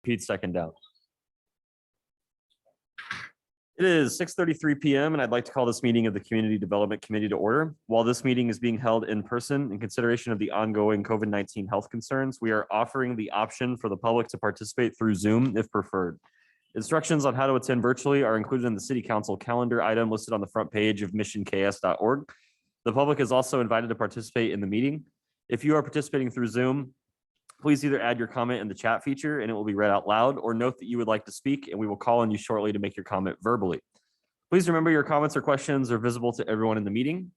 Pete, second out. It is 6:33 p.m. and I'd like to call this meeting of the Community Development Committee to order. While this meeting is being held in person in consideration of the ongoing COVID-19 health concerns, we are offering the option for the public to participate through Zoom if preferred. Instructions on how to attend virtually are included in the City Council calendar item listed on the front page of missionks.org. The public is also invited to participate in the meeting. If you are participating through Zoom, please either add your comment in the chat feature and it will be read out loud, or note that you would like to speak and we will call on you shortly to make your comment verbally. Please remember your comments or questions are visible to everyone in the meeting.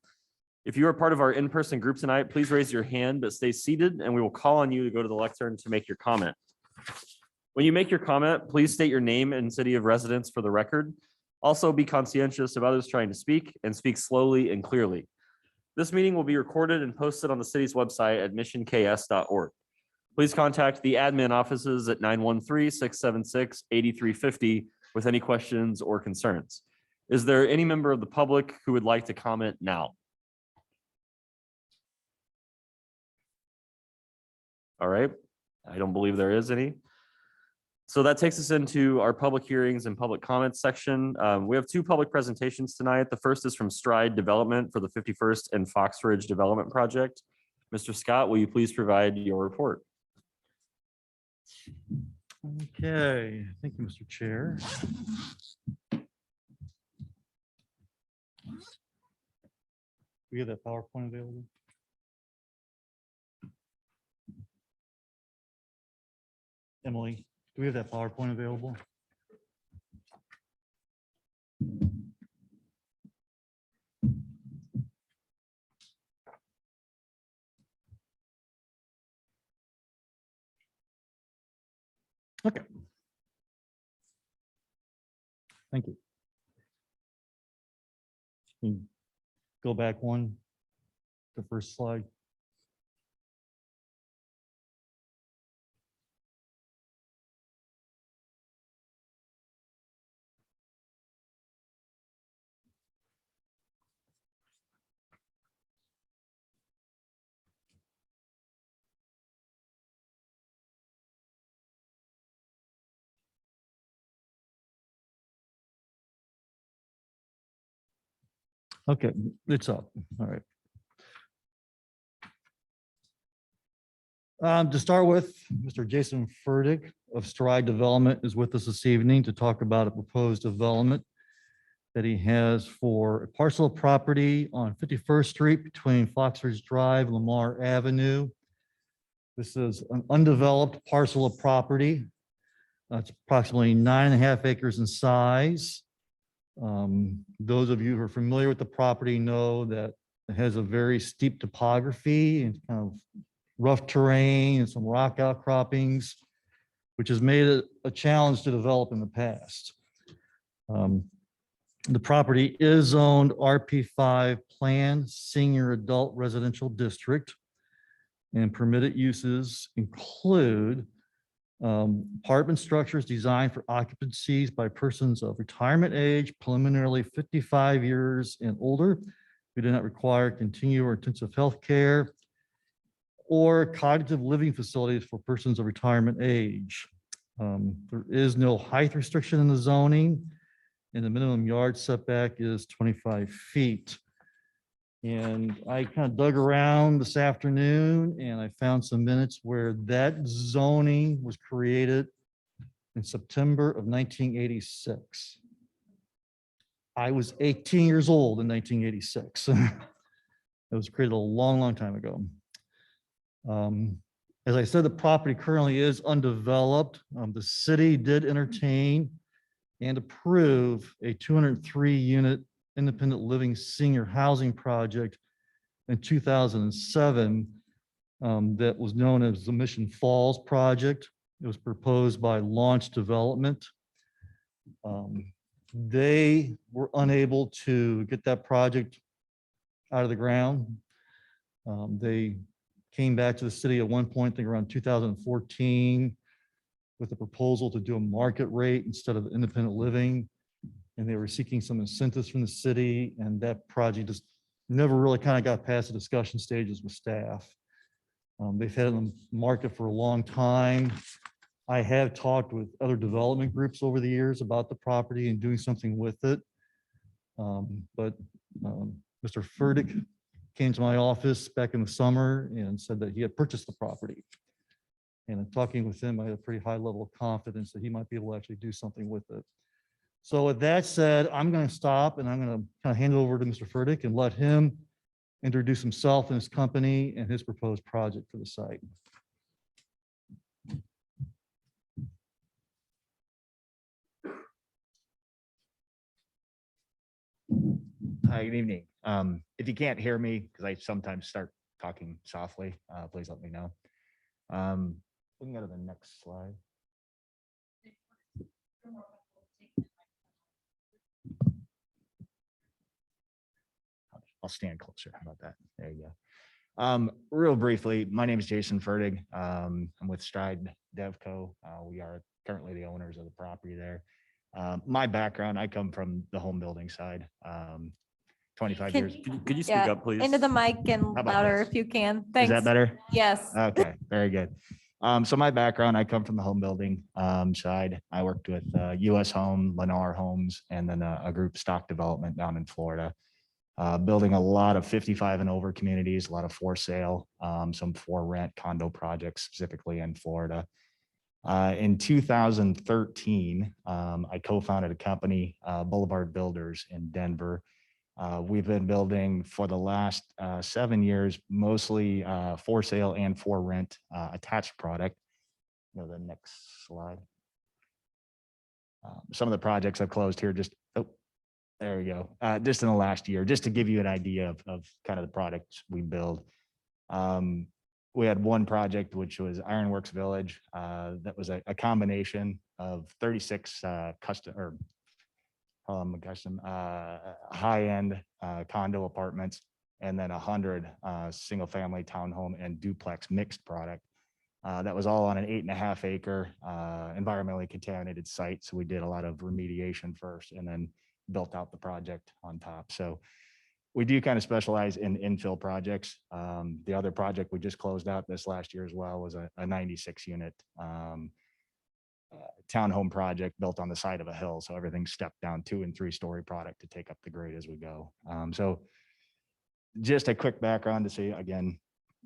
If you are part of our in-person group tonight, please raise your hand but stay seated and we will call on you to go to the lectern to make your comment. When you make your comment, please state your name and city of residence for the record. Also be conscientious of others trying to speak and speak slowly and clearly. This meeting will be recorded and posted on the city's website at missionks.org. Please contact the admin offices at 913-676-8350 with any questions or concerns. Is there any member of the public who would like to comment now? All right, I don't believe there is any. So that takes us into our public hearings and public comments section. We have two public presentations tonight. The first is from Stride Development for the 51st and Foxridge Development Project. Mr. Scott, will you please provide your report? Okay, thank you, Mr. Chair. We have that PowerPoint available. Emily, do we have that PowerPoint available? Okay. Thank you. Can you go back one, the first slide. Okay, it's up. All right. To start with, Mr. Jason Furtick of Stride Development is with us this evening to talk about a proposed development that he has for a parcel of property on 51st Street between Foxridge Drive and Lamar Avenue. This is an undeveloped parcel of property. It's approximately 9.5 acres in size. Those of you who are familiar with the property know that it has a very steep topography and kind of rough terrain and some rock outcroppings, which has made it a challenge to develop in the past. The property is zoned RP5 Planned Senior Adult Residential District, and permitted uses include apartment structures designed for occupancies by persons of retirement age, preliminarily 55 years and older, who do not require continued or intensive health care, or cognitive living facilities for persons of retirement age. There is no height restriction in the zoning, and the minimum yard setback is 25 feet. And I kind of dug around this afternoon and I found some minutes where that zoning was created in September of 1986. I was 18 years old in 1986. It was created a long, long time ago. As I said, the property currently is undeveloped. The city did entertain and approve a 203-unit independent living senior housing project in 2007 that was known as the Mission Falls project. It was proposed by Launch Development. They were unable to get that project out of the ground. They came back to the city at one point, I think around 2014, with a proposal to do a market rate instead of independent living. And they were seeking some incentives from the city, and that project just never really kind of got past the discussion stages with staff. They've had it in the market for a long time. I have talked with other development groups over the years about the property and doing something with it. But Mr. Furtick came to my office back in the summer and said that he had purchased the property. And in talking with him, I had a pretty high level of confidence that he might be able to actually do something with it. So with that said, I'm going to stop and I'm going to kind of hand it over to Mr. Furtick and let him introduce himself and his company and his proposed project for the site. Hi, good evening. If you can't hear me, because I sometimes start talking softly, please let me know. We can go to the next slide. I'll stand closer. How about that? There you go. Real briefly, my name is Jason Fertig. I'm with Stride Devco. We are currently the owners of the property there. My background, I come from the home building side. 25 years. Could you speak Yeah, up, please? into the mic and about louder this? if you can. Is Thanks. that better? Yes. Okay, very good. So my background, I come from the home building side. I worked with US Home, Lamar Homes, and then a group stock development down in Florida. Building a lot of 55 and over communities, a lot of for sale, some for rent condo projects specifically in Florida. In 2013, I co-founded a company, Boulevard Builders in Denver. We've been building for the last 7 years, mostly for sale and for rent attached product. Go to the next slide. Some of the projects I've closed here, just, oh, there we go. Just in the last year, just to give you an idea of kind of the products we build. We had one project, which was Ironworks Village. That was a combination of 36 custom high-end condo apartments, and then 100 single-family townhome and duplex mixed product. That was all on an 8.5 acre environmentally contaminated site. So we did a lot of remediation first and then built out the project on top. So we do kind of specialize in infill projects. The other project we just closed out this last year as well was a 96 unit townhome project built on the side of a hill. So everything's stepped down 2- and 3-story product to take up the grade as we go. So just a quick background to see again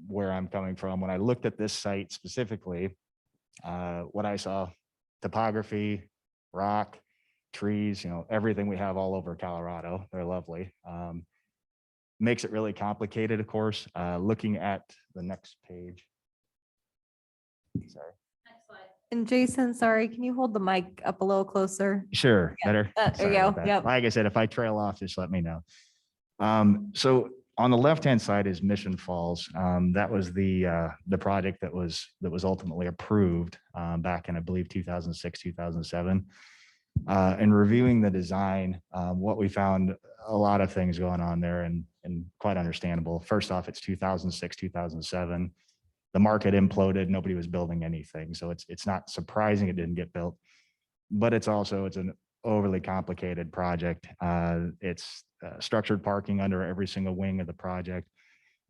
where I'm coming from. When I looked at this site specifically, what I saw, topography, rock, trees, you know, everything we have all over Colorado. They're lovely. Makes it really complicated, of course. Looking at the next page. Sorry. And Jason, sorry, can you hold the mic up a little closer? Sure, Yeah, better. there you Sorry go. about that. Yep. Like I said, if I trail off, just let me know. So on the left-hand side is Mission Falls. That was the project that was ultimately approved back in, I believe, 2006, 2007. And reviewing the design, what we found, a lot of things going on there and quite understandable. First off, it's 2006, 2007. The market imploded. Nobody was building anything. So it's not surprising it didn't get built, but it's an overly complicated project. It's structured parking under every single wing of the project.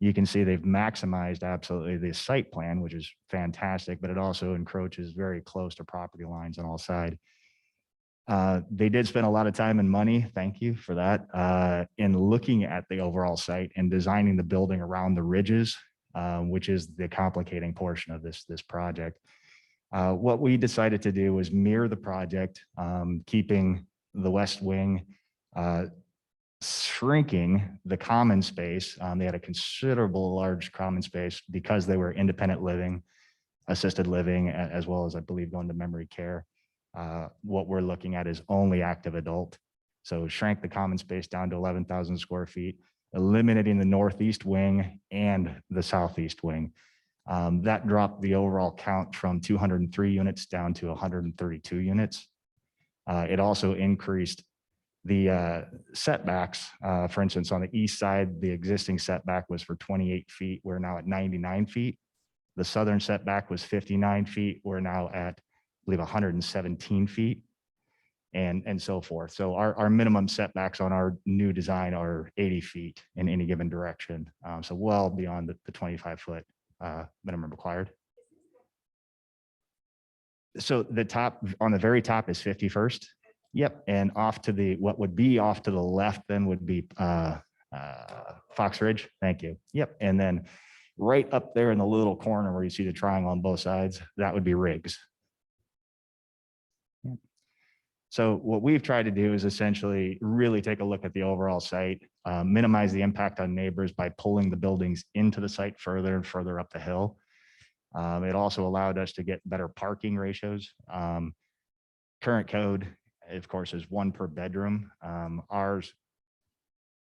You can see they've maximized absolutely the site plan, which is fantastic, but it also encroaches very close to property lines on all sides. They did spend a lot of time and money, thank you for that, in looking at the overall site and designing the building around the ridges, which is the complicating portion of this project. What we decided to do was mirror the project, keeping the west wing, shrinking the common space. They had a considerable large common space because they were independent living, assisted living, as well as I believe going to memory care. What we're looking at is only active adult. So shrank the common space down to 11,000 square feet, eliminating the northeast wing and the southeast wing. That dropped the overall count from 203 units down to 132 units. It also increased the setbacks. For instance, on the east side, the existing setback was for 28 feet. We're now at 99 feet. The southern setback was 59 feet. We're now at, I believe, 117 feet and so forth. So our minimum setbacks on our new design are 80 feet in any given direction. So well beyond the 25-foot minimum required. So the top, on the very top is 51st. Yep. And off to the, what would be off to the left then would be Foxridge. Thank you. Yep. And then right up there in the little corner where you see the triangle on both sides, that would be Riggs. Yep. So what we've tried to do is essentially really take a look at the overall site, minimize the impact on neighbors by pulling the buildings into the site further and further up the hill. It also allowed us to get better parking ratios. Current code, of course, is 1 per bedroom. Ours,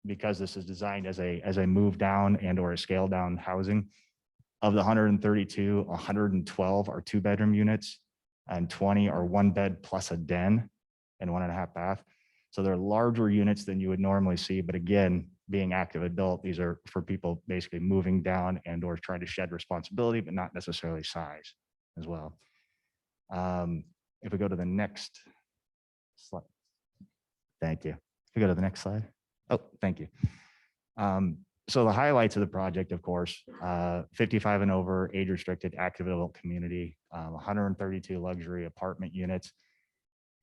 because this is designed as a move down and or a scale down housing, of the 132, 112 are 2-bedroom units and 20 are 1 bed plus a den and 1.5 bath. So they're larger units than you would normally see. But again, being active adult, these are for people basically moving down and or trying to shed responsibility, but not necessarily size as well. If we go to the next slide. Thank you. If we go to the next slide. Oh, thank you. So the highlights of the project, of course, 55 and over, age restricted, active adult community, 132 luxury apartment units.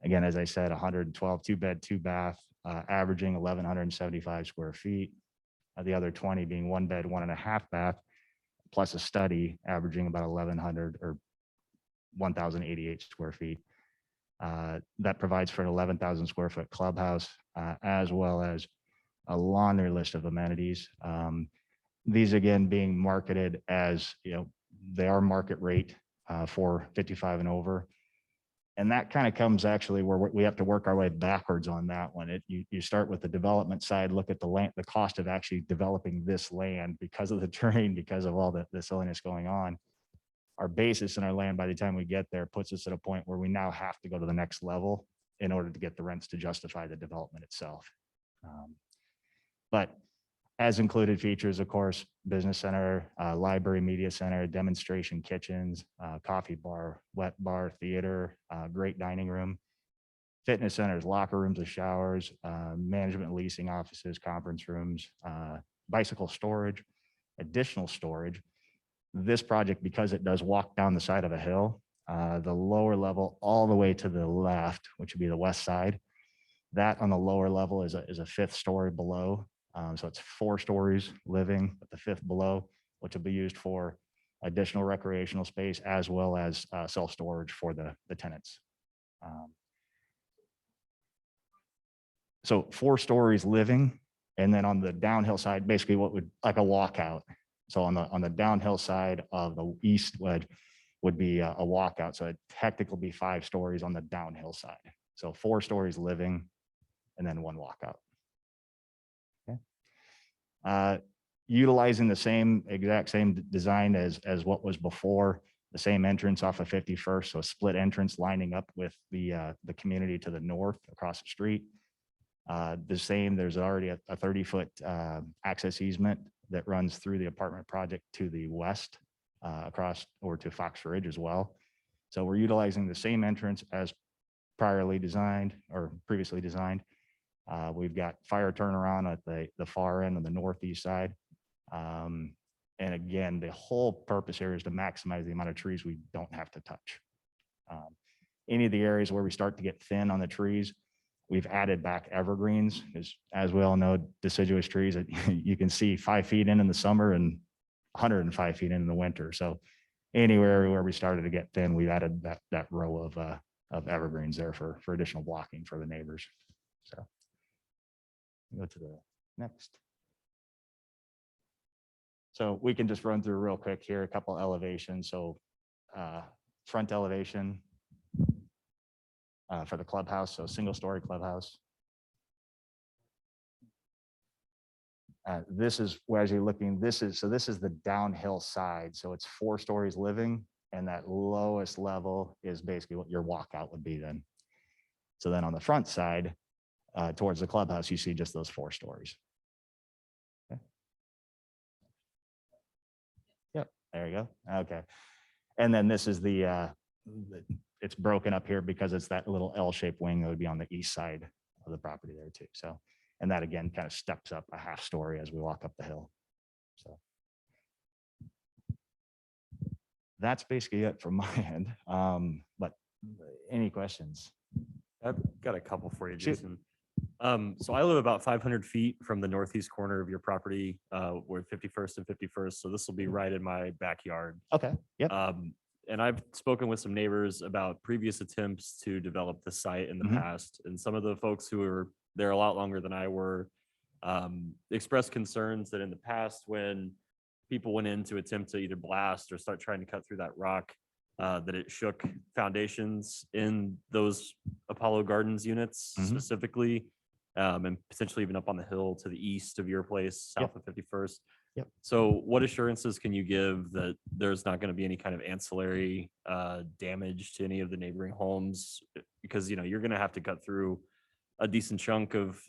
Again, as I said, 112 2-bed, 2-bath, averaging 1,175 square feet. The other 20 being 1 bed, 1.5 bath, plus a study averaging about 1,100 or 1,088 square feet. That provides for an 11,000 square foot clubhouse, as well as a laundry list of amenities. These again being marketed as, they are market rate for 55 and over. And that kind of comes actually where we have to work our way backwards on that one. You start with the development side, look at the land, the cost of actually developing this land because of the terrain, because of all the silliness going on. Our basis in our land by the time we get there puts us at a point where we now have to go to the next level in order to get the rents to justify the development itself. But as included features, of course, business center, library, media center, demonstration kitchens, coffee bar, wet bar, theater, great dining room, fitness centers, locker rooms with showers, management leasing offices, conference rooms, bicycle storage, additional storage. This project, because it does walk down the side of a hill, the lower level all the way to the left, which would be the west side, that on the lower level is a 5th story below. So it's 4 stories living, but the 5th below, which will be used for additional recreational space as well as self-storage for the tenants. So 4 stories living, and then on the downhill side, basically what would like a walkout. So on the downhill side of the east wedge would be a walkout. So it technically be 5 stories on the downhill side. So 4 stories living, and then 1 walkout. Utilizing the exact same design as what was before, the same entrance off of 51st, so a split entrance lining up with the community to the north across the street. The same, there's already a 30-foot access easement that runs through the apartment project to the west, across over to Foxridge as well. So we're utilizing the same entrance as previously designed. We've got fire turnaround at the far end on the northeast side. And again, the whole purpose here is to maximize the amount of trees we don't have to touch. Any of the areas where we start to get thin on the trees, we've added back evergreens, because as we all know, deciduous trees that you can see 5 feet in the summer and 105 feet in the winter. So anywhere where we started to get thin, we've added that row of evergreens there for additional blocking for the neighbors. So go to the next. So we can just run through real quick here, a couple elevations. So front elevation for the clubhouse, so 1-story clubhouse. This is where, as you're looking, this is the downhill side. So it's 4 stories living, and that lowest level is basically what your walkout would be then. So then on the front side, towards the clubhouse, you see just those 4 stories. Okay. Yep, there you go. Okay. And then this is it's broken up here because it's that little L-shaped wing that would be on the east side of the property there too. So, and that again kind of steps up a 1/2 story as we walk up the hill. So that's basically it from my end. But Any questions? I've got a couple for you, Shoot. Jason. So I live about 500 feet from the northeast corner of your property, where 51st and 51st. So this will be right in my backyard. Okay, yep. And I've spoken with some neighbors about previous attempts to develop the site in the Mhm. past. And some of the folks who were there a lot longer than I were expressed concerns that in the past, when people went in to attempt to either blast or start trying to cut through that rock, that it shook foundations in those Apollo Gardens units Mhm. specifically, and potentially even up on the hill to the east of your place, south of 51st. Yep. So what assurances can you give that there's not going to be any kind of ancillary damage to any of the neighboring homes? Because, you're going to have to cut through a decent chunk of,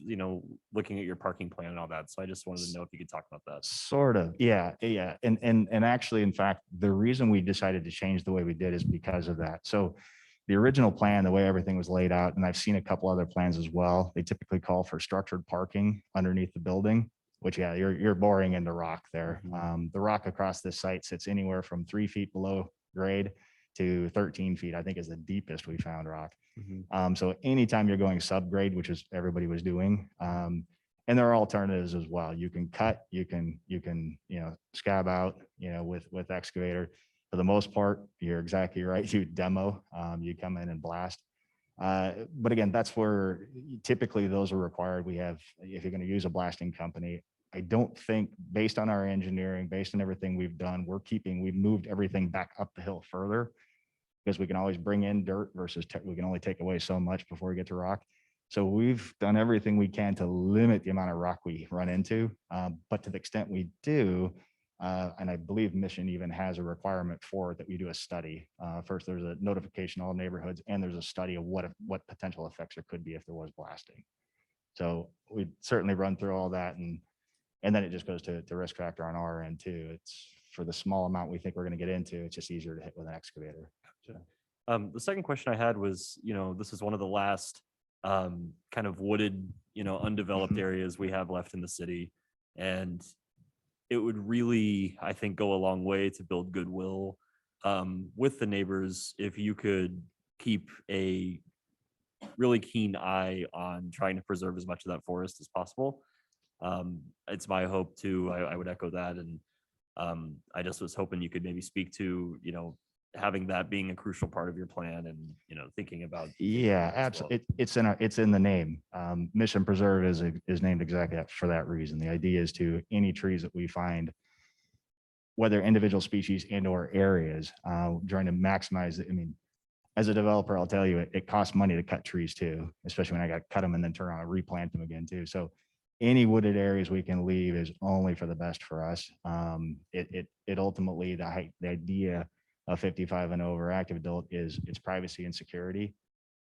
looking at your parking plan and all that. So I just wanted to know if you could talk about that. Sort of, yeah. And actually, in fact, the reason we decided to change the way we did is because of that. So the original plan, the way everything was laid out, and I've seen a couple other plans as well, they typically call for structured parking underneath the building, which, yeah, you're boring into rock there. The rock across this site sits anywhere from 3 feet below grade to 13 feet, I think is the deepest we found rock. So anytime you're going subgrade, which is everybody was doing, and there are alternatives as well. You can cut, you can, scab out, with excavator. For the most part, you're exactly right. You demo, you come in and blast. But again, that's where typically those are required. We have, if you're going to use a blasting company, I don't think, based on our engineering, based on everything we've done, we've moved everything back up the hill further, because we can always bring in dirt versus we can only take away so much before we get to rock. So we've done everything we can to limit the amount of rock we run into. But to the extent we do, and I believe Mission even has a requirement for it, that we do a study. First, there's a notification to all neighborhoods, and there's a study of what potential effects there could be if there was blasting. So we certainly run through all that, and then it just goes to risk factor on our end too. It's for the small amount we think we're going to get into, it's just easier to hit with an excavator. The second question I had was, this is one of the last kind of wooded, undeveloped areas we have left in the city. And it would really, I think, go a long way to build goodwill with the neighbors if you could keep a really keen eye on trying to preserve as much of that forest as possible. It's my hope too. I would echo that. And I just was hoping you could maybe speak to, having that being a crucial part of your plan and, thinking about. Yeah, absolutely. It's in the name. Mission Preserve is named exactly for that reason. The idea is to any trees that we find, whether individual species and or areas, trying to maximize it. I mean, as a developer, I'll tell you, it costs money to cut trees too, especially when I got to cut them and then turn around and replant them again too. So any wooded areas we can leave is only for the best for us. It ultimately, the idea of 55 and over active adult is it's privacy and security.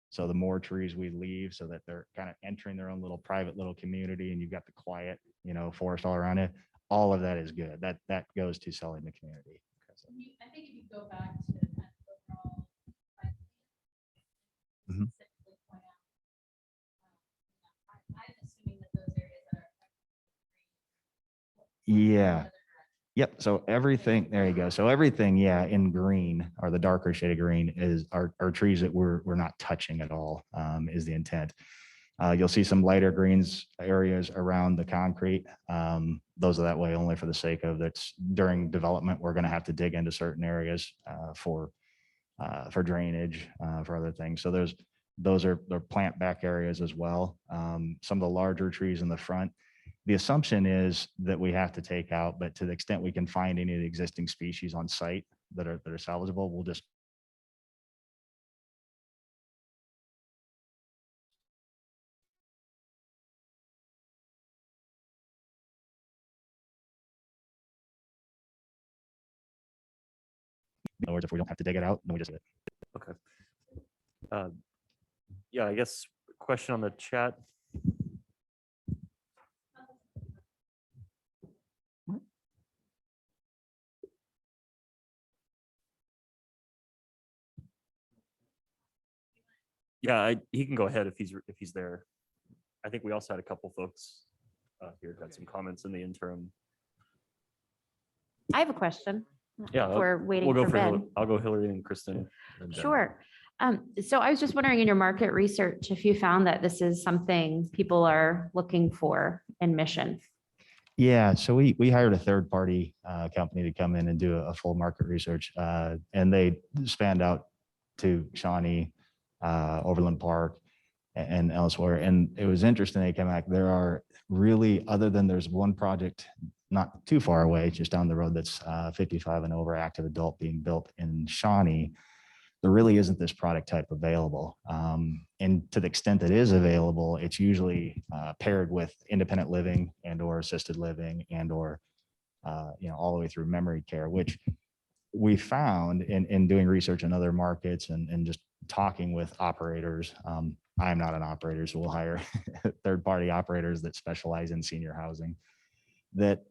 So the more trees we leave so that they're kind of entering their own little private little community, and you've got the quiet, forest all around it, all of that is good. That goes to selling the community. I think if you go back to kind of overall, Mhm. specifically point out, I'm assuming that those areas that are. Yeah. Yep. So everything, there you go. So everything, yeah, in green, or the darker shade of green, is our trees that we're not touching at all, is the intent. You'll see some lighter greens areas around the concrete. Those are that way only for the sake of that's during development. We're going to have to dig into certain areas for drainage, for other things. So those are plant back areas as well. Some of the larger trees in the front, the assumption is that we have to take out, but to the extent we can find any of the existing species on site that are salvageable, we'll just. In other words, if we don't have to dig it out, then we just do it. Okay. Yeah, I guess question on the chat. Yeah, he can go ahead if he's there. I think we also had a couple folks here who had some comments in the interim. I have a question. Yeah, We're waiting we'll go for for Ben. I'll go Hillary and Kristen. Sure. So I was just wondering in your market research, if you found that this is something people are looking for in Mission. Yeah, so we hired a third party company to come in and do a full market research, and they spanned out to Shawnee, Overland Park, and elsewhere. And it was interesting. They came back. There are really, other than there's one project not too far away, just down the road, that's 55 and over active adult being built in Shawnee. There really isn't this product type available. And to the extent that is available, it's usually paired with independent living and or assisted living and or, all the way through memory care, which we found in doing research in other markets and just talking with operators. I'm not an operator, so we'll hire third-party operators that specialize in senior housing that,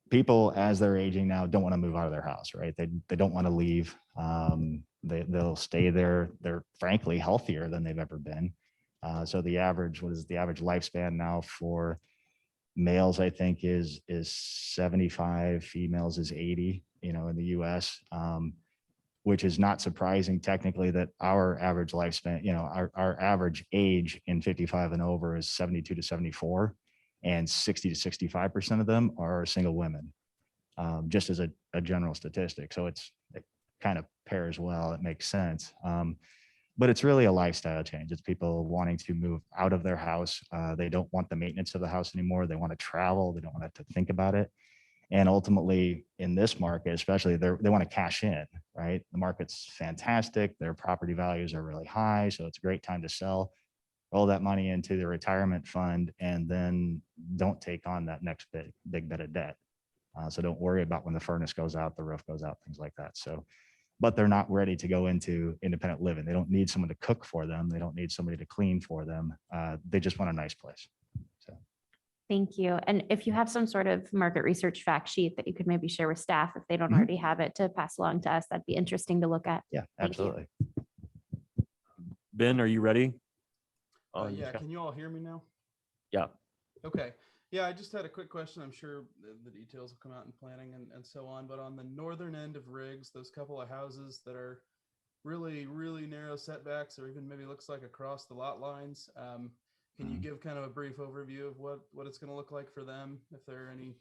people as they're aging now don't want to move out of their house, right? They don't want to leave. They'll stay there. They're frankly healthier than they've ever been. So the average, what is the average lifespan now for males, I think is 75, females is 80, in the US, which is not surprising technically that our average lifespan, our average age in 55 and over is 72 to 74. And 60 to 65% of them are single women, just as a general statistic. So it kind of pairs well. It makes sense. But it's really a lifestyle change. It's people wanting to move out of their house. They don't want the maintenance of the house anymore. They want to travel. They don't want to think about it. And ultimately, in this market, especially, they want to cash in, right? The market's fantastic. Their property values are really high. So it's a great time to sell. Roll that money into the retirement fund and then don't take on that next big bit of debt. So don't worry about when the furnace goes out, the roof goes out, things like that. So, but they're not ready to go into independent living. They don't need someone to cook for them. They don't need somebody to clean for them. They just want a nice place. So. Thank you. And if you have some sort of market research fact sheet that you could maybe share with staff, if they don't already have it, to pass along to us, that'd be interesting to look at. Yeah, Thank you. absolutely. Ben, are you ready? Yeah, can you all hear me now? Yeah. Okay. Yeah, I just had a quick question. I'm sure the details will come out in planning and so on, but on the northern end of Riggs, those couple of houses that are really, really narrow setbacks, or even maybe looks like across the lot lines, can you give kind of a brief overview of what it's going to look like for them, if there are any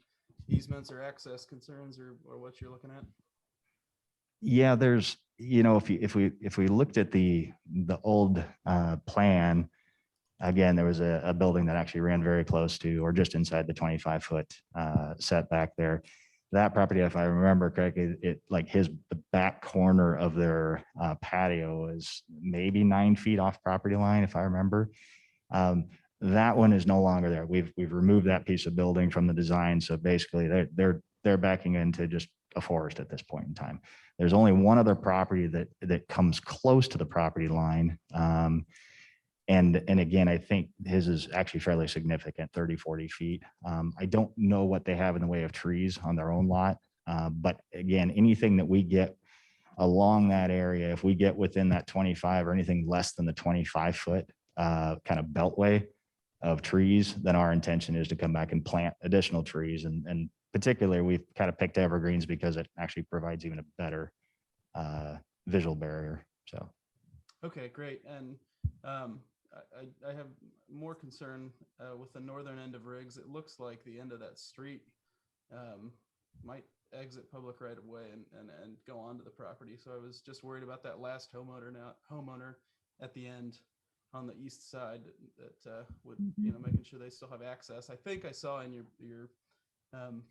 easements or access concerns or what you're looking at? Yeah, there's, if we looked at the old plan, again, there was a building that actually ran very close to or just inside the 25-foot setback there. That property, if I remember correctly, the back corner of their patio is maybe 9 feet off property line, if I remember. That one is no longer there. We've removed that piece of building from the design. So basically they're backing into just a forest at this point in time. There's only one other property that comes close to the property line. And again, I think his is actually fairly significant, 30, 40 feet. I don't know what they have in the way of trees on their own lot. But again, anything that we get along that area, if we get within that 25 or anything less than the 25-foot kind of beltway of trees, then our intention is to come back and plant additional trees. And particularly, we've kind of picked evergreens because it actually provides even a better visual barrier. So. Okay, great. And I have more concern with the northern end of Riggs. It looks like the end of that street might exit public right of way and go onto the property. So I was just worried about that last homeowner at the end on the east side that would, making sure they still have access. I think I saw in your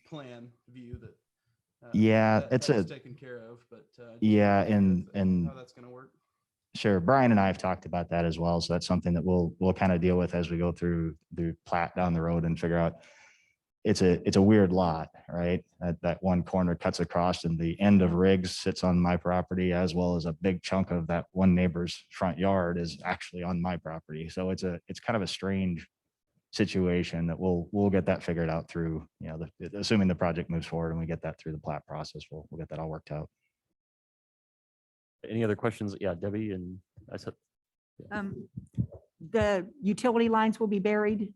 plan view that that was taken care of, but yeah, and how that's going to work. Sure. Brian and I have talked about that as well. So that's something that we'll kind of deal with as we go through the plat down the road and figure out. It's a weird lot, right? That one corner cuts across and the end of Riggs sits on my property, as well as a big chunk of that one neighbor's front yard is actually on my property. So it's kind of a strange situation that we'll get that figured out through, assuming the project moves forward and we get that through the plat process, we'll get that all worked out. Any other questions? Yeah, Debbie, and I said. The utility lines will be buried.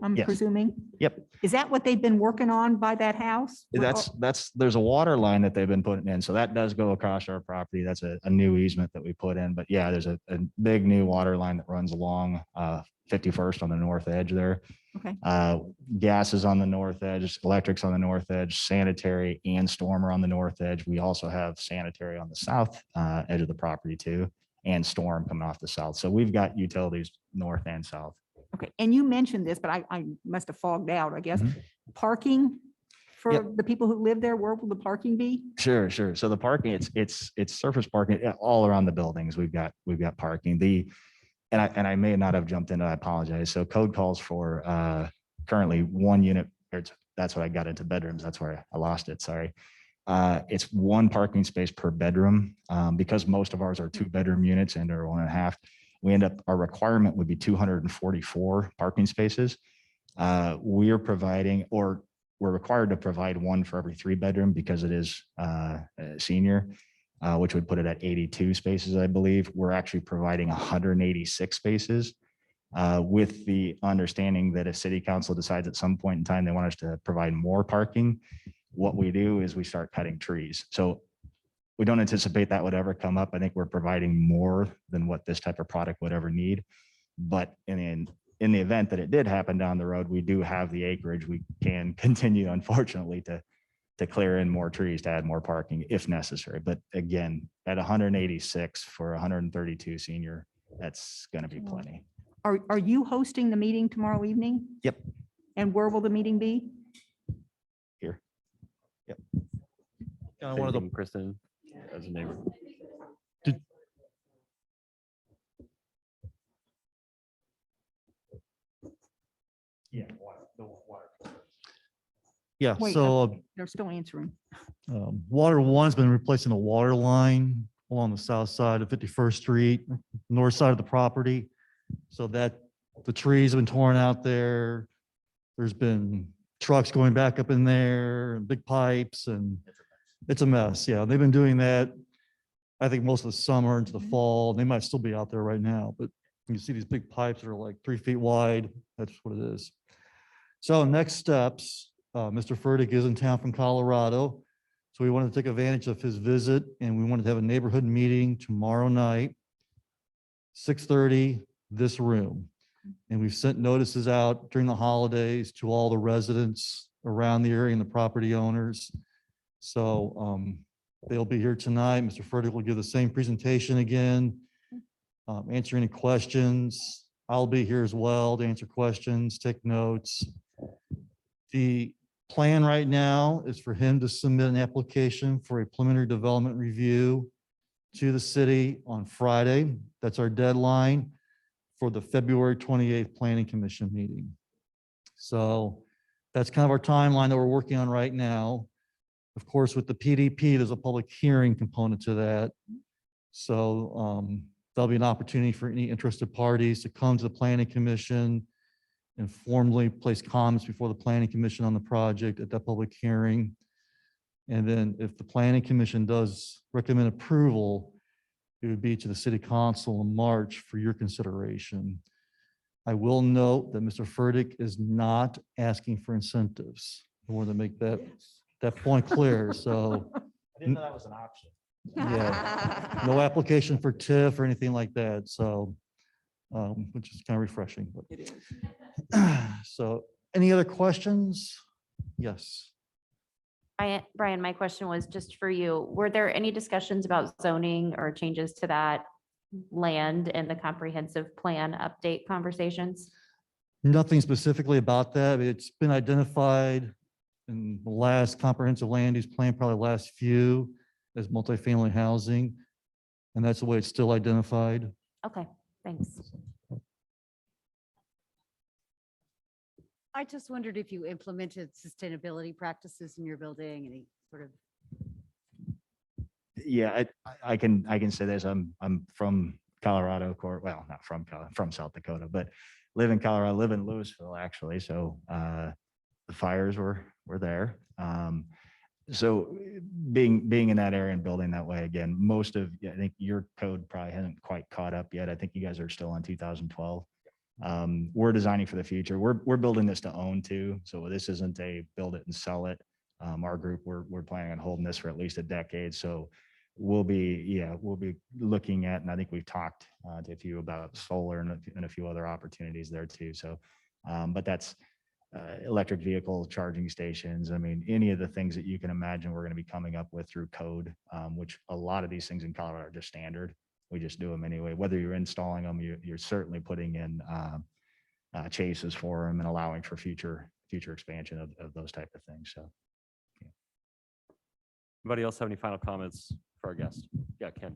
I'm Yes. presuming? Yep. Is that what they've been working on by that house? There's a water line that they've been putting in. So that does go across our property. That's a new easement that we put in. But yeah, there's a big new water line that runs along 51st on the north edge there. Okay. Gas is on the north edge, electric's on the north edge, sanitary and storm are on the north edge. We also have sanitary on the south edge of the property too, and storm coming off the south. So we've got utilities north and south. Okay, and you mentioned this, but I must have fogged out, I guess. Mhm. Parking for Yep. the people who live there, where will the parking be? Sure. So the parking, it's surface parking all around the buildings. We've got parking. And I may not have jumped in. I apologize. So code calls for currently one unit. That's what I got into bedrooms. That's where I lost it. Sorry. It's one parking space per bedroom because most of ours are 2-bedroom units and are 1.5. We end up, our requirement would be 244 parking spaces. We are providing, or we're required to provide one for every 3-bedroom because it is senior, which would put it at 82 spaces, I believe. We're actually providing 186 spaces with the understanding that if city council decides at some point in time they want us to provide more parking, what we do is we start cutting trees. So we don't anticipate that would ever come up. I think we're providing more than what this type of product would ever need. But in the event that it did happen down the road, we do have the acreage. We can continue, unfortunately, to clear in more trees to add more parking if necessary. But again, at 186 for 132 senior, that's going to be plenty. Are you hosting the meeting tomorrow evening? Yep. And where will the meeting be? Here. Yep. Kind of one of the, Thanking Kristen as a neighbor. Yeah. yeah, Wait, so They're still answering. Water One's been replacing a water line along the south side of 51st Street, north side of the property. So that the trees have been torn out there. There's been trucks going back up in there and big pipes and it's a mess. Yeah, they've been doing that. I think most of the summer into the fall. They might still be out there right now, but you see these big pipes that are like 3 feet wide. That's what it is. So next steps, Mr. Furtick is in town from Colorado. So we wanted to take advantage of his visit and we wanted to have a neighborhood meeting tomorrow night, 6:30, this room. And we've sent notices out during the holidays to all the residents around the area and the property owners. So they'll be here tonight. Mr. Furtick will give the same presentation again, answer any questions. I'll be here as well to answer questions, take notes. The plan right now is for him to submit an application for a preliminary development review to the city on Friday. That's our deadline for the February 28th Planning Commission meeting. So that's kind of our timeline that we're working on right now. Of course, with the PDP, there's a public hearing component to that. So there'll be an opportunity for any interested parties to come to the Planning Commission and formally place comments before the Planning Commission on the project at that public hearing. And then if the Planning Commission does recommend approval, it would be to the City Council in March for your consideration. I will note that Mr. Furtick is not asking for incentives. I want to make that point clear. So I didn't know that was an option. yeah, no application for TIF or anything like that. So, which is kind of refreshing. But It is. so, any other questions? Yes. Brian, my question was just for you. Were there any discussions about zoning or changes to that land in the comprehensive plan update conversations? Nothing specifically about that. It's been identified in the last comprehensive land use plan, probably the last few, as multifamily housing. And that's the way it's still identified. Okay, thanks. I just wondered if you implemented sustainability practices in your building, any sort of. Yeah, I can say this. I'm from Colorado, well, not from Colorado, from South Dakota, but live in Colorado, live in Louisville actually. So the fires were there. So being in that area and building that way again, most of, I think your code probably hasn't quite caught up yet. I think you guys are still on 2012. We're designing for the future. We're building this to own too. So this isn't a build it and sell it. Our group, we're planning on holding this for at least a decade. So we'll be looking at, and I think we've talked to a few about solar and a few other opportunities there too. So, but that's electric vehicle charging stations. I mean, any of the things that you can imagine we're going to be coming up with through code, which a lot of these things in Colorado are just standard. We just do them anyway. Whether you're installing them, you're certainly putting in chases for them and allowing for future expansion of those type of things. So. Anybody else have any final comments for our guest? Yeah, Ken.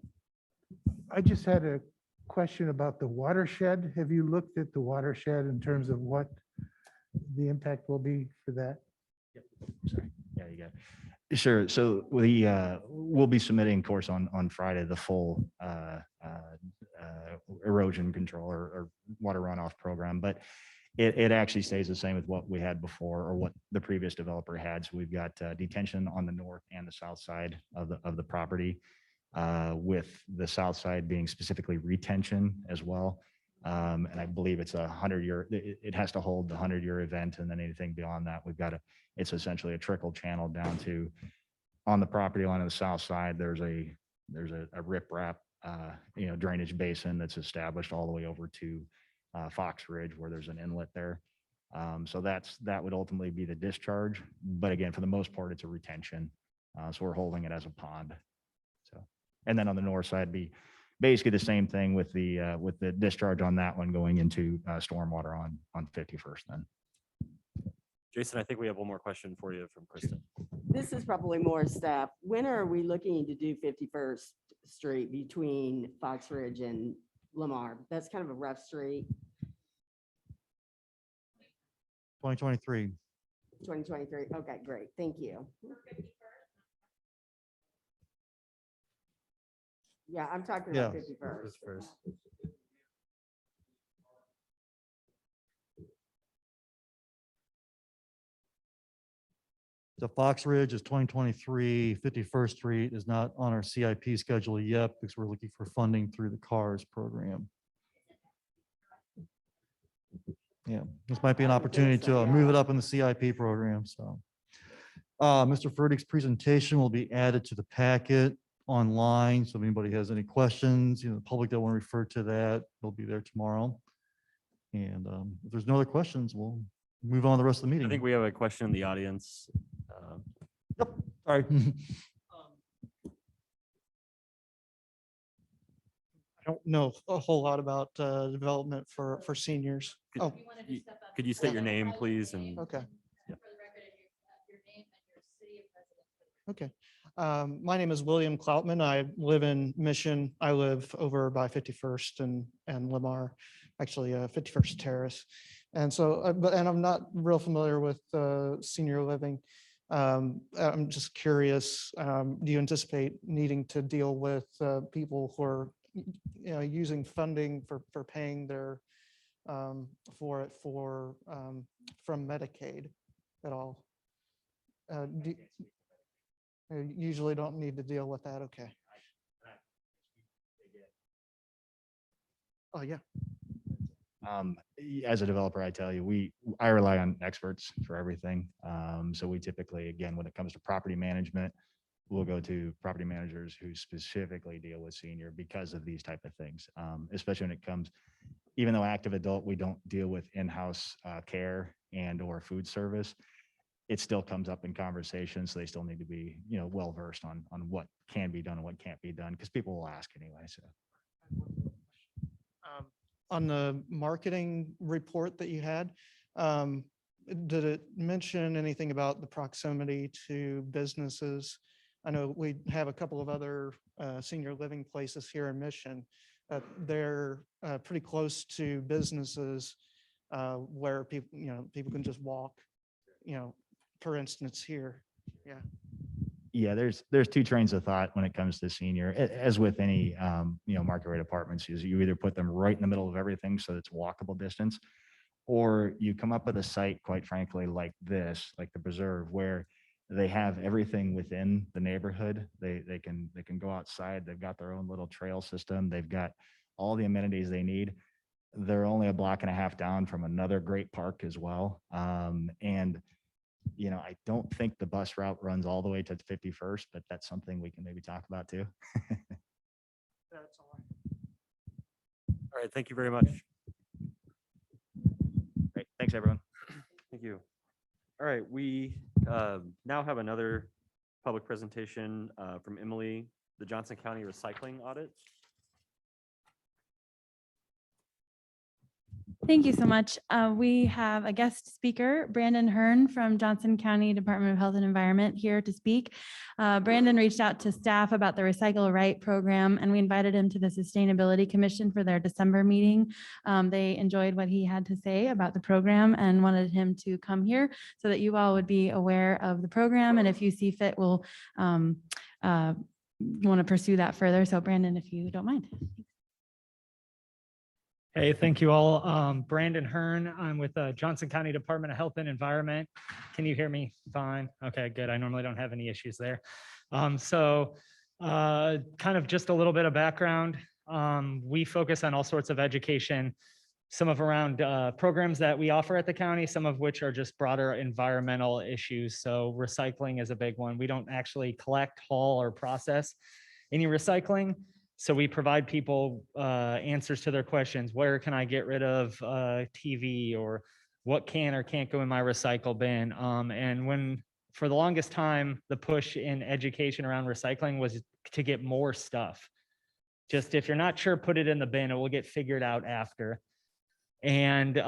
I just had a question about the watershed. Have you looked at the watershed in terms of what the impact will be for that? Sorry. Yeah, you got it. Sure. So we'll be submitting, of course, on Friday, the full erosion control or water runoff program, but it actually stays the same with what we had before or what the previous developer had. So we've got detention on the north and the south side of the property, with the south side being specifically retention as well. And I believe it's 100-year, it has to hold the 100-year event. And then anything beyond that, it's essentially a trickle channel down to, on the property line on the south side, there's a riprap, drainage basin that's established all the way over to Foxridge, where there's an inlet there. So that would ultimately be the discharge. But again, for the most part, it's a retention. So we're holding it as a pond. So, and then on the north side, be basically the same thing with the discharge on that one going into stormwater on 51st then. Jason, I think we have one more question for you from Kristen. This is probably more staff. When are we looking to do 51st Street between Foxridge and Lamar? That's kind of a rough street. 2023. 2023. Okay, great. Thank you. Yeah, I'm talking about 51st. So Foxridge is 2023, 51st Street is not on our CIP schedule yet because we're looking for funding through the CARS program. Yeah, this might be an opportunity to move it up in the CIP program. So Mr. Furtick's presentation will be added to the packet online. So if anybody has any questions, the public that want to refer to that, they'll be there tomorrow. And if there's no other questions, we'll move on to the rest of the meeting. I think we have a question in the audience. Yep, sorry. I don't know a whole lot about development for seniors. Oh, Could you state your name, please? And okay. Yeah. Okay. My name is William Cloutman. I live in Mission. I live over by 51st and Lamar, actually 51st Terrace. And so, and I'm not real familiar with senior living. I'm just curious, do you anticipate needing to deal with people who are using funding for paying their for it from Medicaid at all? Usually don't need to deal with that. Okay. Oh, yeah. As a developer, I tell you, I rely on experts for everything. So we typically, again, when it comes to property management, we'll go to property managers who specifically deal with senior because of these type of things. Especially when it comes, even though active adult, we don't deal with in-house care and or food service. It still comes up in conversations. So they still need to be, well-versed on what can be done and what can't be done, because people will ask anyway. So. On the marketing report that you had, did it mention anything about the proximity to businesses? I know we have a couple of other senior living places here in Mission. They're pretty close to businesses where people can just walk, for instance, here. Yeah. Yeah, there's two trains of thought when it comes to senior, as with any market rate apartments. Is you either put them right in the middle of everything so it's walkable distance, or you come up with a site, quite frankly, like this, like the Preserve, where they have everything within the neighborhood. They can go outside. They've got their own little trail system. They've got all the amenities they need. they're only a block and a half down from another great park as well. And, you know, I don't think the bus route runs all the way to 51st, but that's something we can maybe talk about too. That's all. All right, thank you very much. Great. Thanks, everyone. Thank you. All right, we now have another public presentation from Emily, the Johnson County Recycling Audit. Thank you so much. We have a guest speaker, Brandon Hearn from Johnson County Department of Health and Environment here to speak. Brandon reached out to staff about the Recycle Right program, and we invited him to the Sustainability Commission for their December meeting. They enjoyed what he had to say about the program and wanted him to come here so that you all would be aware of the program. And if you see fit, we'll want to pursue that further. So Brandon, if you don't mind. Hey, thank you all. Brandon Hearn. I'm with Johnson County Department of Health and Environment. Can you hear me fine? Okay, good. I normally don't have any issues there. Kind of just a little bit of background. We focus on all sorts of education, some of around programs that we offer at the county, some of which are just broader environmental issues. So recycling is a big one. We don't actually collect, haul, or process any recycling. So we provide people answers to their questions. Where can I get rid of TV, or what can or can't go in my recycle bin? And when, for the longest time, the push in education around recycling was to get more stuff. Just if you're not sure, put it in the bin, it will get figured out after. And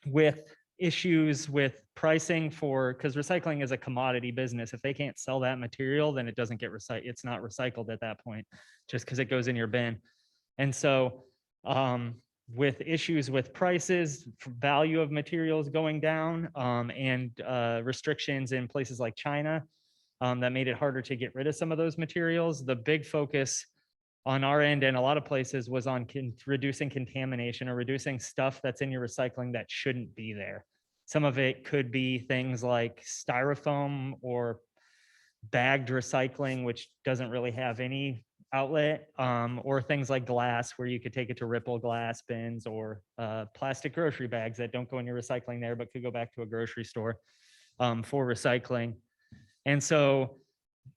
with issues with pricing because recycling is a commodity business. If they can't sell that material, then it doesn't get recycled. It's not recycled at that point, just because it goes in your bin. And so with issues with prices, value of materials going down, and restrictions in places like China that made it harder to get rid of some of those materials, the big focus on our end and a lot of places was on reducing contamination or reducing stuff that's in your recycling that shouldn't be there. Some of it could be things like styrofoam or bagged recycling, which doesn't really have any outlet, or things like glass, where you could take it to Ripple glass bins, or plastic grocery bags that don't go in your recycling there, but could go back to a grocery store for recycling. And so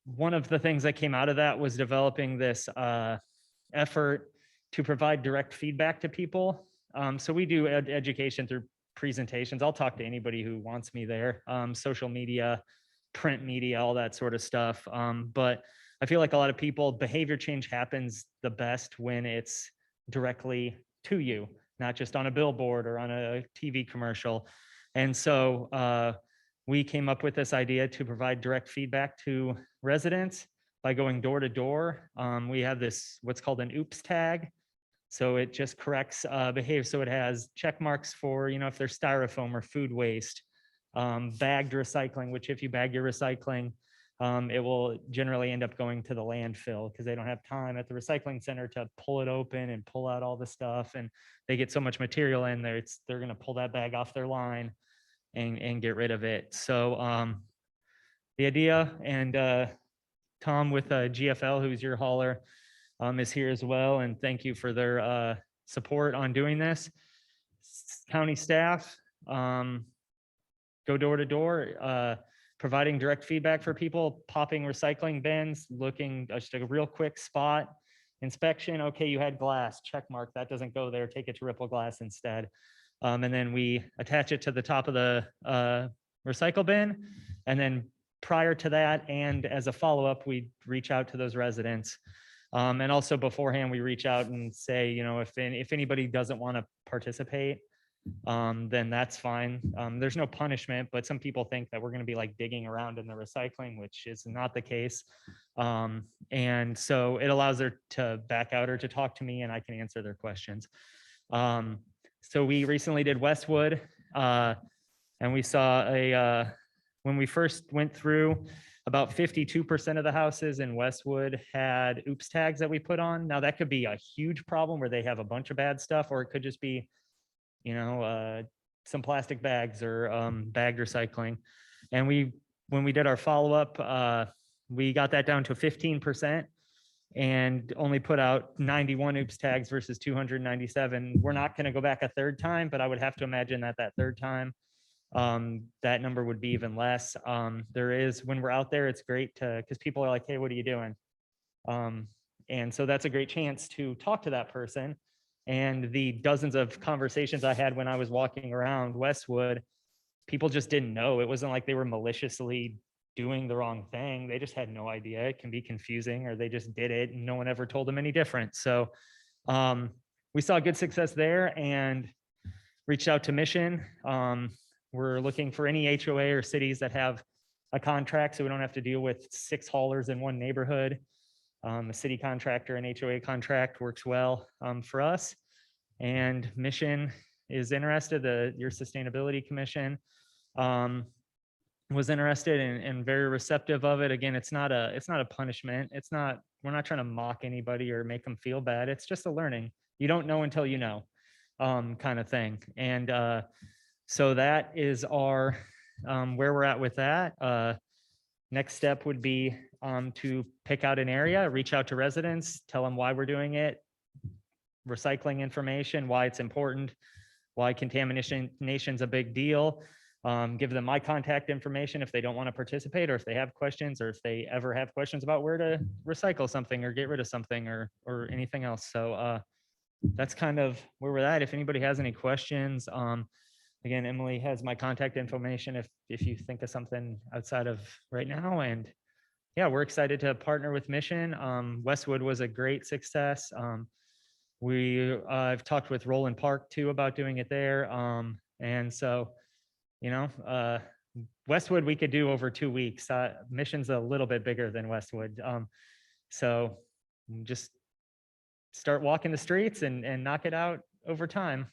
one of the things that came out of that was developing this effort to provide direct feedback to people. So we do education through presentations. I'll talk to anybody who wants me there, social media, print media, all that sort of stuff. But I feel like a lot of people, behavior change happens the best when it's directly to you, not just on a billboard or on a TV commercial. And so we came up with this idea to provide direct feedback to residents by going door to door. We have this, what's called an oops tag. So it just corrects behavior. So it has check marks for, if there's styrofoam or food waste, bagged recycling, which if you bag your recycling, it will generally end up going to the landfill because they don't have time at the recycling center to pull it open and pull out all the stuff. And they get so much material in there, they're going to pull that bag off their line and get rid of it. So the idea, and Tom with GFL, who's your hauler, is here as well. And thank you for their support on doing this. County staff, go door to door, providing direct feedback for people, popping recycling bins, looking just a real quick spot inspection. Okay, you had glass, check mark, that doesn't go there, take it to Ripple Glass instead. And then we attach it to the top of the recycle bin. And then prior to that, and as a follow-up, we reach out to those residents. And also beforehand, we reach out and say, if anybody doesn't want to participate, then that's fine. There's no punishment, but some people think that we're going to be like digging around in the recycling, which is not the case. And so it allows them to back out or to talk to me and I can answer their questions. So we recently did Westwood, and we saw when we first went through, about 52% of the houses in Westwood had oops tags that we put on. Now that could be a huge problem where they have a bunch of bad stuff, or it could just be, some plastic bags or bagged recycling. And when we did our follow-up, we got that down to 15%. and only put out 91 oops tags versus 297. We're not going to go back a third time, but I would have to imagine that that third time, that number would be even less. There is, when we're out there, it's great to, because people are like, hey, what are you doing? And so that's a great chance to talk to that person. And the dozens of conversations I had when I was walking around Westwood, people just didn't know. It wasn't like they were maliciously doing the wrong thing. They just had no idea. It can be confusing, or they just did it and no one ever told them any different. So we saw good success there and reached out to Mission. We're looking for any HOA or cities that have a contract so we don't have to deal with 6 haulers in one neighborhood. A city contractor and HOA contract works well for us. And Mission is interested, your sustainability commission was interested and very receptive of it. Again, it's not a punishment. We're not trying to mock anybody or make them feel bad. It's just a learning. You don't know until you know, kind of thing. And so that is our where we're at with that. Next step would be to pick out an area, reach out to residents, tell them why we're doing it, recycling information, why it's important, why contamination's a big deal. Give them my contact information if they don't want to participate, or if they have questions, or if they ever have questions about where to recycle something or get rid of something or anything else. So that's kind of where we're at. If anybody has any questions, again, Emily has my contact information if you think of something outside of right now. And yeah, we're excited to partner with Mission. Westwood was a great success. I've talked with Roland Park too about doing it there. And so, you know, Westwood we could do over 2 weeks. Mission's a little bit bigger than Westwood. So just start walking the streets and knock it out over time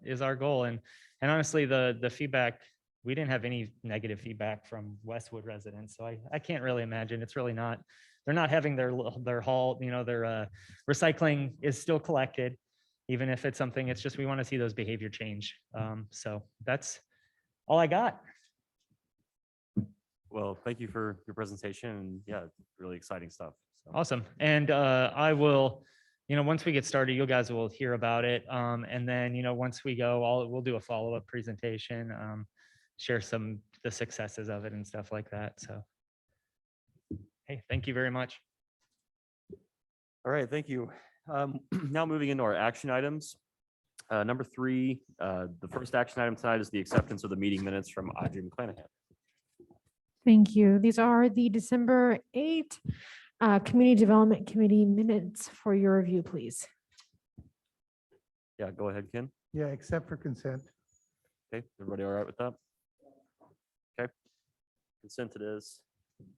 is our goal. And honestly, the feedback, we didn't have any negative feedback from Westwood residents. So I can't really imagine. It's really not, they're not having their haul, you know, their recycling is still collected, even if it's something, it's just, we want to see those behavior change. So that's all I got. Well, thank you for your presentation. And yeah, really exciting stuff. So. Awesome. And I will, you know, once we get started, you guys will hear about it. And then, you know, once we go, we'll do a follow-up presentation, share the successes of it and stuff like that. So, hey, thank you very much. All right, thank you. Now moving into our action items. Number 3, the first action item tonight is the acceptance of the meeting minutes from Audrey McClanahan. Thank you. These are the December 8th Community Development Committee minutes for your review, please. Yeah, go ahead, Ken. Yeah, except for consent. Okay, everybody all right with that? Okay, consent it is.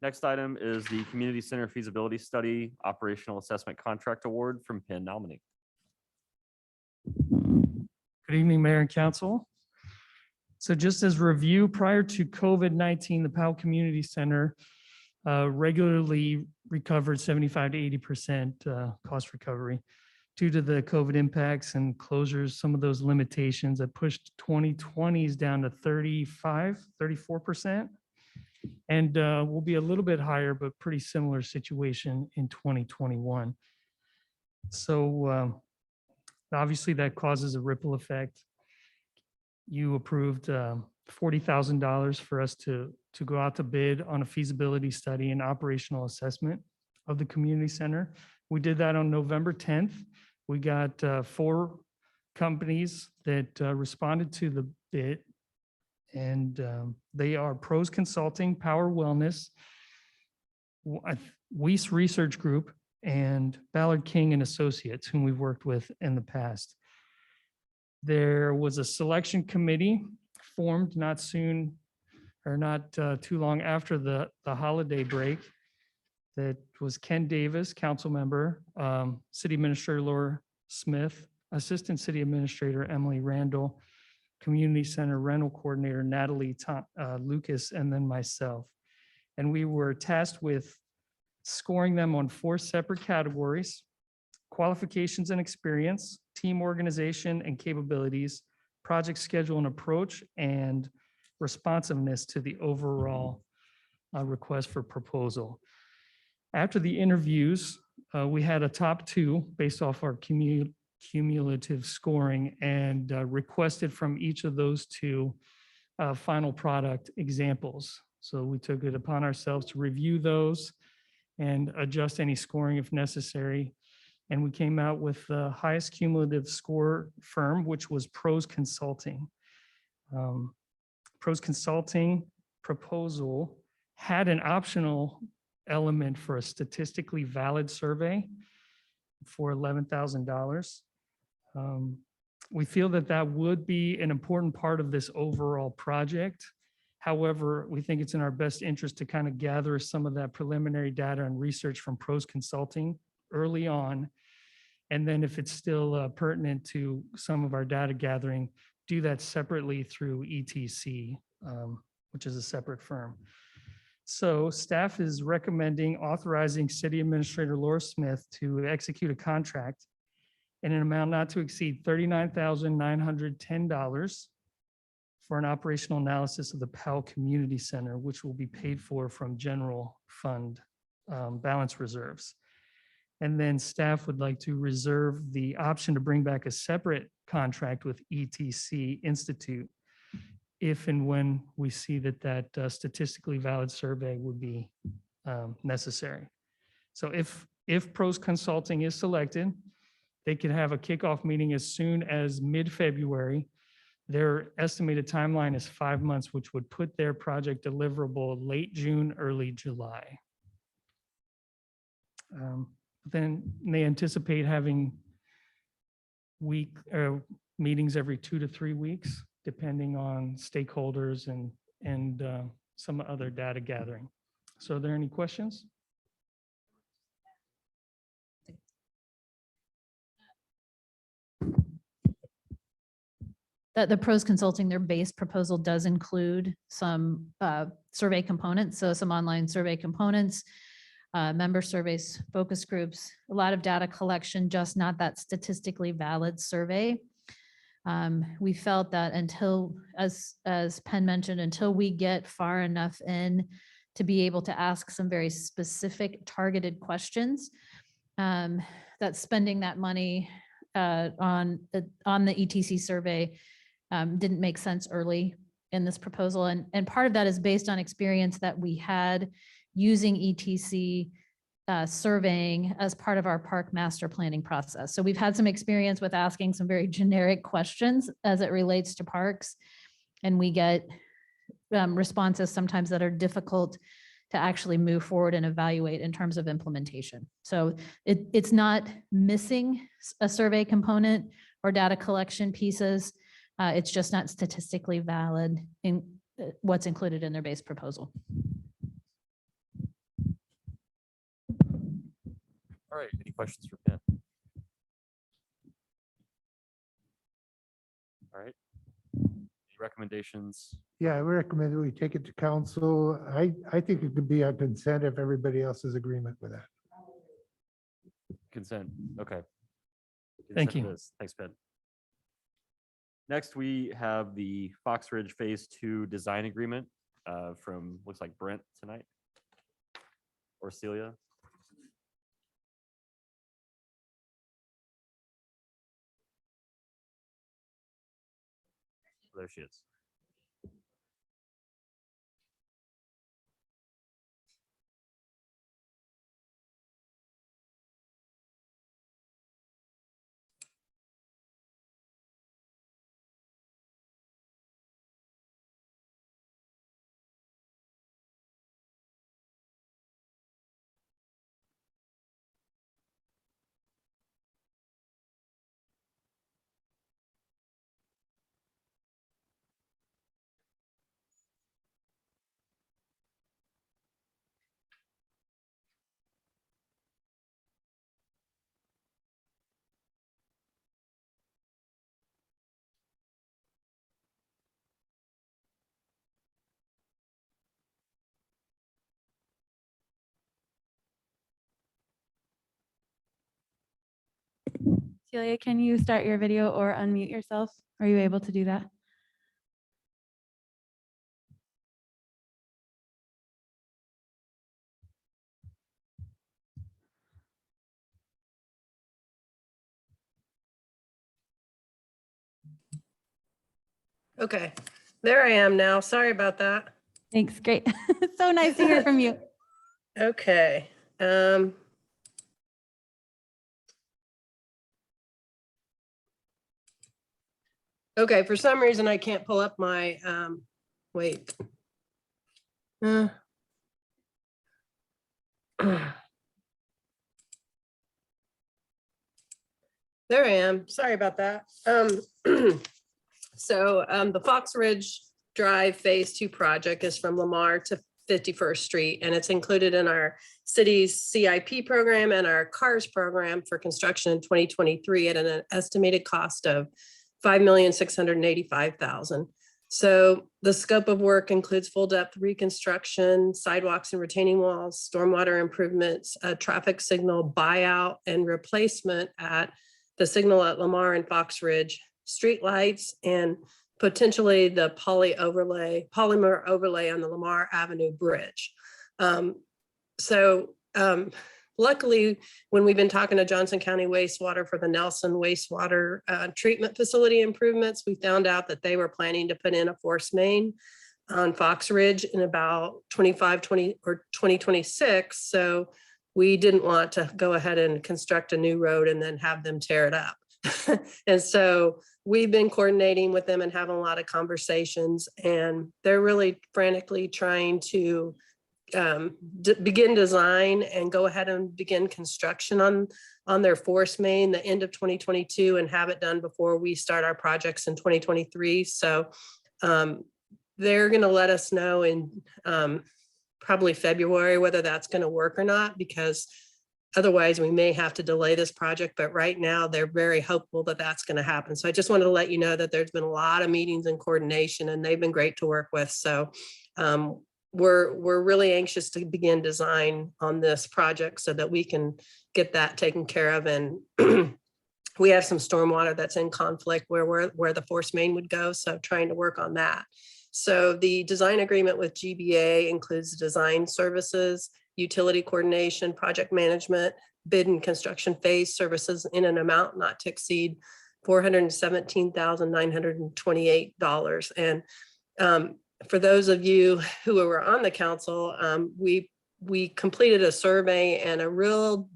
Next item is the Community Center Feasibility Study Operational Assessment Contract Award from Penn Nominee. Good evening, Mayor and Council. So just as review, prior to COVID-19, the Powell Community Center regularly recovered 75 to 80% cost recovery. Due to the COVID impacts and closures, some of those limitations that pushed 2020s down to 34%. And will be a little bit higher, but pretty similar situation in 2021. So obviously that causes a ripple effect. You approved $40,000 for us to go out to bid on a feasibility study and operational assessment of the community center. We did that on November 10th. We got 4 companies that responded to the bid, and they are Pros Consulting, Power Wellness, Weiss Research Group, and Ballard King and Associates, whom we've worked with in the past. There was a selection committee formed not too long after the holiday break. That was Ken Davis, council member, City Administrator Laura Smith, Assistant City Administrator Emily Randall, Community Center Rental Coordinator Natalie Lucas, and then myself. And we were tasked with scoring them on 4 separate categories: qualifications and experience, team organization and capabilities, project schedule and approach, and responsiveness to the overall request for proposal. After the interviews, We had a top two based off our cumulative scoring and requested from each of those two final product examples. So we took it upon ourselves to review those and adjust any scoring if necessary. And we came out with the highest cumulative score firm, which was Pros Consulting. Pros Consulting proposal had an optional element for a statistically valid survey for $11,000. We feel that that would be an important part of this overall project. However, we think it's in our best interest to kind of gather some of that preliminary data and research from Pros Consulting early on. And then if it's still pertinent to some of our data gathering, do that separately through ETC, which is a separate firm. So staff is recommending authorizing City Administrator Laura Smith to execute a contract in an amount not to exceed $39,910 for an operational analysis of the Powell Community Center, which will be paid for from general fund balance reserves. And then staff would like to reserve the option to bring back a separate contract with ETC Institute if and when we see that that statistically valid survey would be necessary. So if Pros Consulting is selected, they can have a kickoff meeting as soon as mid-February. Their estimated timeline is 5 months, which would put their project deliverable late June, early July. Then they anticipate having meetings every 2 to 3 weeks, depending on stakeholders and some other data gathering. So are there any questions? That the Pros Consulting, their base proposal does include some survey components, so some online survey components, member surveys, focus groups, a lot of data collection, just not that statistically valid survey. We felt that until, as Penn mentioned, until we get far enough in to be able to ask some very specific targeted questions, that spending that money on the ETC survey didn't make sense early in this proposal. And part of that is based on experience that we had using ETC surveying as part of our park master planning process. So we've had some experience with asking some very generic questions as it relates to parks. And we get responses sometimes that are difficult to actually move forward and evaluate in terms of implementation. So it's not missing a survey component or data collection pieces. It's just not statistically valid in what's included in their base proposal. All right, any questions for Penn? All right. Any recommendations? Yeah, I recommend that we take it to council. I think it could be on consent if everybody else is agreement with that. Consent, okay. Thank Consent you. it is. Thanks, Ben. Next, we have the Foxridge Phase 2 design agreement from, looks like Brent tonight. Or Celia. There she is. Celia, can you start your video or unmute yourself? Are you able to do that? Okay, there I am now. Sorry about that. Thanks. Great. So nice to hear from you. Okay. Okay, for some reason I can't pull up my, wait. There I am. Sorry about that. So the Foxridge Drive Phase 2 project is from Lamar to 51st Street, and it's included in our city's CIP program and our CARS program for construction in 2023 at an estimated cost of $5,685,000. So the scope of work includes full depth reconstruction, sidewalks and retaining walls, stormwater improvements, a traffic signal buyout and replacement at the signal at Lamar and Foxridge, streetlights, and potentially the polymer overlay on the Lamar Avenue Bridge. Luckily, when we've been talking to Johnson County Wastewater for the Nelson wastewater treatment facility improvements, we found out that they were planning to put in a force main on Foxridge in about 2026. So we didn't want to go ahead and construct a new road and then have them tear it up. And so we've been coordinating with them and having a lot of conversations, and they're really frantically trying to begin design and go ahead and begin construction on their force main the end of 2022 and have it done before we start our projects in 2023. So they're going to let us know in probably February whether that's going to work or not, because otherwise we may have to delay this project. But right now they're very hopeful that that's going to happen. So I just wanted to let you know that there's been a lot of meetings and coordination, and they've been great to work with. So we're really anxious to begin design on this project so that we can get that taken care of. And we have some stormwater that's in conflict where the force main would go. So trying to work on that. So the design agreement with GBA includes design services, utility coordination, project management, bid and construction phase services in an amount not to exceed $417,928. And for those of you who were on the council, we completed a survey and a real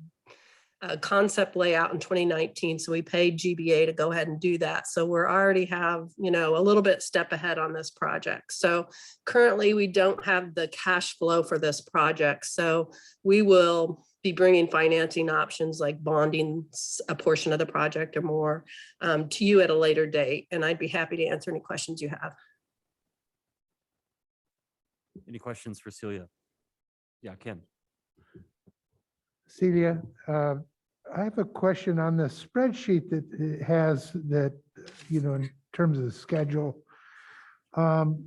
concept layout in 2019. So we paid GBA to go ahead and do that. So we're already have, a little bit step ahead on this project. So currently we don't have the cash flow for this project. So we will be bringing financing options like bonding a portion of the project or more to you at a later date. And I'd be happy to answer any questions you have. Any questions for Celia? Yeah, Ken. Celia, I have a question on the spreadsheet that it has that, in terms of the schedule. And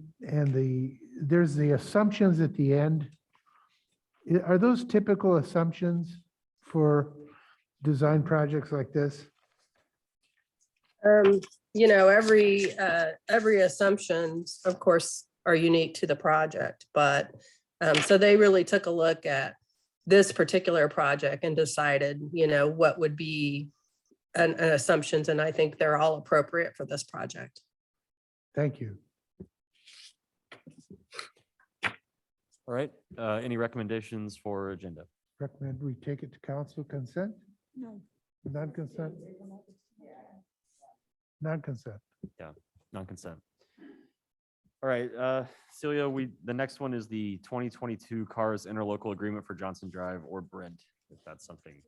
there's the assumptions at the end. Are those typical assumptions for design projects like this? Every assumptions, of course, are unique to the project, but so they really took a look at this particular project and decided, what would be an assumptions, and I think they're all appropriate for this project. Thank you. All right, any recommendations for agenda? Recommend we take it to council consent? No. Non-consent? Non-consent. Yeah, non-consent. All right, Celia, the next one is the 2022 CARS interlocal agreement for Johnson Drive or Brent, if that's something.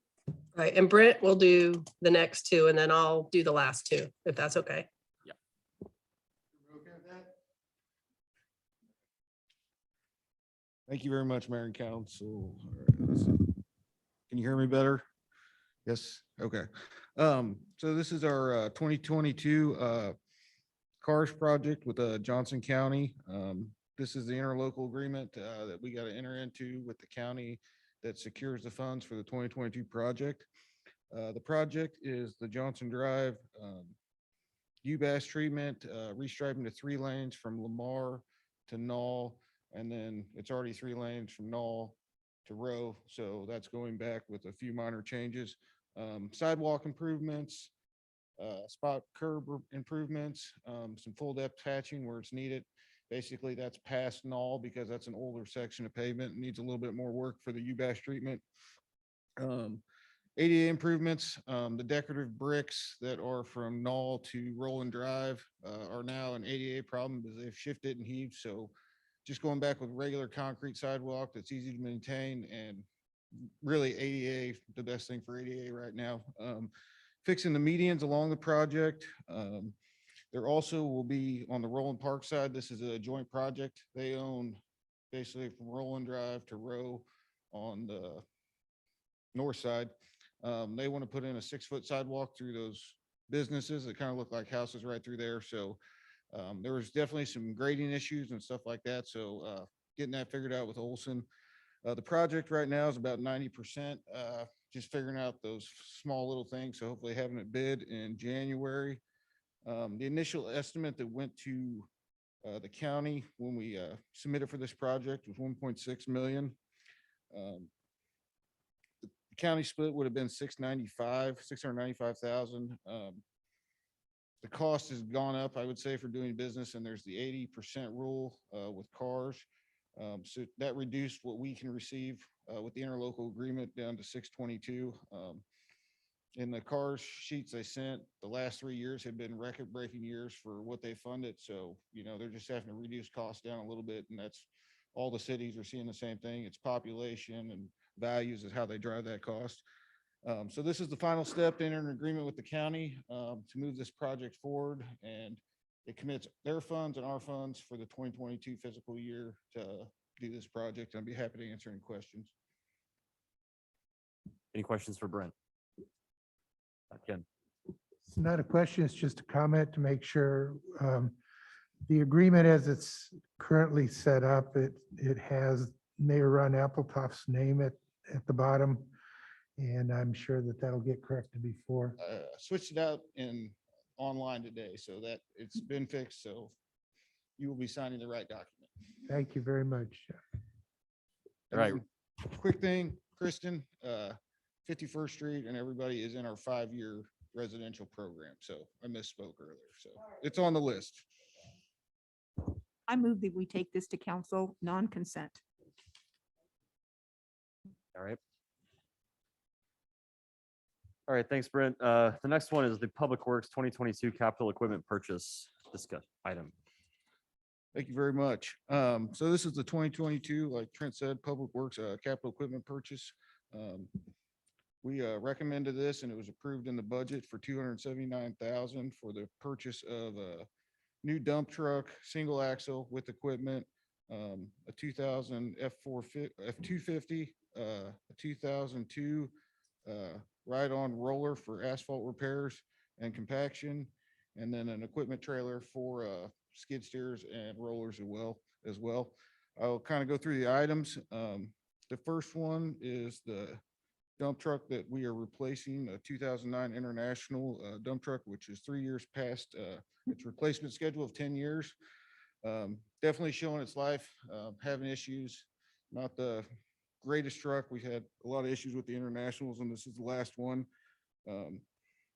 Right, and Brent will do the next two, and then I'll do the last two, if that's okay. Yeah. Thank you very much, Mayor and Council. All right, can you hear me better? Yes, okay. So this is our 2022 CARS project with Johnson County. This is the interlocal agreement that we got to enter into with the county that secures the funds for the 2022 project. The project is the Johnson Drive UBAS treatment, restriping to 3 lanes from Lamar to Knoll, and then it's already 3 lanes from Knoll to Rowe. So that's going back with a few minor changes. Sidewalk improvements, spot curb improvements, some full depth patching where it's needed. Basically, that's past null because that's an older section of pavement. It needs a little bit more work for the UBAS treatment. ADA improvements, the decorative bricks that are from Knoll to Roland Drive are now an ADA problem because they've shifted and heaved. So just going back with regular concrete sidewalk that's easy to maintain, and really ADA, the best thing for ADA right now. Fixing the medians along the project. There also will be on the Roland Park side, this is a joint project. They own basically from Roland Drive to Row on the north side. They want to put in a 6-foot sidewalk through those businesses that kind of look like houses right through there. So there was definitely some grading issues and stuff like that. So getting that figured out with Olson. The project right now is about 90%, just figuring out those small little things. So hopefully having it bid in January. The initial estimate that went to the county when we submitted for this project was 1.6 million. The county split would have been 695,000. The cost has gone up, I would say, for doing business, and there's the 80% rule with cars. So that reduced what we can receive with the interlocal agreement down to 622. In the cars sheets they sent, the last 3 years have been record-breaking years for what they funded. So, you know, they're just having to reduce costs down a little bit, and that's all the cities are seeing the same thing. It's population and values is how they drive that cost. So this is the final step to enter an agreement with the county to move this project forward, and it commits their funds and our funds for the 2022 fiscal year to do this project. I'd be happy to answer any questions. Any questions for Brent? Ken. It's not a question, it's just a comment to make sure the agreement as it's currently set up, it has Mayor Ron Appletoft's name at the bottom. And I'm sure that that'll get corrected before. Switched it out in online today, so that it's been fixed. So you will be signing the right document. Thank you very much. All right. Quick thing, Kristen, 51st Street and everybody is in our 5-year residential program. So I misspoke earlier. So it's on the list. I move that we take this to council, non-consent. All right. All right, thanks, Brent. The next one is the Public Works 2022 capital equipment purchase discuss item. Thank you very much. So this is the 2022, like Trent said, Public Works capital equipment purchase. We recommended this and it was approved in the budget for $279,000 for the purchase of a new dump truck, single axle with equipment, a 2000 F250, a 2002 ride-on roller for asphalt repairs and compaction, and then an equipment trailer for skid steers and rollers as well. I'll kind of go through the items. The first one is the dump truck that we are replacing, a 2009 International dump truck, which is 3 years past its replacement schedule of 10 years. Definitely showing its life, having issues, not the greatest truck. We had a lot of issues with the Internationals, and this is the last one.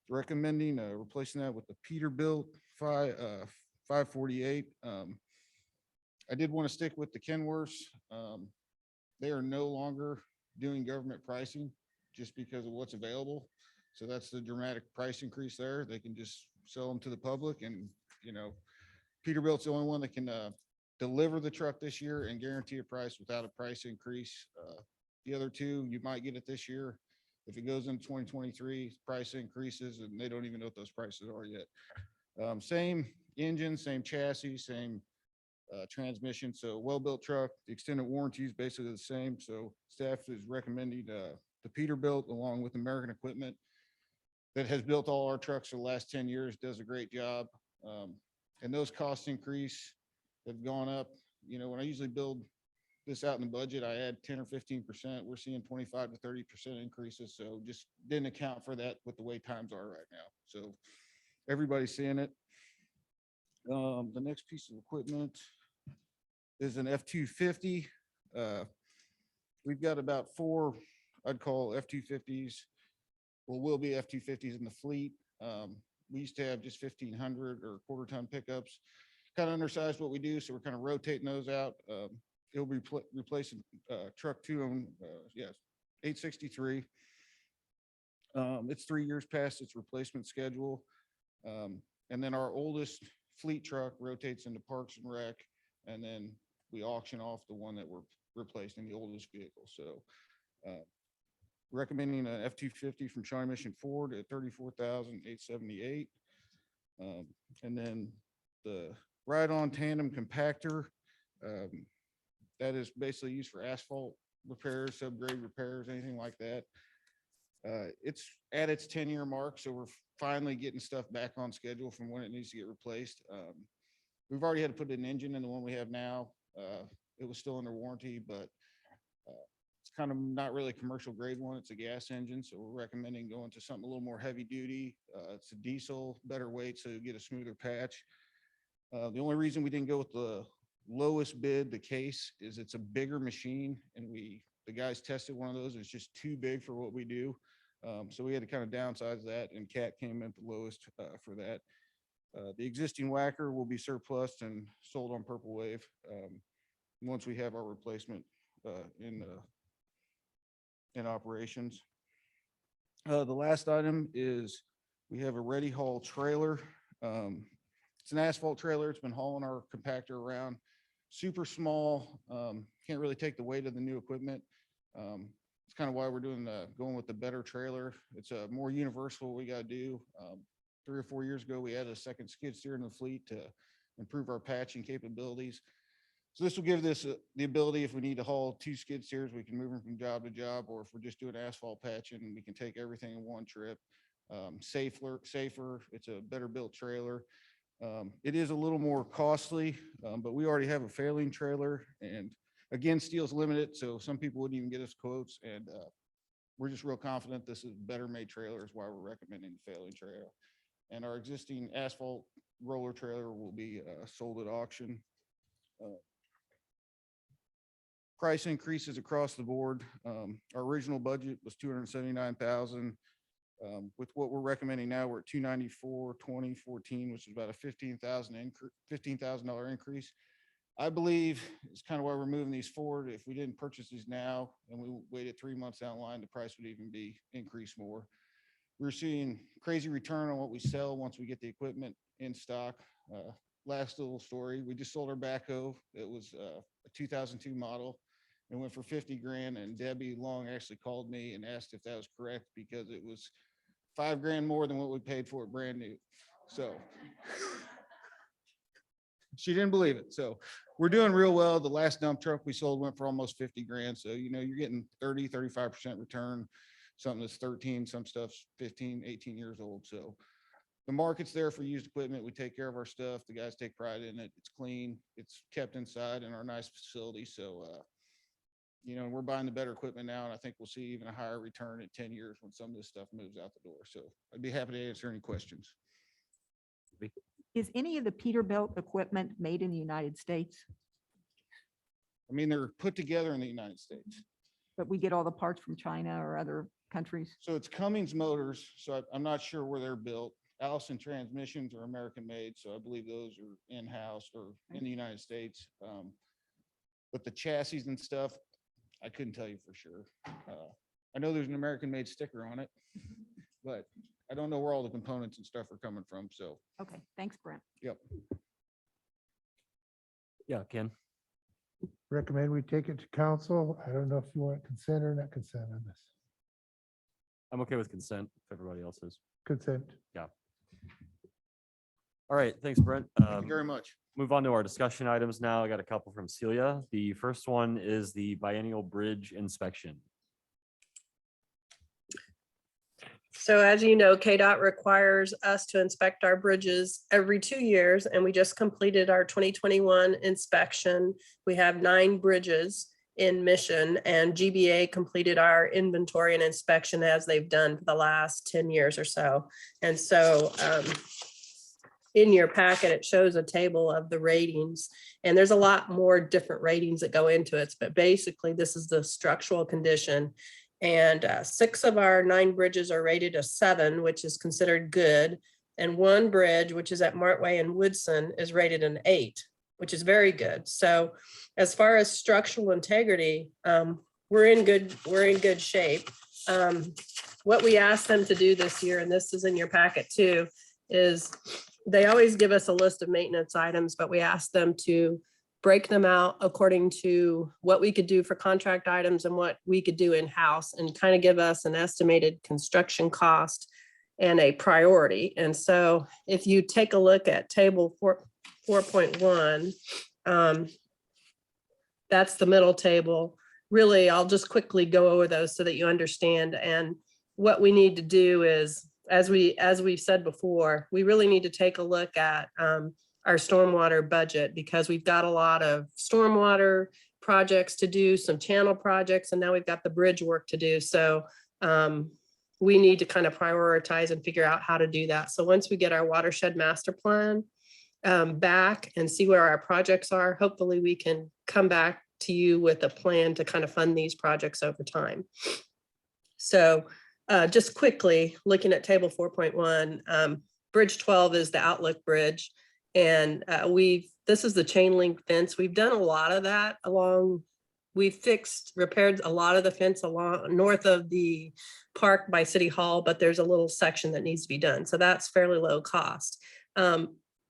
Recommending replacing that with the Peterbilt 548. I did want to stick with the Kenworths. They are no longer doing government pricing just because of what's available. So that's the dramatic price increase there. They can just sell them to the public, and you know, Peterbilt's the only one that can deliver the truck this year and guarantee a price without a price increase. The other two, you might get it this year. If it goes into 2023, price increases and they don't even know what those prices are yet. Same engine, same chassis, same transmission. So well-built truck, the extended warranty is basically the same. So staff is recommending the Peterbilt along with American Equipment that has built all our trucks for the last 10 years, does a great job. And those cost increase have gone up. You know, when I usually build this out in the budget, I add 10 or 15%. We're seeing 25 to 30% increases. So just didn't account for that with the way times are right now. So everybody's seeing it. The next piece of equipment is an F250. We've got about 4, I'd call F250s. Well, will be F250s in the fleet. We used to have just 1,500 or quarter ton pickups, kind of undersized what we do. So we're kind of rotating those out. It'll be replacing truck 2 on, yes, 863. It's 3 years past its replacement schedule. And then our oldest fleet truck rotates into Parks and Rec, and then we auction off the one that we're replacing, the oldest vehicle. So recommending an F-250 from Shawnee Mission Ford at $34,878. And then the ride-on tandem compactor, that is basically used for asphalt repairs, subgrade repairs, anything like that. It's at its 10-year mark, so we're finally getting stuff back on schedule from when it needs to get replaced. We've already had to put an engine in the one we have now. It was still under warranty, but it's kind of not really a commercial grade one. It's a gas engine, so we're recommending going to something a little more heavy duty. It's a diesel, better weight, so you get a smoother patch. The only reason we didn't go with the lowest bid, the case, is it's a bigger machine, and the guys tested one of those. It's just too big for what we do. So we had to kind of downsize that, and CAT came in at the lowest for that. The existing whacker will be surplus and sold on Purple Wave once we have our replacement in operations. The last item is we have a ready haul trailer. It's an asphalt trailer. It's been hauling our compactor around. Super small. Can't really take the weight of the new equipment. It's kind of why we're going with the better trailer. It's a more universal what we got to do. 3 or 4 years ago, we added a second skid steer in the fleet to improve our patching capabilities. So this will give this the ability, if we need to haul 2 skid steers, we can move them from job to job, or if we're just doing asphalt patching, we can take everything in one trip. Safer. It's a better built trailer. It is a little more costly, but we already have a failing trailer, and again, steel's limited, so some people wouldn't even get us quotes, and we're just real confident this is better made trailer, is why we're recommending the failing trailer. And our existing asphalt roller trailer will be sold at auction. Price increases across the board. Our original budget was $279,000. With what we're recommending now, we're at $294,000, 2014, which is about a $15,000 increase. I believe it's kind of why we're moving these forward. If we didn't purchase these now and we waited 3 months down the line, the price would even be increased more. We're seeing crazy return on what we sell once we get the equipment in stock. Last little story, we just sold our backhoe. It was a 2002 model. It went for 50 grand, and Debbie Long actually called me and asked if that was correct, because it was 5 grand more than what we paid for it brand new. So she didn't believe it. So we're doing real well. The last dump truck we sold went for almost 50 grand. So, you know, you're getting 30, 35% return, something that's 13, some stuff's 15, 18 years old. So the market's there for used equipment. We take care of our stuff. The guys take pride in it. It's clean. It's kept inside in our nice facility. So, you know, we're buying the better equipment now, and I think we'll see even a higher return in 10 years when some of this stuff moves out the door. So I'd be happy to answer any questions. Is any of the Peterbilt equipment made in the United States? I mean, they're put together in the United States. But we get all the parts from China or other countries? So it's Cummins Motors. So I'm not sure where they're built. Allison transmissions are American made. So I believe those are in-house or in the United States. But the chassis and stuff, I couldn't tell you for sure. I know there's an American made sticker on it, but I don't know where all the components and stuff are coming from. So. Okay, thanks, Brent. Yep. Yeah, Ken. Recommend we take it to council. I don't know if you want consent or not consent on this. I'm okay with consent if everybody else is. Consent. Yeah. All right, thanks, Brent. Thank you very much. Move on to our discussion items now. I got a couple from Celia. The first one is the biennial bridge inspection. So as you know, KDOT requires us to inspect our bridges every 2 years, and we just completed our 2021 inspection. We have 9 bridges in Mission, and GBA completed our inventory and inspection as they've done for the last 10 years or so. And so in your packet, it shows a table of the ratings, and there's a lot more different ratings that go into it. But basically, this is the structural condition. And 6 of our 9 bridges are rated a 7, which is considered good. And one bridge, which is at MARTWAY in Woodson, is rated an 8, which is very good. So as far as structural integrity, we're in good shape. What we asked them to do this year, and this is in your packet too, is they always give us a list of maintenance items, but we asked them to break them out according to what we could do for contract items and what we could do in-house, and kind of give us an estimated construction cost and a priority. And so if you take a look at table 4.1, that's the middle table. Really, I'll just quickly go over those so that you understand. And what we need to do is, as we've said before, we really need to take a look at our stormwater budget, because we've got a lot of stormwater projects to do, some channel projects, and now we've got the bridge work to do. So we need to kind of prioritize and figure out how to do that. So once we get our watershed master plan back and see where our projects are, hopefully we can come back to you with a plan to kind of fund these projects over time. So just quickly looking at table 4.1, bridge 12 is the Outlook Bridge. And this is the chain link fence. We've done a lot of that along, repaired a lot of the fence along north of the park by City Hall, but there's a little section that needs to be done. So that's fairly low cost.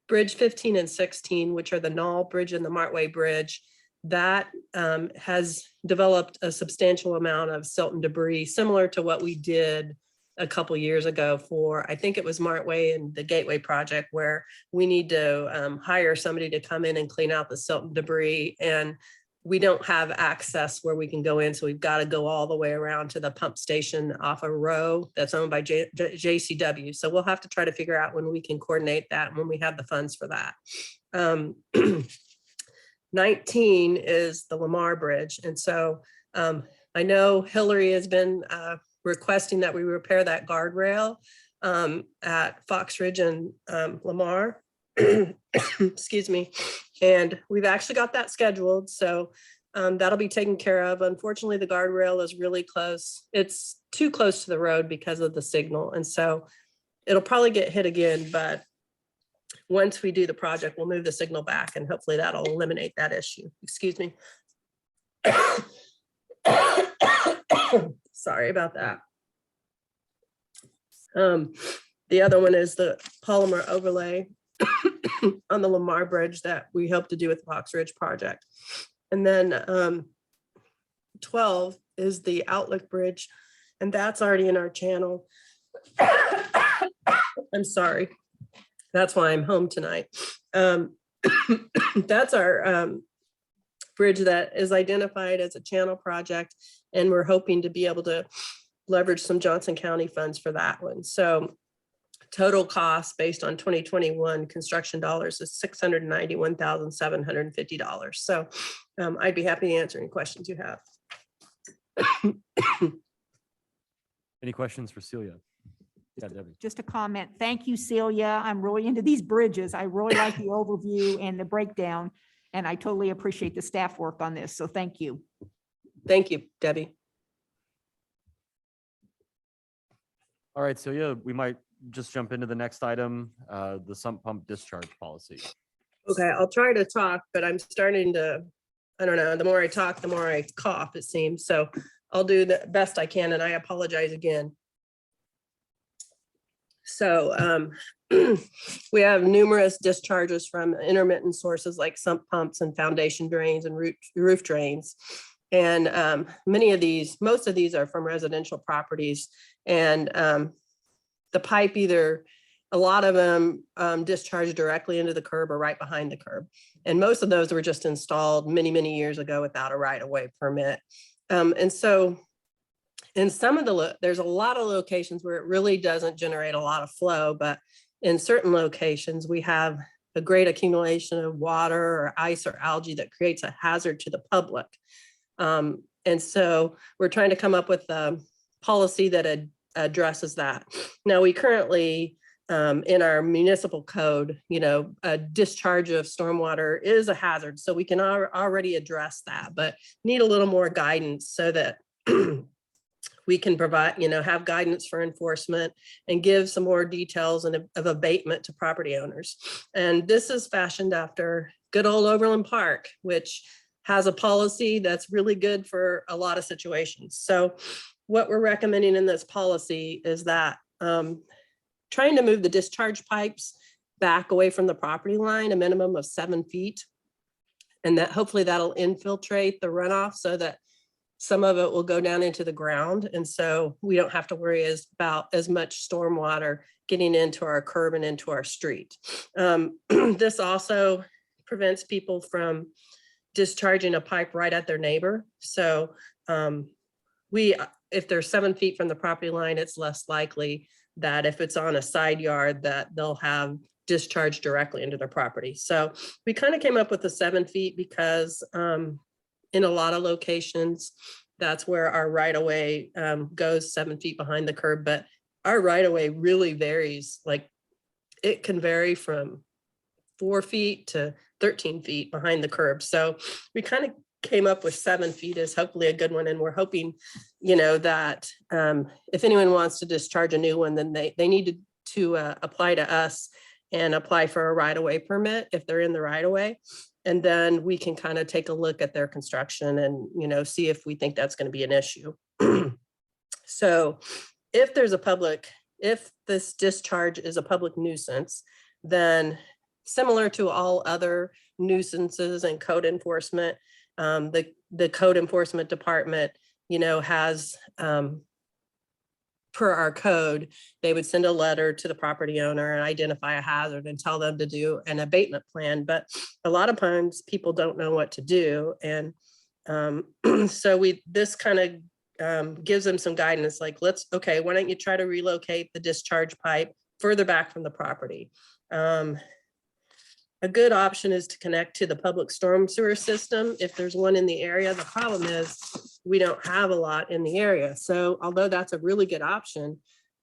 Bridge 15 and 16, which are the Knoll Bridge and the MARTWAY Bridge, that has developed a substantial amount of silt and debris, similar to what we did a couple years ago for, I think it was MARTWAY and the Gateway project, where we need to hire somebody to come in and clean out the silt and debris. And we don't have access where we can go in. So we've got to go all the way around to the pump station off a row that's owned by JCW. So we'll have to try to figure out when we can coordinate that and when we have the funds for that. 19 is the Lamar Bridge. And so I know Hillary has been requesting that we repair that guardrail at Foxridge and Lamar. Excuse me. And we've actually got that scheduled. So that'll be taken care of. Unfortunately, the guardrail is really close. It's too close to the road because of the signal. And so it'll probably get hit again, but once we do the project, we'll move the signal back and hopefully that'll eliminate that issue. Excuse me. Sorry about that. The other one is the polymer overlay on the Lamar Bridge that we hope to do with the Foxridge project. And then 12 is the Outlook Bridge, and that's already in our channel. I'm sorry. That's why I'm home tonight. That's our bridge that is identified as a channel project, and we're hoping to be able to leverage some Johnson County funds for that one. So total cost based on 2021 construction dollars is $691,750. So I'd be happy to answer any questions you have. Any questions for Celia? Yeah, Debbie. Just a comment. Thank you, Celia. I'm really into these bridges. I really like the overview and the breakdown, and I totally appreciate the staff work on this. So thank you. Thank you, Debbie. All right, Celia, we might just jump into the next item, the sump pump discharge policy. Okay, I'll try to talk, but I'm starting to, I don't know, the more I talk, the more I cough, it seems. So I'll do the best I can, and I apologize again. So we have numerous discharges from intermittent sources like sump pumps and foundation drains and roof drains. And most of these are from residential properties. And the pipe, either a lot of them discharge directly into the curb or right behind the curb. And most of those were just installed many, many years ago without a right-of-way permit. And so in there's a lot of locations where it really doesn't generate a lot of flow, but in certain locations, we have a great accumulation of water or ice or algae that creates a hazard to the public. And so we're trying to come up with a policy that addresses that. Now, we currently, in our municipal code, a discharge of stormwater is a hazard. So we can already address that, but need a little more guidance so that we can provide, have guidance for enforcement and give some more details of abatement to property owners. And this is fashioned after good old Overland Park, which has a policy that's really good for a lot of situations. So what we're recommending in this policy is that trying to move the discharge pipes back away from the property line, a minimum of 7 feet. And that hopefully that'll infiltrate the runoff so that some of it will go down into the ground. And so we don't have to worry about as much stormwater getting into our curb and into our street. This also prevents people from discharging a pipe right at their neighbor. So if they're 7 feet from the property line, it's less likely that if it's on a side yard that they'll have discharge directly into their property. So we kind of came up with the 7 feet because in a lot of locations, that's where our right-of-way goes 7 feet behind the curb, but our right-of-way really varies. Like it can vary from 4 feet to 13 feet behind the curb. So we kind of came up with 7 feet is hopefully a good one. And we're hoping, that if anyone wants to discharge a new one, then they need to apply to us and apply for a right-of-way permit if they're in the right-of-way. And then we can kind of take a look at their construction and, see if we think that's going to be an issue. So if this discharge is a public nuisance, then similar to all other nuisances and code enforcement, the code enforcement department, has per our code, they would send a letter to the property owner and identify a hazard and tell them to do an abatement plan. But a lot of times people don't know what to do. And so this kind of gives them some guidance, like, why don't you try to relocate the discharge pipe further back from the property? A good option is to connect to the public storm sewer system if there's one in the area. The problem is we don't have a lot in the area. So although that's a really good option,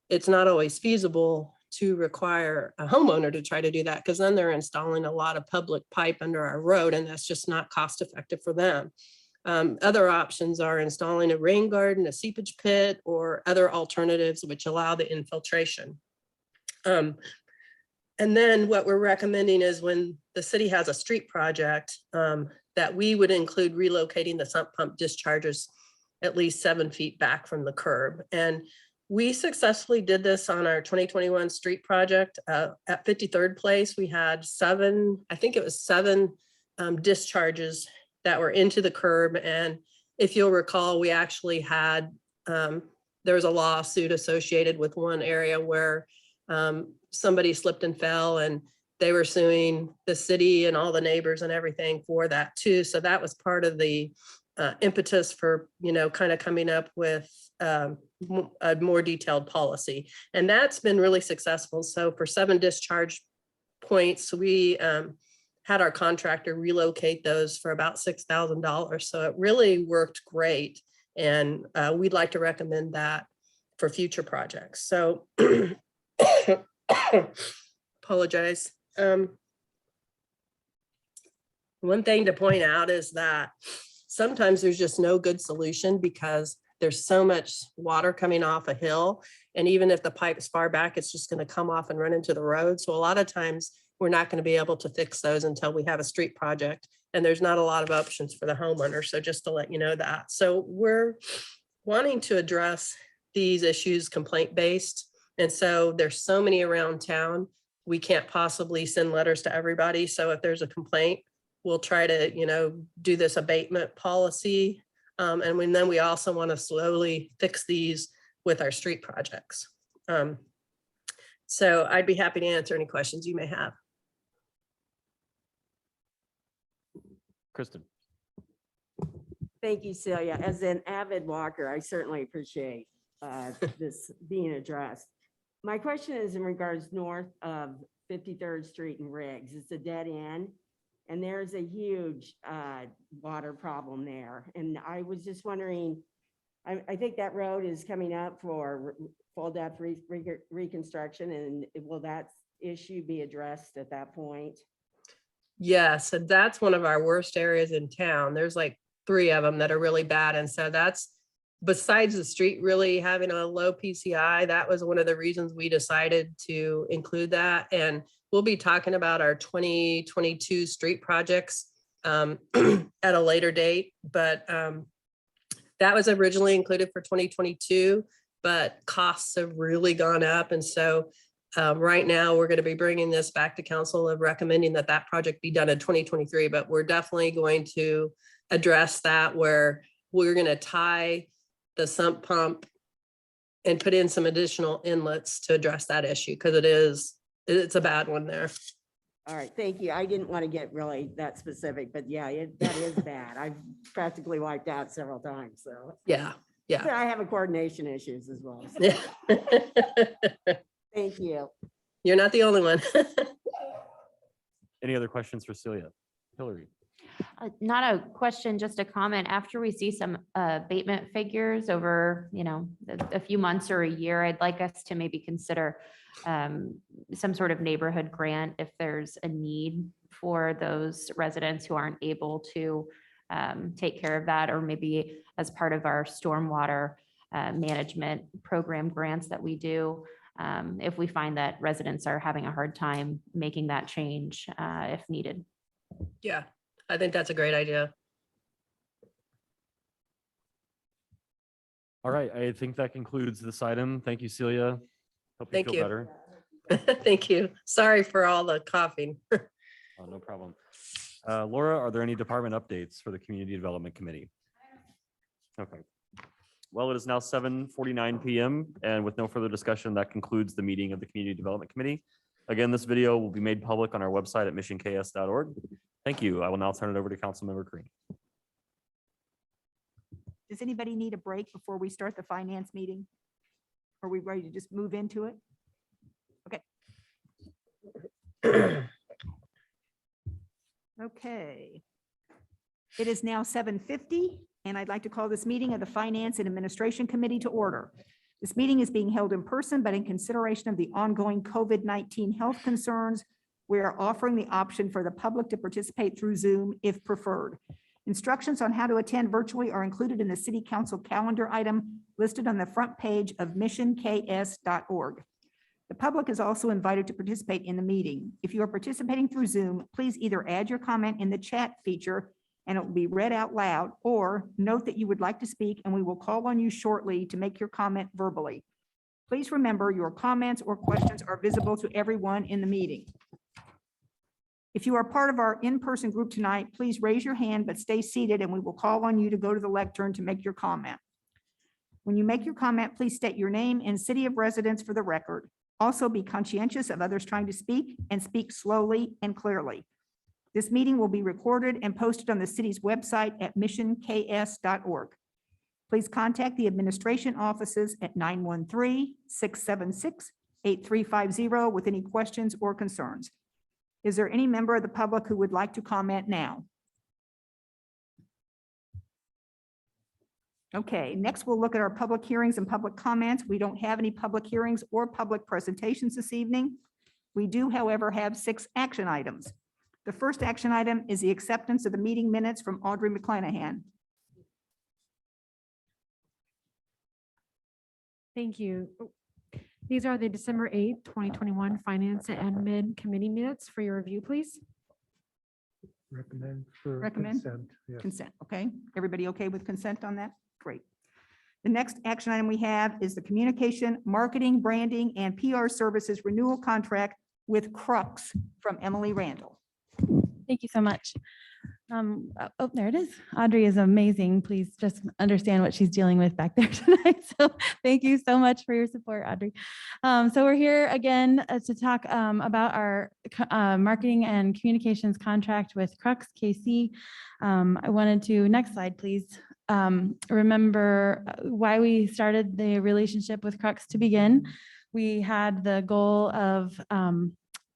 it's not always feasible to require a homeowner to try to do that, because then they're installing a lot of public pipe under our road, and that's just not cost effective for them. Other options are installing a rain garden, a seepage pit, or other alternatives which allow the infiltration. And then what we're recommending is when the city has a street project, that we would include relocating the sump pump discharges at least 7 feet back from the curb. And we successfully did this on our 2021 street project at 53rd Place. We had 7 discharges that were into the curb. And if you'll recall, we actually had, there was a lawsuit associated with one area where somebody slipped and fell, and they were suing the city and all the neighbors and everything for that too. So that was part of the impetus for, kind of coming up with a more detailed policy. And that's been really successful. So for 7 discharge points, we had our contractor relocate those for about $6,000. So it really worked great. And we'd like to recommend that for future projects. So apologize. One thing to point out is that sometimes there's just no good solution because there's so much water coming off a hill. And even if the pipe's far back, it's just going to come off and run into the road. So a lot of times we're not going to be able to fix those until we have a street project. And there's not a lot of options for the homeowner. So just to let you know that. So we're wanting to address these issues complaint-based. And so there's so many around town, we can't possibly send letters to everybody. So if there's a complaint, we'll try to, do this abatement policy. And then we also want to slowly fix these with our street projects. So I'd be happy to answer any questions you may have. Kristen. Thank you, Celia. As an avid walker, I certainly appreciate this being addressed. My question is in regards north of 53rd Street and Riggs. It's a dead end, and there's a huge water problem there. And I was just wondering, I think that road is coming up for full depth reconstruction, and will that issue be addressed at that point? Yes, and that's one of our worst areas in town. There's like 3 of them that are really bad. And so that's besides the street really having a low PCI, that was one of the reasons we decided to include that. And we'll be talking about our 2022 street projects at a later date, but that was originally included for 2022, but costs have really gone up. And so right now we're going to be bringing this back to council of recommending that that project be done in 2023, but we're definitely going to address that where we're going to tie the sump pump and put in some additional inlets to address that issue because it's a bad one there. All right, thank you. I didn't want to get really that specific, but yeah, that is bad. I've practically wiped out several times, so. Yeah, yeah. But I have a coordination issues as well. So. Yeah. Thank you. You're not the only one. Any other questions for Celia? Hillary? Not a question, just a comment. After we see some abatement figures over, a few months or a year, I'd like us to maybe consider some sort of neighborhood grant if there's a need for those residents who aren't able to take care of that, or maybe as part of our stormwater management program grants that we do. If we find that residents are having a hard time making that change if needed. Yeah, I think that's a great idea. All right, I think that concludes this item. Thank you, Celia. Hope you Thank feel you. better. Thank you. Sorry for all the coughing. Oh, no problem. Laura, are there any department updates for the Community Development Committee? Okay. Well, it is now 7:49 p.m. and with no further discussion, that concludes the meeting of the Community Development Committee. Again, this video will be made public on our website at missionks.org. Thank you. I will now turn it over to Councilmember Green. Does anybody need a break before we start the finance meeting? Are we ready to just move into it? Okay. Okay. It is now 7:50, and I'd like to call this meeting of the Finance and Administration Committee to order. This meeting is being held in person, but in consideration of the ongoing COVID-19 health concerns, we are offering the option for the public to participate through Zoom if preferred. Instructions on how to attend virtually are included in the City Council calendar item listed on the front page of missionks.org. The public is also invited to participate in the meeting. If you are participating through Zoom, please either add your comment in the chat feature and it will be read out loud, or note that you would like to speak and we will call on you shortly to make your comment verbally. Please remember your comments or questions are visible to everyone in the meeting. If you are part of our in-person group tonight, please raise your hand, but stay seated and we will call on you to go to the lectern to make your comment. When you make your comment, please state your name and city of residence for the record. Also be conscientious of others trying to speak and speak slowly and clearly. This meeting will be recorded and posted on the city's website at missionks.org. Please contact the administration offices at 913-676-8350 with any questions or concerns. Is there any member of the public who would like to comment now? Okay, next we'll look at our public hearings and public comments. We don't have any public hearings or public presentations this evening. We do, however, have 6 action items. The first action item is the acceptance of the meeting minutes from Audrey McClanahan. Thank you. These are the December 8th, 2021 Finance and Admin Committee minutes for your review, please. Recommend for Recommend? consent. Yes. Consent, okay. Everybody okay with consent on that? Great. The next action item we have is the communication, marketing, branding, and PR services renewal contract with Crux from Emily Randall. Thank you so much. Oh, there it is. Audrey is amazing. Please just understand what she's dealing with back there tonight. So thank you so much for your support, Audrey. So we're here again to talk about our marketing and communications contract with Crux KC. I wanted to, next slide, please. Remember why we started the relationship with Crux to begin. We had the goal of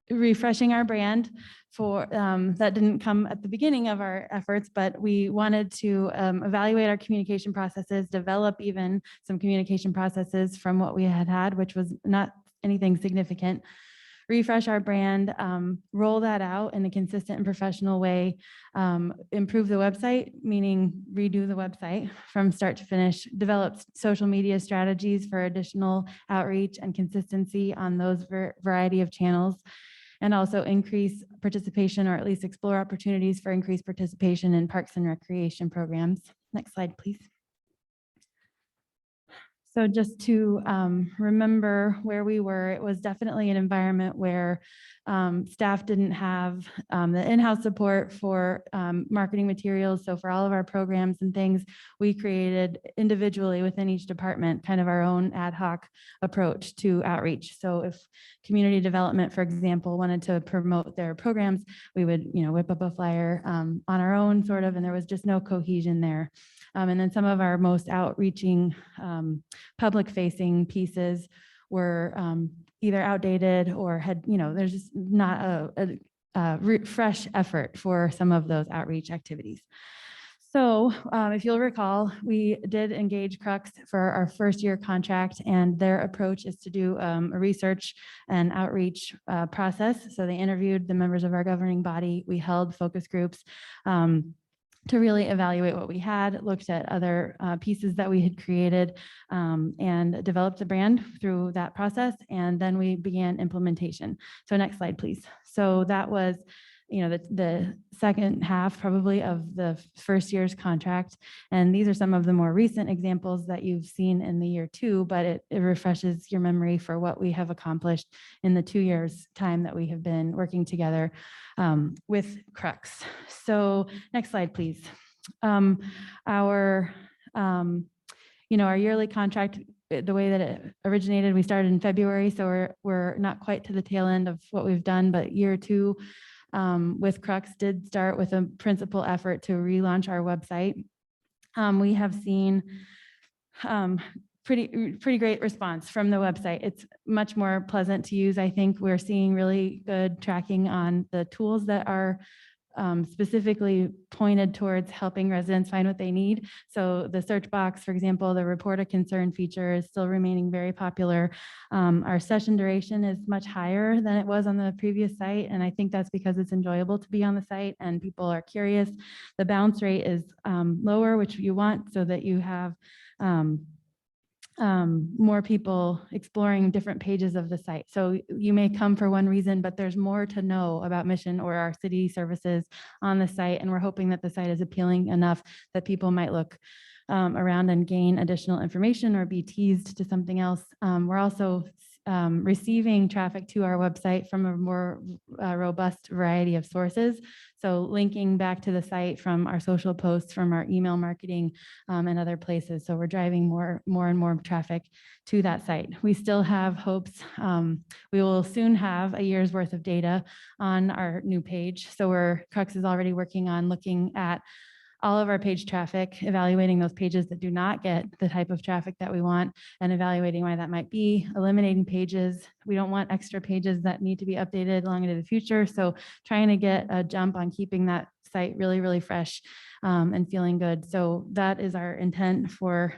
refreshing our brand for that didn't come at the beginning of our efforts, but we wanted to evaluate our communication processes, develop even some communication processes from what we had, which was not anything significant. refresh our brand, roll that out in a consistent and professional way, improve the website, meaning redo the website from start to finish, develop social media strategies for additional outreach and consistency on those variety of channels, and also increase participation, or at least explore opportunities for increased participation in parks and recreation programs. Next slide, please. So just to remember where we were, it was definitely an environment where staff didn't have the in-house support for marketing materials. So for all of our programs and things, we created individually within each department kind of our own ad hoc approach to outreach. So if community development, for example, wanted to promote their programs, we would, whip up a flyer on our own sort of, and there was just no cohesion there. And then some of our most outreaching public-facing pieces were either outdated or had, there's just not a fresh effort for some of those outreach activities. So if you'll recall, we did engage Crux for our first year contract, and their approach is to do a research and outreach process. So they interviewed the members of our governing body. We held focus groups to really evaluate what we had, looked at other pieces that we had created, and developed the brand through that process. And then we began implementation. So next slide, please. So that was, the second half probably of the first year's contract. And these are some of the more recent examples that you've seen in the year 2, but it refreshes your memory for what we have accomplished in the 2 years time that we have been working together with Crux. So next slide, please. Our yearly contract, the way that it originated, we started in February, so we're not quite to the tail end of what we've done, but year 2 with Crux did start with a principal effort to relaunch our website. We have seen pretty great response from the website. It's much more pleasant to use. I think we're seeing really good tracking on the tools that are specifically pointed towards helping residents find what they need. So the search box, for example, the report a concern feature is still remaining very popular. Our session duration is much higher than it was on the previous site. And I think that's because it's enjoyable to be on the site and people are curious. The bounce rate is lower, which you want so that you have more people exploring different pages of the site. So you may come for one reason, but there's more to know about Mission or our city services on the site. And we're hoping that the site is appealing enough that people might look around and gain additional information or be teased to something else. We're also receiving traffic to our website from a more robust variety of sources. So linking back to the site from our social posts, from our email marketing and other places. So we're driving more and more traffic to that site. We still have hopes. We will soon have a year's worth of data on our new page. So Crux is already working on looking at all of our page traffic, evaluating those pages that do not get the type of traffic that we want and evaluating why that might be, eliminating pages. We don't want extra pages that need to be updated long into the future. So trying to get a jump on keeping that site really, really fresh and feeling good. So that is our intent for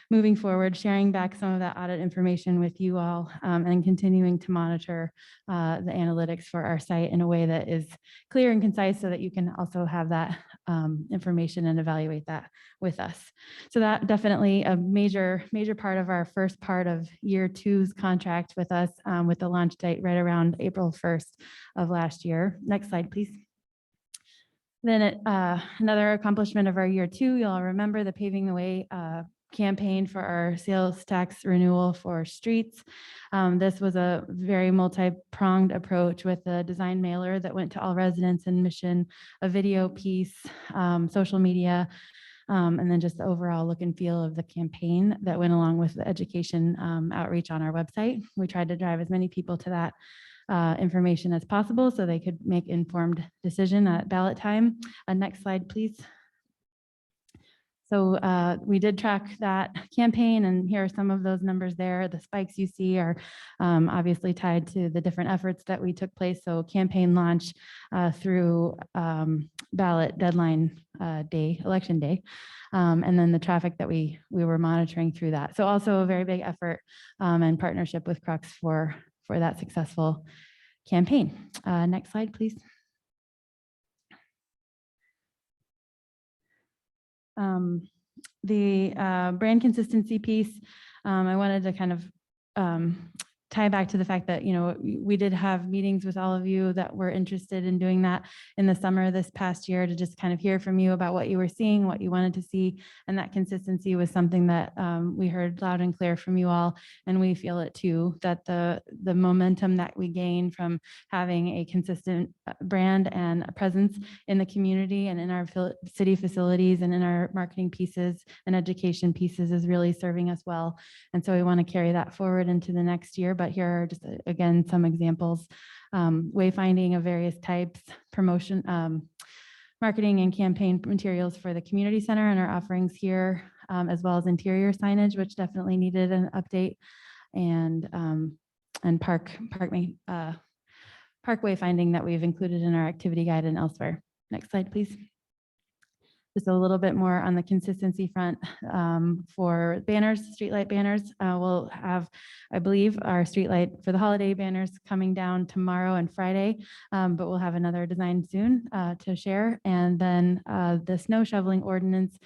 moving forward, sharing back some of that audit information with you all and continuing to monitor the analytics for our site in a way that is clear and concise so that you can also have that information and evaluate that with us. So that definitely a major part of our first part of year 2's contract with us with the launch date right around April 1st of last year. Next slide, please. Then another accomplishment of our year 2, you'll all remember the Paving the Way campaign for our sales tax renewal for streets. This was a very multi-pronged approach with a design mailer that went to all residents in Mission, a video piece, social media, and then just the overall look and feel of the campaign that went along with the education outreach on our website. We tried to drive as many people to that information as possible so they could make informed decision at ballot time. Next slide, please. So we did track that campaign, and here are some of those numbers there. The spikes you see are obviously tied to the different efforts that we took place. So campaign launch through ballot deadline day, election day, and then the traffic that we were monitoring through that. So also a very big effort and partnership with Crux for for that successful campaign. Next slide, please. The brand consistency piece, I wanted to kind of tie back to the fact that, you know, we did have meetings with all of you that were interested in doing that in the summer this past year to just kind of hear from you about what you were seeing, what you wanted to see. And that consistency was something that we heard loud and clear from you all. And we feel it too, that the momentum that we gain from having a consistent brand and a presence in the community and in our city facilities and in our marketing pieces and education pieces is really serving us well. And so we want to carry that forward into the next year. But here are just, again, some examples. Wayfinding of various types, promotion, marketing and campaign materials for the community center and our offerings here, as well as interior signage, which definitely needed an update, and park wayfinding that we've included in our activity guide and elsewhere. Next slide, please. Just a little bit more on the consistency front for banners, streetlight banners. We'll have, I believe, our streetlight for the holiday banners coming down tomorrow and Friday, but we'll have another design soon to share. And then the snow shoveling ordinance,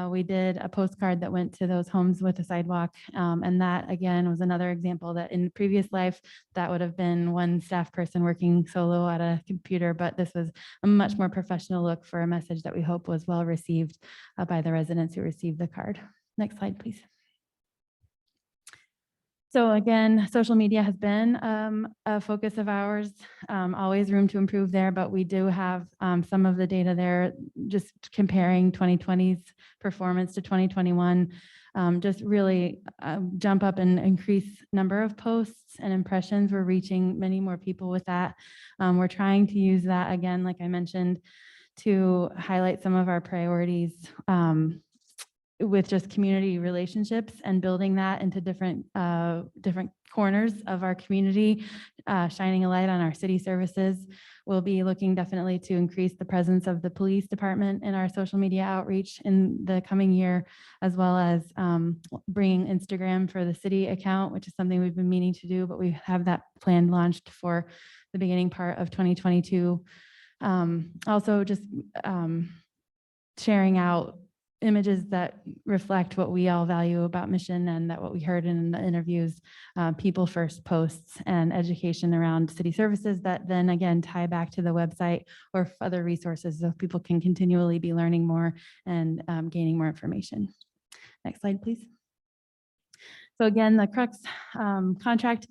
we did a postcard that went to those homes with a sidewalk. And that, again, was another example that in previous life, that would have been one staff person working solo at a computer, but this was a much more professional look for a message that we hope was well received by the residents who received the card. Next slide, please. So again, social media has been a focus of ours, always room to improve there, but we do have some of the data there, just comparing 2020's performance to 2021, just really jump up and increase number of posts and impressions. We're reaching many more people with that. We're trying to use that, again, like I mentioned, to highlight some of our priorities with just community relationships and building that into different corners of our community, shining a light on our city services. We'll be looking definitely to increase the presence of the police department in our social media outreach in the coming year, as well as bringing Instagram for the city account, which is something we've been meaning to do, but we have that plan launched for the beginning part of 2022. Also just sharing out images that reflect what we all value about mission and that what we heard in the interviews, people first posts and education around city services that then again tie back to the website or other resources so people can continually be learning more and gaining more information. Next slide, please. So again, the Crux contract,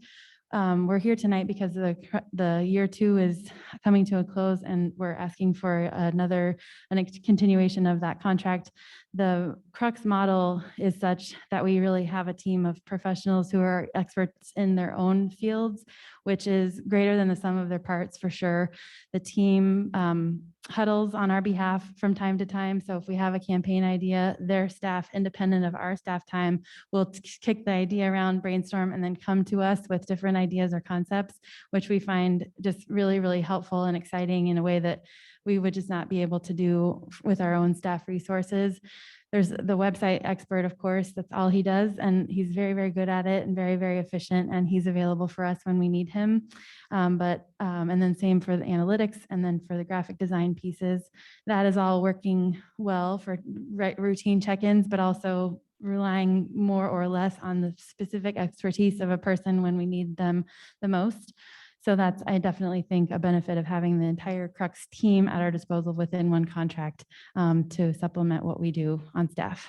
we're here tonight because the year 2 is coming to a close and we're asking for a continuation of that contract. The Crux model is such that we really have a team of professionals who are experts in their own fields, which is greater than the sum of their parts for sure. The team huddles on our behalf from time to time. So if we have a campaign idea, their staff, independent of our staff time, will kick the idea around, brainstorm, and then come to us with different ideas or concepts, which we find just really, really helpful and exciting in a way that we would just not be able to do with our own staff resources. There's the website expert, of course, that's all he does. And he's very, very good at it and very, very efficient. And he's available for us when we need him. And then same for the analytics and then for the graphic design pieces. That is all working well for routine check-ins, but also relying more or less on the specific expertise of a person when we need them the most. So that's, I definitely think, a benefit of having the entire Crux team at our disposal within one contract to supplement what we do on staff.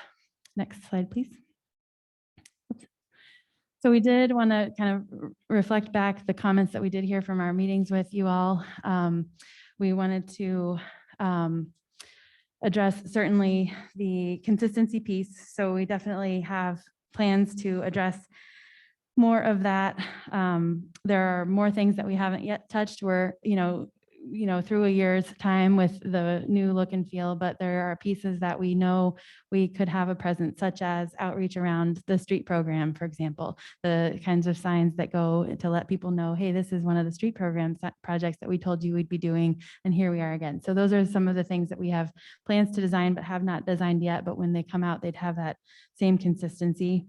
Next slide, please. So we did want to kind of reflect back the comments that we did hear from our meetings with you all. We wanted to address certainly the consistency piece. So we definitely have plans to address more of that. There are more things that we haven't yet touched. We're, through a year's time with the new look and feel, but there are pieces that we know we could have a presence, such as outreach around the street program, for example, the kinds of signs that go to let people know, hey, this is one of the street programs projects that we told you we'd be doing, and here we are again. So those are some of the things that we have plans to design, but have not designed yet, but when they come out, they'd have that same consistency.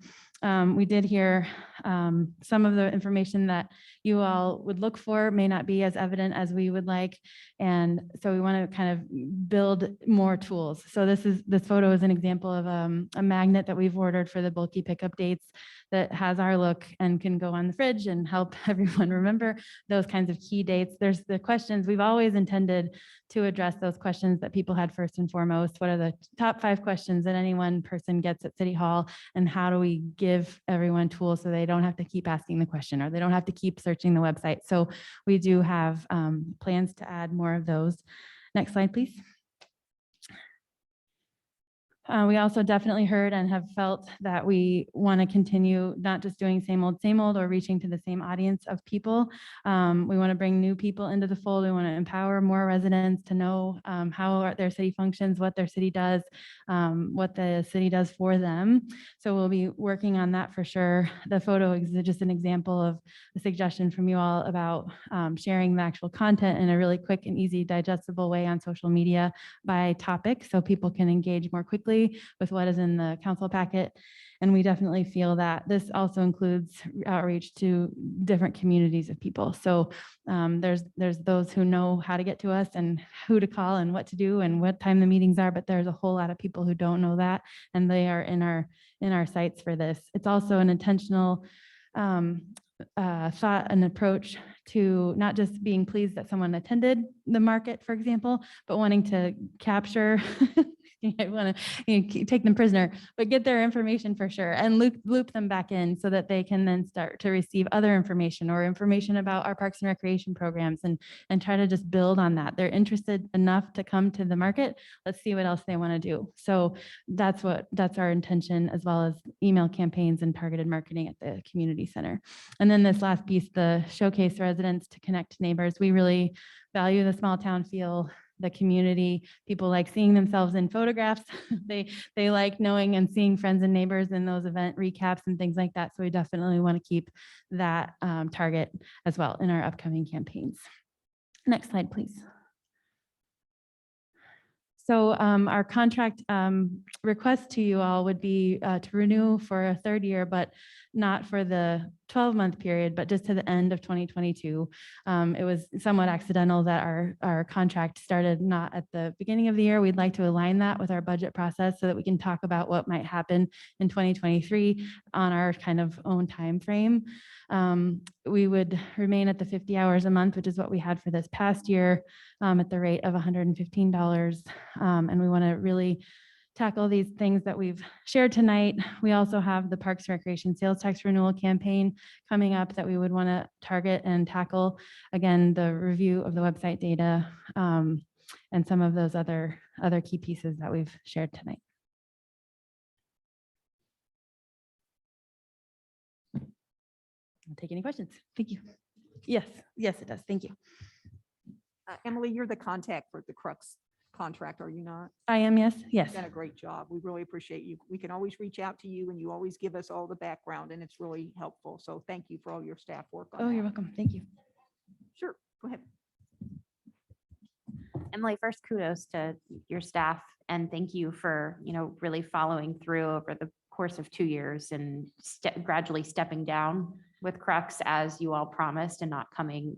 we did hear some of the information that you all would look for may not be as evident as we would like. And so we want to kind of build more tools. So this photo is an example of a magnet that we've ordered for the bulky pickup dates that has our look and can go on the fridge and help everyone remember those kinds of key dates. There's the questions. We've always intended to address those questions that people had first and foremost. What are the top 5 questions that any one person gets at City Hall? And how do we give everyone tools so they don't have to keep asking the question or they don't have to keep searching the website? So we do have plans to add more of those. Next slide, please. We also definitely heard and have felt that we want to continue not just doing same old, or reaching to the same audience of people. We want to bring new people into the fold. We want to empower more residents to know how their city functions, what their city does, what the city does for them. So we'll be working on that for sure. The photo is just an example of a suggestion from you all about sharing the actual content in a really quick and easy digestible way on social media by topic so people can engage more quickly with what is in the council packet. And we definitely feel that this also includes outreach to different communities of people. So there's those who know how to get to us and who to call and what to do and what time the meetings are, but there's a whole lot of people who don't know that, and they are in our sites for this. It's also an intentional thought and approach to not just being pleased that someone attended the market, for example, but wanting to capture I want to take them prisoner, but get their information for sure and loop them back in so that they can then start to receive other information or information about our parks and recreation programs and try to just build on that. They're interested enough to come to the market. Let's see what else they want to do. So that's our intention, as well as email campaigns and targeted marketing at the community center. And then this last piece, the showcase residents to connect neighbors. We really value the small town feel, the community. People like seeing themselves in photographs. They like knowing and seeing friends and neighbors in those event recaps and things like that. So we definitely want to keep that target as well in our upcoming campaigns. Next slide, please. So our contract request to you all would be to renew for a 3rd year, but not for the 12-month period, but just to the end of 2022. It was somewhat accidental that our contract started not at the beginning of the year. We'd like to align that with our budget process so that we can talk about what might happen in 2023 on our kind of own time frame. We would remain at the 50 hours a month, which is what we had for this past year, at the rate of $115. And we want to really tackle these things that we've shared tonight. We also have the Parks and Recreation sales tax renewal campaign coming up that we would want to target and tackle. Again, the review of the website data and some of those other key pieces that we've shared tonight. I'll take any questions. Thank you. Yes, it does. Thank you. Emily, you're the contact for the Crux contract, are you not? I am, yes. You've done a great job. We really appreciate you. We can always reach out to you and you always give us all the background and it's really helpful. So thank you for all your staff work on Oh, that. you're welcome. Thank you. Sure, go ahead. Emily, first kudos to your staff and thank you for, really following through over the course of 2 years and gradually stepping down with Crux as you all promised and not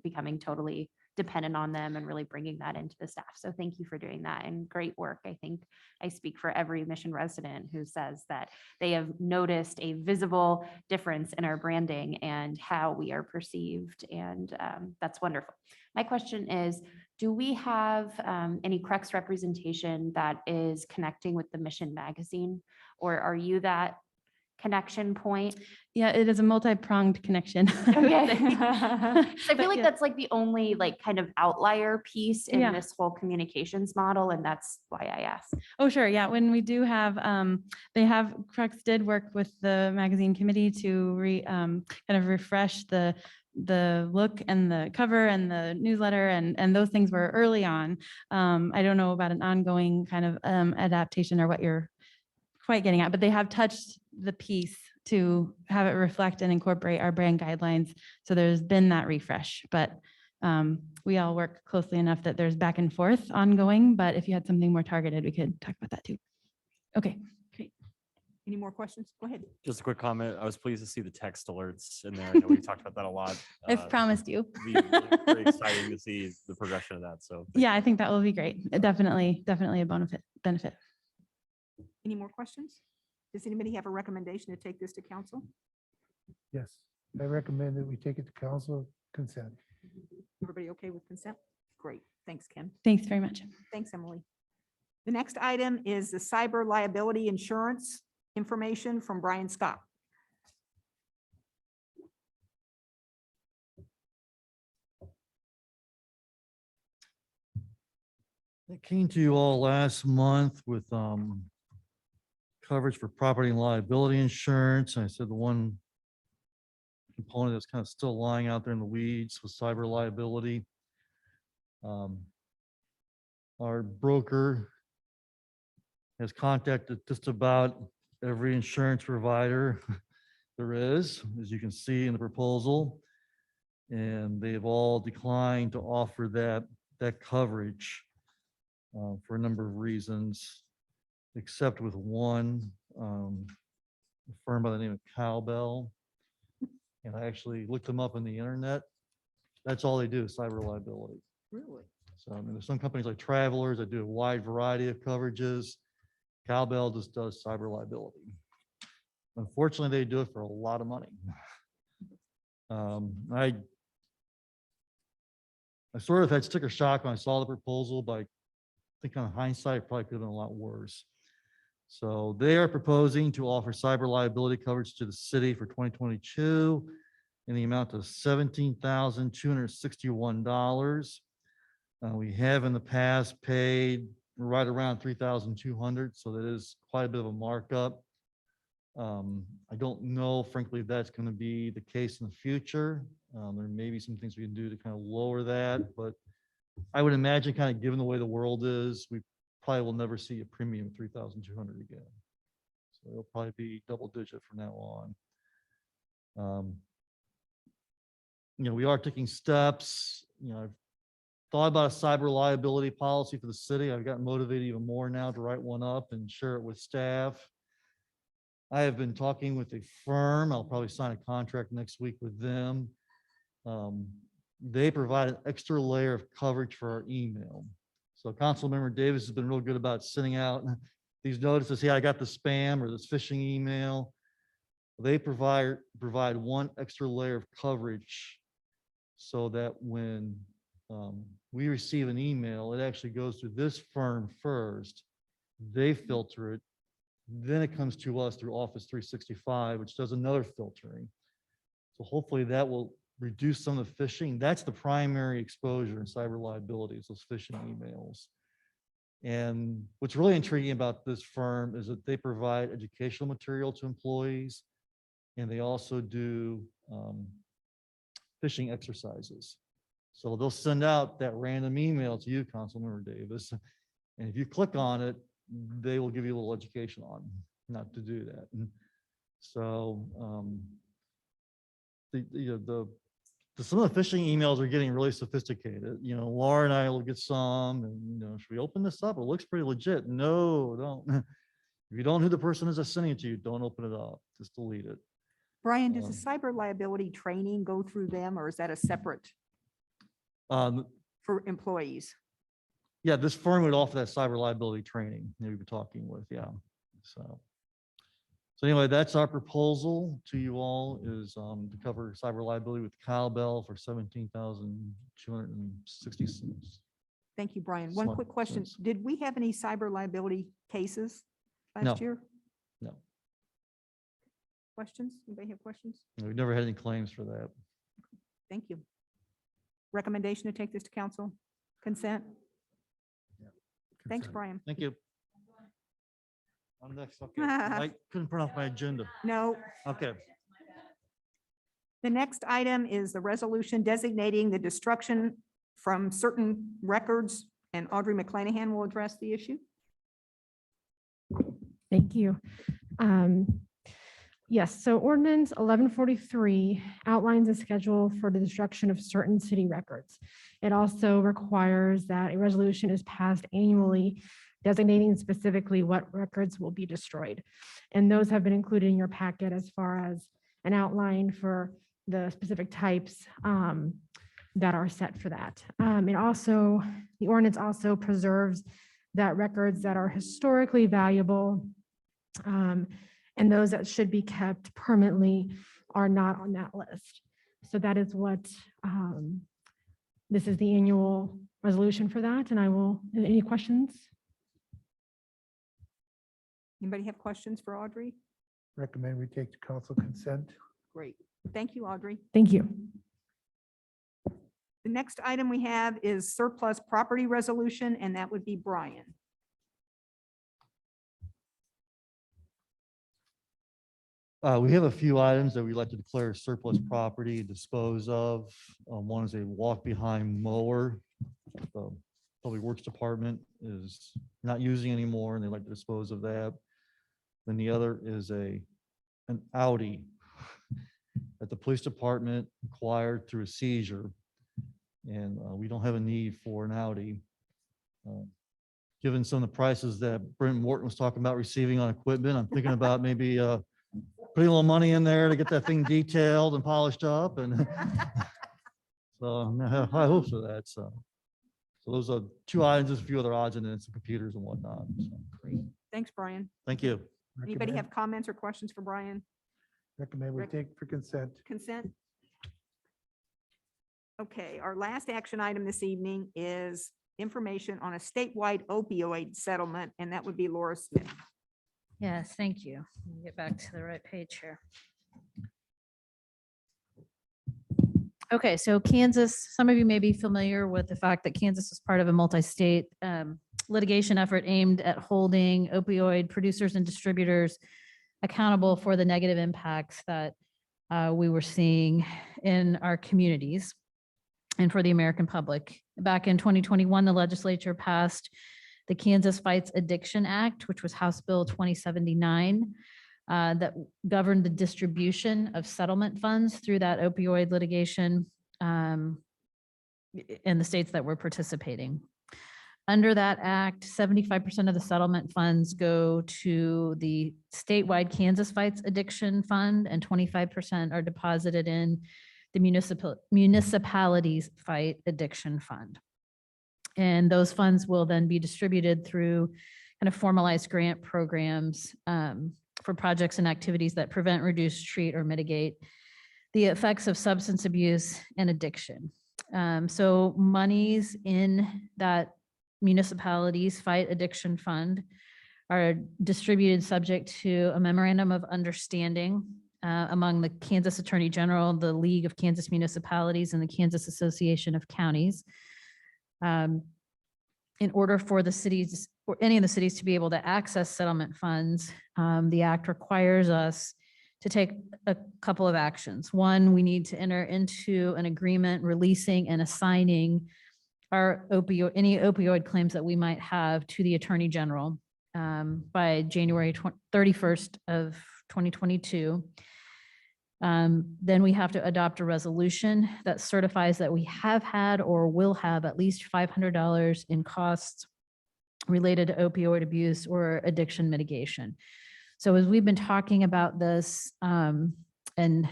becoming totally dependent on them and really bringing that into the staff. So thank you for doing that and great work. I think I speak for every Mission resident who says that they have noticed a visible difference in our branding and how we are perceived. And that's wonderful. My question is, do we have any Crux representation that is connecting with the Mission magazine, or are you that connection point? Yeah, it is a multi-pronged connection. Okay. So I feel like that's like the only kind of outlier piece in this whole communications model. And that's why I asked. Oh, sure. Yeah. When we do have, Crux did work with the magazine committee to kind of refresh the look and the cover and the newsletter and those things were early on. I don't know about an ongoing kind of adaptation or what you're quite getting at, but they have touched the piece to have it reflect and incorporate our brand guidelines. So there's been that refresh, but we all work closely enough that there's back and forth ongoing, but if you had something more targeted, we could talk about that too. Okay, great. Any more questions? Go ahead. Just a quick comment. I was pleased to see the text alerts in there. I know we've talked about that a lot. I've promised you. It'd be very exciting to see the progression of that. So Yeah, I think that will be great. Definitely a benefit. Any more questions? Does anybody have a recommendation to take this to council? Yes, I recommend that we take it to council consent. Everybody okay with consent? Great. Thanks, Ken. Thanks very much. Thanks, Emily. The next item is the cyber liability insurance information from Brian Scott. I came to you all last month with coverage for property and liability insurance. And I said the one component that's kind of still lying out there in the weeds was cyber liability. Our broker has contacted just about every insurance provider there is, as you can see in the proposal. And they've all declined to offer that coverage for a number of reasons, except with one, a firm by the name of Cowbell. And I actually looked them up on the internet. That's all they do is cyber liability. Really? So I mean, there's some companies like Travelers that do a wide variety of coverages. Cowbell just does cyber liability. Unfortunately, they do it for a lot of money. I sort of had sticker shock when I saw the proposal, but I think on hindsight, it probably could have been a lot worse. So they are proposing to offer cyber liability coverage to the city for 2022 in the amount of $17,261. We have in the past paid right around $3,200, so that is quite a bit of a markup. I don't know, frankly, if that's going to be the case in the future. There may be some things we can do to kind of lower that, but I would imagine, kind of given the way the world is, we probably will never see a premium of $3,200 again. So it'll probably be double digit from now on. We are taking steps. I've thought about a cyber liability policy for the city. I've gotten motivated even more now to write one up and share it with staff. I have been talking with a firm. I'll probably sign a contract next week with them. They provide an extra layer of coverage for our email. So Councilmember Davis has been real good about sending out these notices. Hey, I got the spam or this phishing email. They provide one extra layer of coverage so that when we receive an email, it actually goes to this firm first. They filter it. Then it comes to us through Office 365, which does another filtering. So hopefully that will reduce some of the phishing. That's the primary exposure in cyber liability, is those phishing emails. And what's really intriguing about this firm is that they provide educational material to employees, and they also do phishing exercises. So they'll send out that random email to you, Councilmember Davis, and if you click on it, they will give you a little education on not to do that. And so some of the phishing emails are getting really sophisticated. Laura and I will get some, and should we open this up? It looks pretty legit. No, don't. If you don't know who the person is that's sending it to you, don't open it up. Just delete it. Brian, does the cyber liability training go through them, or is that a separate for employees? Yeah, this firm would offer that cyber liability training that we've been talking with. Yeah. So anyway, that's our proposal to you all, is to cover cyber liability with Cowbell for $17,260. Thank you, Brian. One quick question. Did we have any cyber liability cases last year? No. Questions? Anybody have questions? We've never had any claims for that. Thank you. Recommendation to take this to council? Consent? Thanks, Brian. Thank you. I'm next. Okay. I couldn't print off my agenda. No. Okay. The next item is the resolution designating the destruction from certain records, and Audrey McClanahan will address the issue. Thank you. Yes, so ordinance 1143 outlines a schedule for the destruction of certain city records. It also requires that a resolution is passed annually designating specifically what records will be destroyed. And those have been included in your packet as far as an outline for the specific types that are set for that. The ordinance also preserves that records that are historically valuable and those that should be kept permanently are not on that list. So that is what, this is the annual resolution for that. And any questions? Anybody have questions for Audrey? Recommend we take to council consent. Great. Thank you, Audrey. Thank you. The next item we have is surplus property resolution, and that would be Brian. We have a few items that we'd like to declare surplus property, dispose of. One is a walk-behind mower. The Public Works Department is not using anymore, and they'd like to dispose of that. Then the other is an Audi that the police department acquired through a seizure. And we don't have a need for an Audi. Given some of the prices that Brent Morton was talking about receiving on equipment, I'm thinking about maybe putting a little money in there to get that thing detailed and polished up. And so I'm high hopes for that. So those are two items, there's a few other odds and ends, computers and whatnot. So, Great. Thanks, Brian. thank you. Anybody have comments or questions for Brian? Recommend we take for consent. Consent? Okay, our last action item this evening is information on a statewide opioid settlement, and that would be Laura Smith. Yes, thank you. Let me get back to the right page here. Okay, so Kansas, some of you may be familiar with the fact that Kansas is part of a multi-state litigation effort aimed at holding opioid producers and distributors accountable for the negative impacts that we were seeing in our communities and for the American public. Back in 2021, the legislature passed the Kansas Fights Addiction Act, which was House Bill 2079, that governed the distribution of settlement funds through that opioid litigation in the states that were participating. Under that act, 75% of the settlement funds go to the statewide Kansas Fights Addiction Fund, and 25% are deposited in the municipalities Fight Addiction Fund. And those funds will then be distributed through kind of formalized grant programs for projects and activities that prevent, reduce, treat, or mitigate the effects of substance abuse and addiction. So monies in that municipalities Fight Addiction Fund are distributed subject to a memorandum of understanding among the Kansas Attorney General, the League of Kansas Municipalities, and the Kansas Association of Counties. In order for the cities or any of the cities to be able to access settlement funds, the act requires us to take a couple of actions. One, we need to enter into an agreement releasing and assigning any opioid claims that we might have to the Attorney General by January 31st of 2022. Then we have to adopt a resolution that certifies that we have had or will have at least $500 in costs related to opioid abuse or addiction mitigation. So as we've been talking about this, and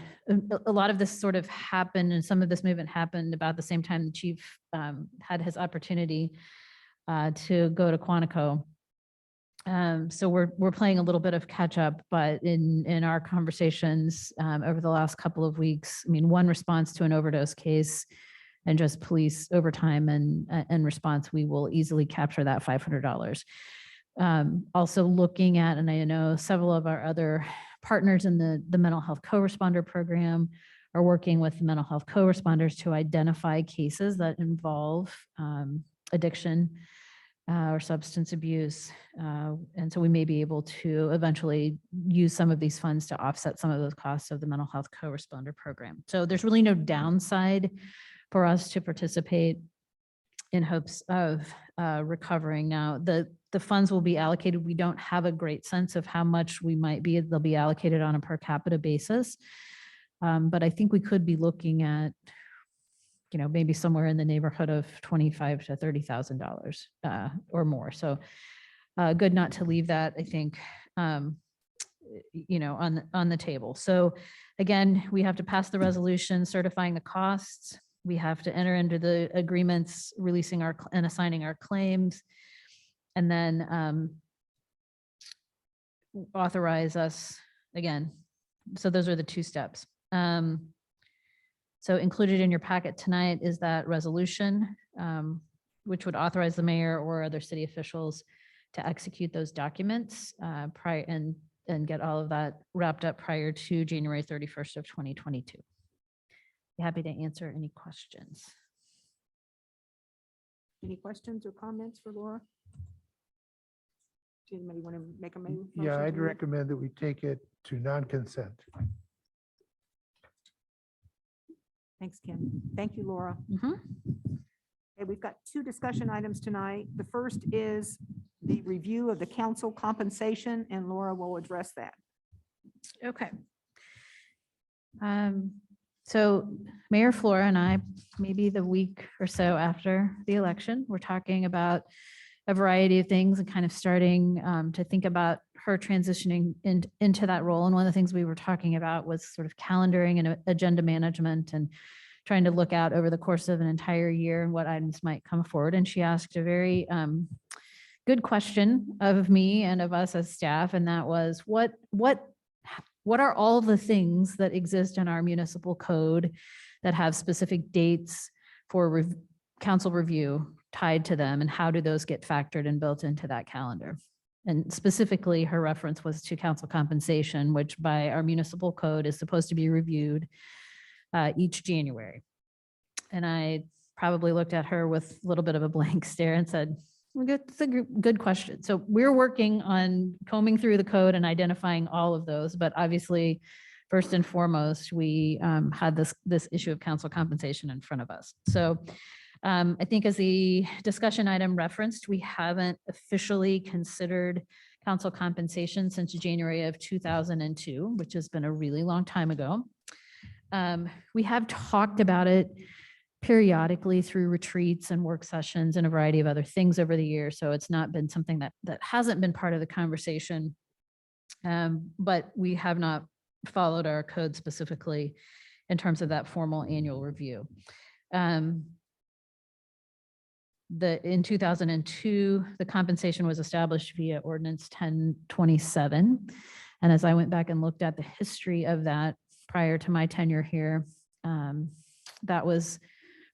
a lot of this sort of happened, and some of this movement happened about the same time the chief had his opportunity to go to Quantico. So we're playing a little bit of catch up, but in our conversations over the last couple of weeks, I mean, one response to an overdose case and just police overtime and response, we will easily capture that $500. Also looking at, and I know several of our other partners in the mental health co-responder program are working with the mental health co-responders to identify cases that involve addiction or substance abuse. And so we may be able to eventually use some of these funds to offset some of those costs of the mental health co-responder program. So there's really no downside for us to participate in hopes of recovering. Now, the funds will be allocated. We don't have a great sense of how much they'll be allocated on a per capita basis. But I think we could be looking at, maybe somewhere in the neighborhood of $25,000 to $30,000 or more. So good not to leave that, I think, on the table. So again, we have to pass the resolution certifying the costs. We have to enter into the agreements, releasing and assigning our claims, and then authorize us again. So those are the two steps. So included in your packet tonight is that resolution, which would authorize the mayor or other city officials to execute those documents prior and get all of that wrapped up prior to January 31st of 2022. Be happy to answer any questions. Any questions or comments for Laura? Does anybody want to make a motion? Yeah, I'd to- recommend that we take it to non-consent. Thanks, Kim. Thank you, Laura. Mhm. Okay, we've got two discussion items tonight. The first is the review of the council compensation, and Laura will address that. Okay. So Mayor Flora and I, maybe the week or so after the election, we're talking about a variety of things and kind of starting to think about her transitioning into that role. And one of the things we were talking about was sort of calendaring and agenda management and trying to look out over the course of an entire year and what items might come forward. And she asked a very good question of me and of us as staff, and that was, what are all the things that exist in our municipal code that have specific dates for council review tied to them, and how do those get factored and built into that calendar? And specifically, her reference was to council compensation, which by our municipal code is supposed to be reviewed each January. And I probably looked at her with a little bit of a blank stare and said, well, that's a good question. So we're working on combing through the code and identifying all of those, but obviously, first and foremost, we had this issue of council compensation in front of us. So I think as the discussion item referenced, we haven't officially considered council compensation since January of 2002, which has been a really long time ago. We have talked about it periodically through retreats and work sessions and a variety of other things over the years. So it's not been something that hasn't been part of the conversation, but we have not followed our code specifically in terms of that formal annual review. In 2002, the compensation was established via Ordinance 1027. And as I went back and looked at the history of that prior to my tenure here, that was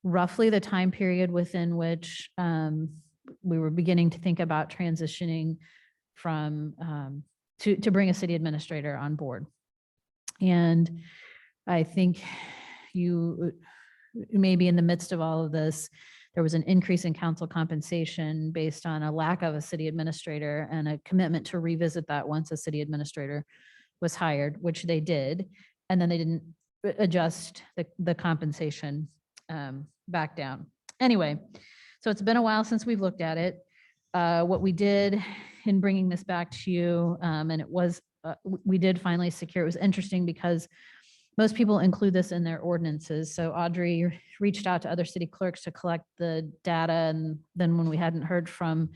roughly the time period within which we were beginning to think about transitioning from to bring a city administrator on board. And I think you maybe in the midst of all of this, there was an increase in council compensation based on a lack of a city administrator and a commitment to revisit that once a city administrator was hired, which they did. And then they didn't adjust the compensation back down. Anyway, so it's been a while since we've looked at it. What we did in bringing this back to you, and it was, we did finally secure, it was interesting because most people include this in their ordinances. So Audrey reached out to other city clerks to collect the data. And then when we hadn't heard from,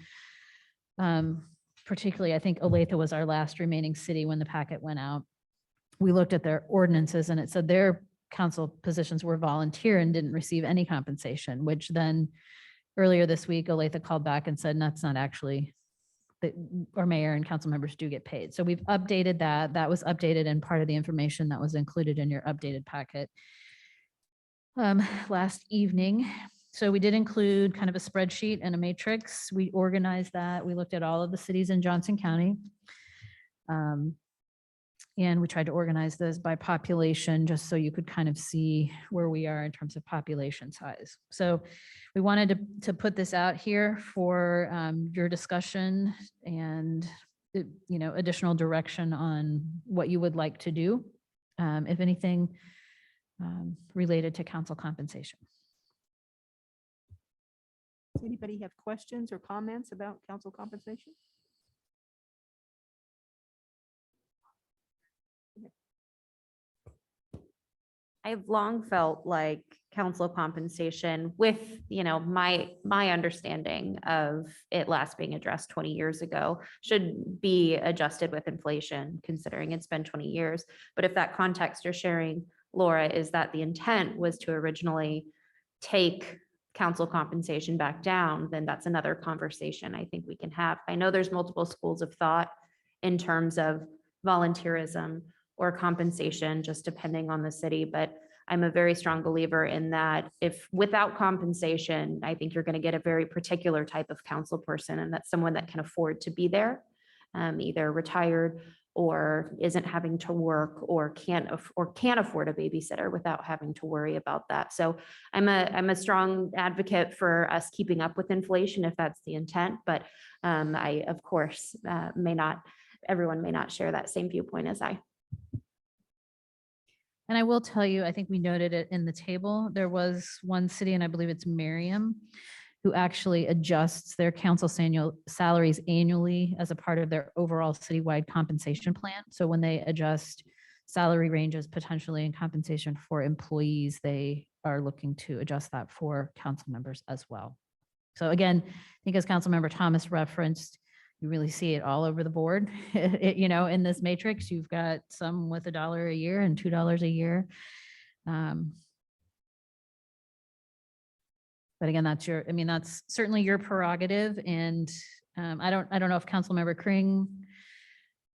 particularly, I think Olathe was our last remaining city when the packet went out. We looked at their ordinances and it said their council positions were volunteer and didn't receive any compensation, which then earlier this week, Olathe called back and said, that's not actually, that our mayor and council members do get paid. So we've updated that. That was updated and part of the information that was included in your updated packet last evening. So we did include kind of a spreadsheet and a matrix. We organized that. We looked at all of the cities in Johnson County. And we tried to organize those by population, just so you could kind of see where we are in terms of population size. So we wanted to put this out here for your discussion and additional direction on what you would like to do, if anything related to council compensation. Does anybody have questions or comments about council compensation? I've long felt like council compensation with, my understanding of it last being addressed 20 years ago should be adjusted with inflation, considering it's been 20 years. But if that context you're sharing, Laura, is that the intent was to originally take council compensation back down, then that's another conversation I think we can have. I know there's multiple schools of thought in terms of volunteerism or compensation, just depending on the city, but I'm a very strong believer in that if without compensation, I think you're going to get a very particular type of council person, and that's someone that can afford to be there, either retired or isn't having to work or can't afford a babysitter without having to worry about that. So I'm a strong advocate for us keeping up with inflation if that's the intent, but I, of course, everyone may not share that same viewpoint as I. And I will tell you, I think we noted it in the table. There was one city, and I believe it's Merriam, who actually adjusts their council salaries annually as a part of their overall citywide compensation plan. So when they adjust salary ranges potentially in compensation for employees, they are looking to adjust that for council members as well. So again, I think as Councilmember Thomas referenced, you really see it all over the board. In this matrix, you've got some with $1 a year and $2 a year. But again, that's certainly your prerogative. And I don't know if Councilmember Kring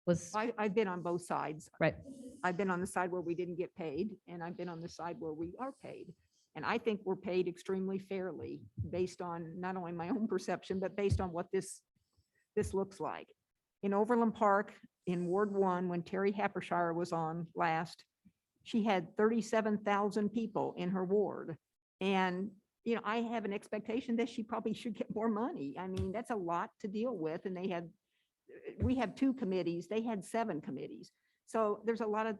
was. I've been on both sides. Right. I've been on the side where we didn't get paid, and I've been on the side where we are paid. And I think we're paid extremely fairly based on not only my own perception, but based on what this looks like. In Overland Park, in Ward 1, when Terry Happershire was on last, she had 37,000 people in her ward. And I have an expectation that she probably should get more money. I mean, that's a lot to deal with. And we have 2 committees, they had 7 committees. So there's a lot of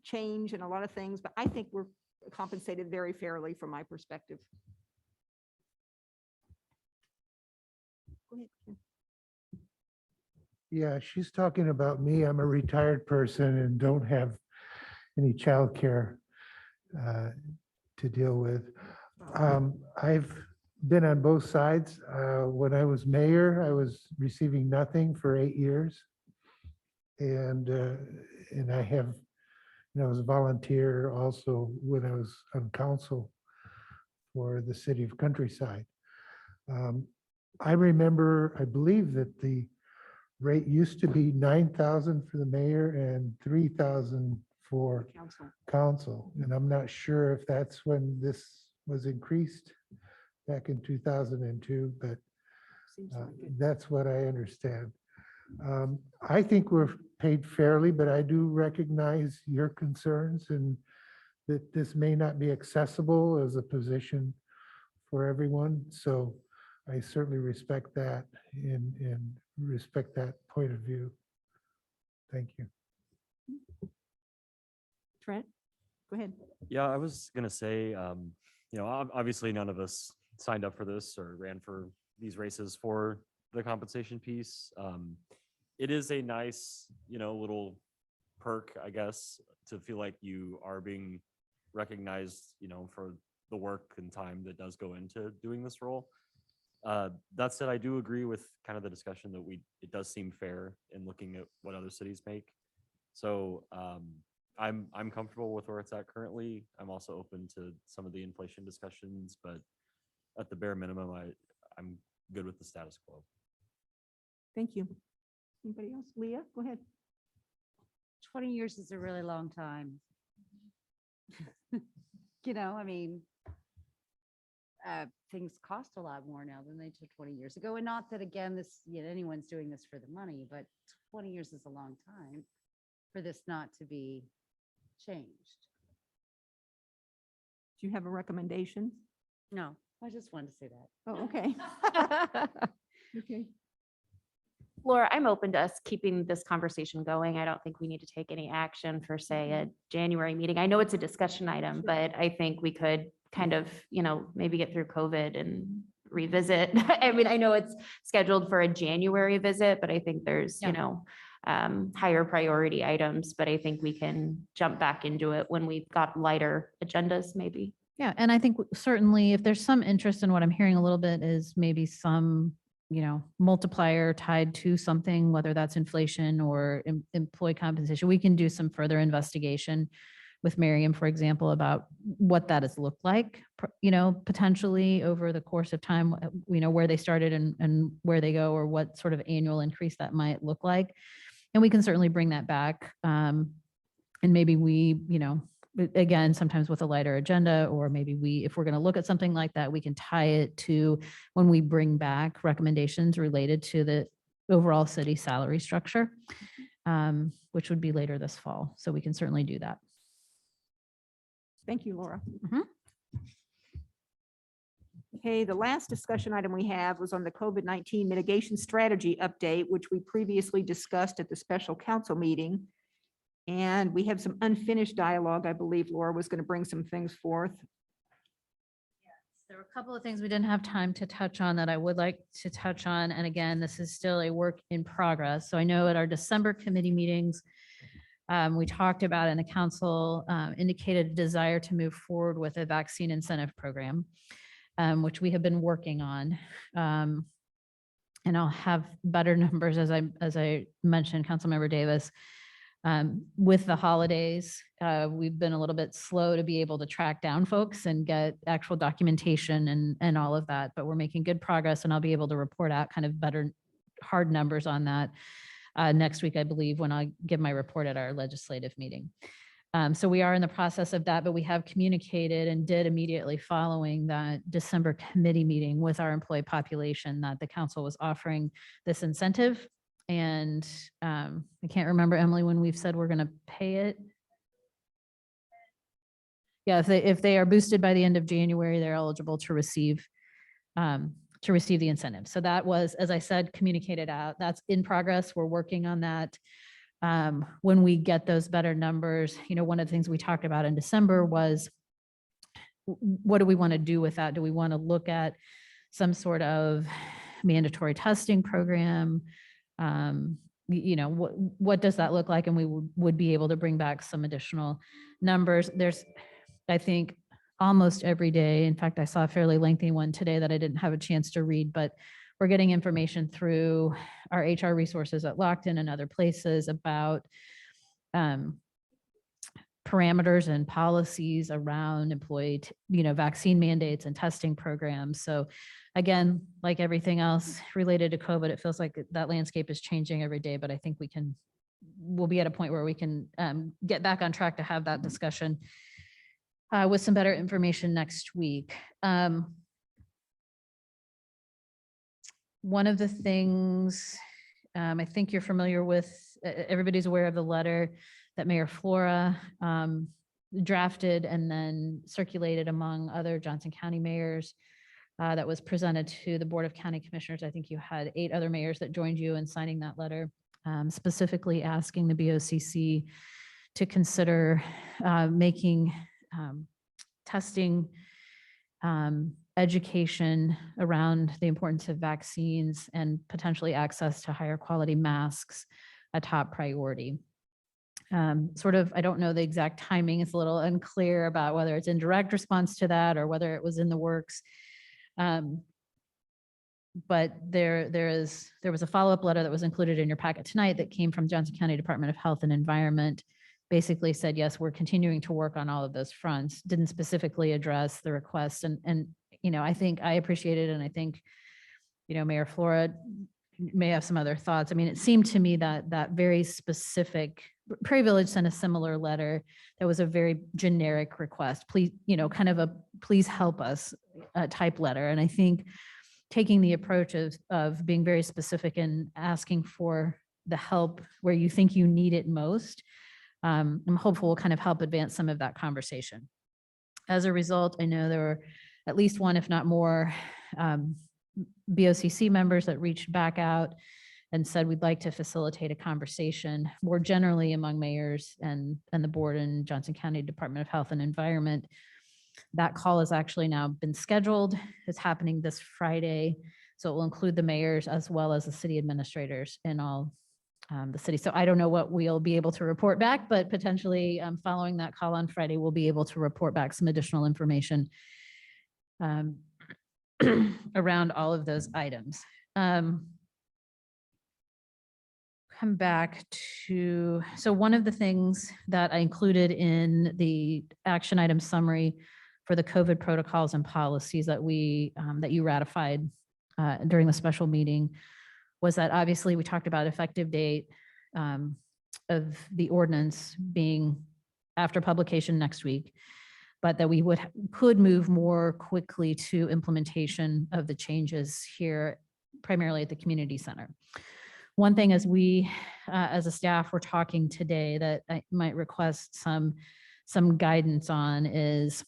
change and a lot of things, but I think we're compensated very fairly from my perspective. Go ahead, Ken. Yeah, she's talking about me. I'm a retired person and don't have any childcare to deal with. I've been on both sides. When I was mayor, I was receiving nothing for 8 years. And I was a volunteer also when I was on council for the city of Countryside. I remember, I believe that the rate used to be 9,000 for the mayor and 3,000 for council. And I'm not sure if that's when this was increased back in 2002, but that's what I understand. I think we're paid fairly, but I do recognize your concerns and that this may not be accessible as a position for everyone. So I certainly respect that and respect that point of view. Thank you. Trent, go ahead. Yeah, I was gonna say, obviously none of us signed up for this or ran for these races for the compensation piece. It is a nice, little perk, I guess, to feel like you are being recognized, for the work and time that does go into doing this role. That said, I do agree with kind of the discussion that it does seem fair in looking at what other cities make. So I'm comfortable with where it's at currently. I'm also open to some of the inflation discussions, but at the bare minimum, I'm good with the status quo. Thank you. Anybody else? Leah, go ahead. 20 years is a really long time. Things cost a lot more now than they did 20 years ago. And not that, again, anyone's doing this for the money, but 20 years is a long time for this not to be changed. Do you have a recommendation? No, I just wanted to say that. Oh, okay. Okay. Laura, I'm open to us keeping this conversation going. I don't think we need to take any action for, say, a January meeting. I know it's a discussion item, but I think we could kind of, maybe get through COVID and revisit. I mean, I know it's scheduled for a January visit, but I think there's, higher priority items, but I think we can jump back into it when we've got lighter agendas, maybe. Yeah, and I think certainly if there's some interest in what I'm hearing a little bit is maybe some, multiplier tied to something, whether that's inflation or employee compensation, we can do some further investigation with Miriam, for example, about what that has looked like, potentially over the course of time, where they started and where they go, or what sort of annual increase that might look like. And we can certainly bring that back. And maybe we, again, sometimes with a lighter agenda, or maybe if we're going to look at something like that, we can tie it to when we bring back recommendations related to the overall city salary structure, which would be later this fall. So we can certainly do that. Thank you, Laura. Mhm. Okay, the last discussion item we have was on the COVID-19 mitigation strategy update, which we previously discussed at the special council meeting. And we have some unfinished dialogue. I believe Laura was going to bring some things forth. There were a couple of things we didn't have time to touch on that I would like to touch on. And again, this is still a work in progress. So I know at our December committee meetings, we talked about, and the council indicated a desire to move forward with a vaccine incentive program, which we have been working on. And I'll have better numbers as I mentioned, Councilmember Davis. With the holidays, we've been a little bit slow to be able to track down folks and get actual documentation and all of that, but we're making good progress, and I'll be able to report out kind of better hard numbers on that next week, I believe, when I give my report at our legislative meeting. So we are in the process of that, but we have communicated and did immediately following that December committee meeting with our employee population that the council was offering this incentive. And I can't remember, Emily, when we've said we're going to pay it. Yeah, if they are boosted by the end of January, they're eligible to receive the incentive. So that was, as I said, communicated out. That's in progress. We're working on that. When we get those better numbers, one of the things we talked about in December was, what do we want to do with that? Do we want to look at some sort of mandatory testing program? What does that look like? And we would be able to bring back some additional numbers. There's, I think, almost every day. In fact, I saw a fairly lengthy one today that I didn't have a chance to read, but we're getting information through our HR resources at Lockton and other places about parameters and policies around employee, vaccine mandates and testing programs. So again, like everything else related to COVID, it feels like that landscape is changing every day, but I think we'll be at a point where we can get back on track to have that discussion with some better information next week. One of the things I think you're familiar with, everybody's aware of the letter that Mayor Flora drafted and then circulated among other Johnson County mayors that was presented to the Board of County Commissioners. I think you had 8 other mayors that joined you in signing that letter, specifically asking the BOCC to consider making testing, education around the importance of vaccines and potentially access to higher quality masks a top priority. I don't know the exact timing. It's a little unclear about whether it's in direct response to that or whether it was in the works. But there was a follow-up letter that was included in your packet tonight that came from Johnson County Department of Health and Environment. Basically said, yes, we're continuing to work on all of those fronts. Didn't specifically address the request. And I think I appreciate it. And I think, Mayor Flora may have some other thoughts. I mean, it seemed to me that very specific, Prairie Village sent a similar letter that was a very generic request. Please, kind of a please help us type letter. And I think taking the approach of being very specific and asking for the help where you think you need it most, I'm hopeful will kind of help advance some of that conversation. As a result, I know there were at least one, if not more, BOCC members that reached back out and said, we'd like to facilitate a conversation more generally among mayors and the board in Johnson County Department of Health and Environment. That call has actually now been scheduled. It's happening this Friday. So it will include the mayors as well as the city administrators. And I'll the city. So I don't know what we'll be able to report back, but potentially following that call on Friday, we'll be able to report back some additional information around all of those items. Come back to, so one of the things that I included in the action item summary for the COVID protocols and policies that that you ratified during the special meeting was that obviously we talked about effective date of the ordinance being after publication next week, but that we could move more quickly to implementation of the changes here, primarily at the community center. One thing as we, as a staff, we're talking today that I might request some guidance on is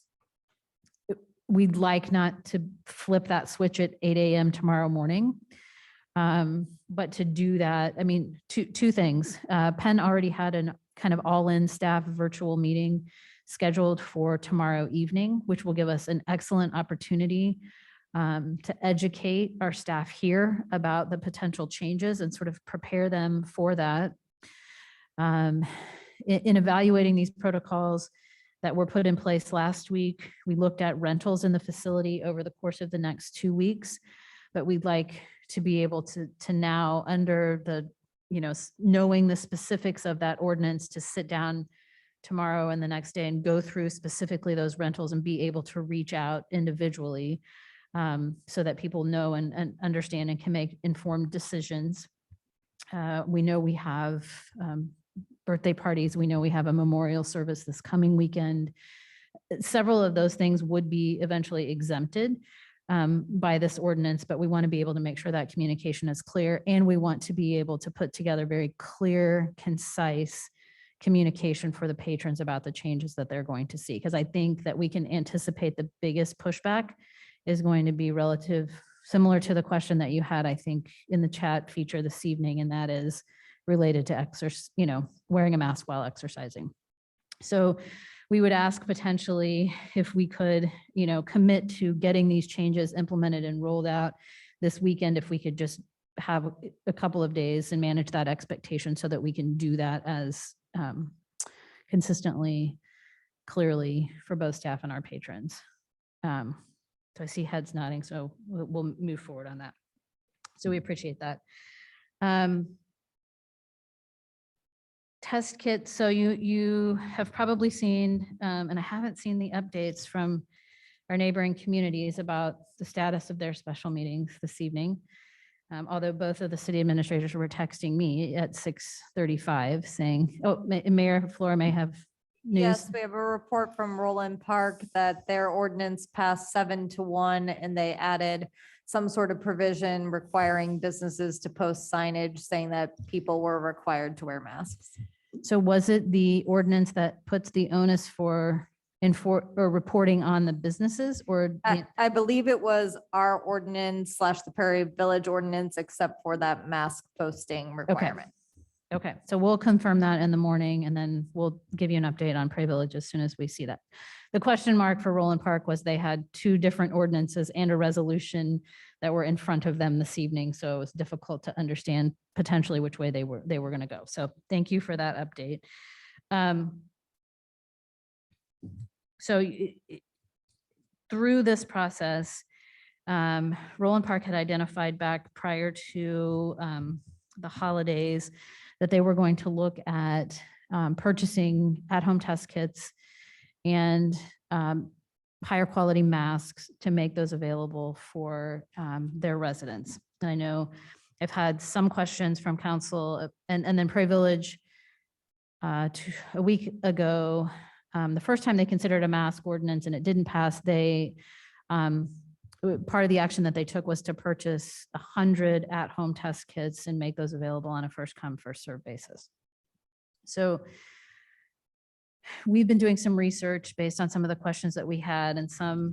we'd like not to flip that switch at 8 a.m. tomorrow morning. But to do that, I mean, two things. Penn already had an kind of all-in staff virtual meeting scheduled for tomorrow evening, which will give us an excellent opportunity to educate our staff here about the potential changes and sort of prepare them for that. In evaluating these protocols that were put in place last week, we looked at rentals in the facility over the course of the next 2 weeks, but we'd like to be able to now, under the, knowing the specifics of that ordinance, to sit down tomorrow and the next day and go through specifically those rentals and be able to reach out individually so that people know and understand and can make informed decisions. We know we have birthday parties. We know we have a memorial service this coming weekend. Several of those things would be eventually exempted by this ordinance, but we want to be able to make sure that communication is clear, and we want to be able to put together very clear, concise communication for the patrons about the changes that they're going to see. Because I think that we can anticipate the biggest pushback is going to be similar to the question that you had, I think, in the chat feature this evening, and that is related to wearing a mask while exercising. So we would ask potentially if we could, commit to getting these changes implemented and rolled out this weekend, if we could just have a couple of days and manage that expectation so that we can do that as consistently, clearly for both staff and our patrons. So I see heads nodding, so we'll move forward on that. So we appreciate that. Test kits. So you have probably seen, and I haven't seen the updates from our neighboring communities about the status of their special meetings this evening. Although both of the city administrators were texting me at 6:35 saying, oh, Mayor Flora may have news. Yes, we have a report from Roland Park that their ordinance passed 7-1, and they added some sort of provision requiring businesses to post signage saying that people were required to wear masks. So was it the ordinance that puts the onus for reporting on the businesses, or? I believe it was our ordinance / the Prairie Village ordinance, except for that mask posting requirement. Okay, so we'll confirm that in the morning, and then we'll give you an update on Prairie Village as soon as we see that. The question mark for Roland Park was they had 2 different ordinances and a resolution that were in front of them this evening, so it was difficult to understand potentially which way they were going to go. So thank you for that update. So through this process, Roland Park had identified back prior to the holidays that they were going to look at purchasing at-home test kits and higher quality masks to make those available for their residents. And I know I've had some questions from council and then Prairie Village a week ago. The first time they considered a mask ordinance and it didn't pass, they part of the action that they took was to purchase 100 at-home test kits and make those available on a first come, first served basis. So we've been doing some research based on some of the questions that we had and some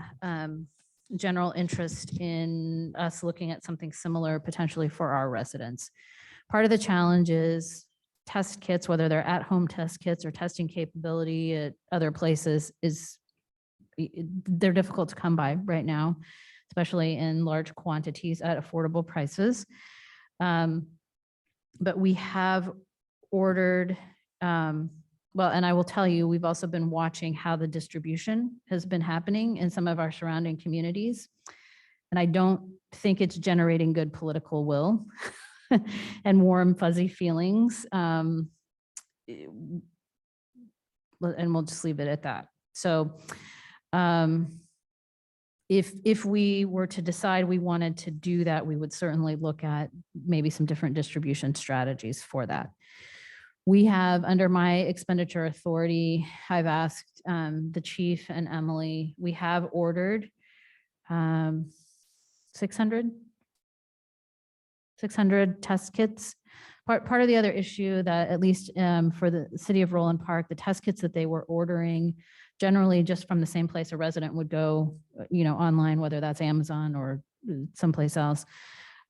general interest in us looking at something similar potentially for our residents. Part of the challenge is test kits, whether they're at-home test kits or testing capability at other places, they're difficult to come by right now, especially in large quantities at affordable prices. But we have ordered, well, and I will tell you, we've also been watching how the distribution has been happening in some of our surrounding communities. And I don't think it's generating good political will and warm, fuzzy feelings. And we'll just leave it at that. So if we were to decide we wanted to do that, we would certainly look at maybe some different distribution strategies for that. We have, under my expenditure authority, I've asked the chief and Emily, we have ordered 600 test kits. Part of the other issue that, at least for the city of Roland Park, the test kits that they were ordering, generally just from the same place a resident would go, online, whether that's Amazon or someplace else.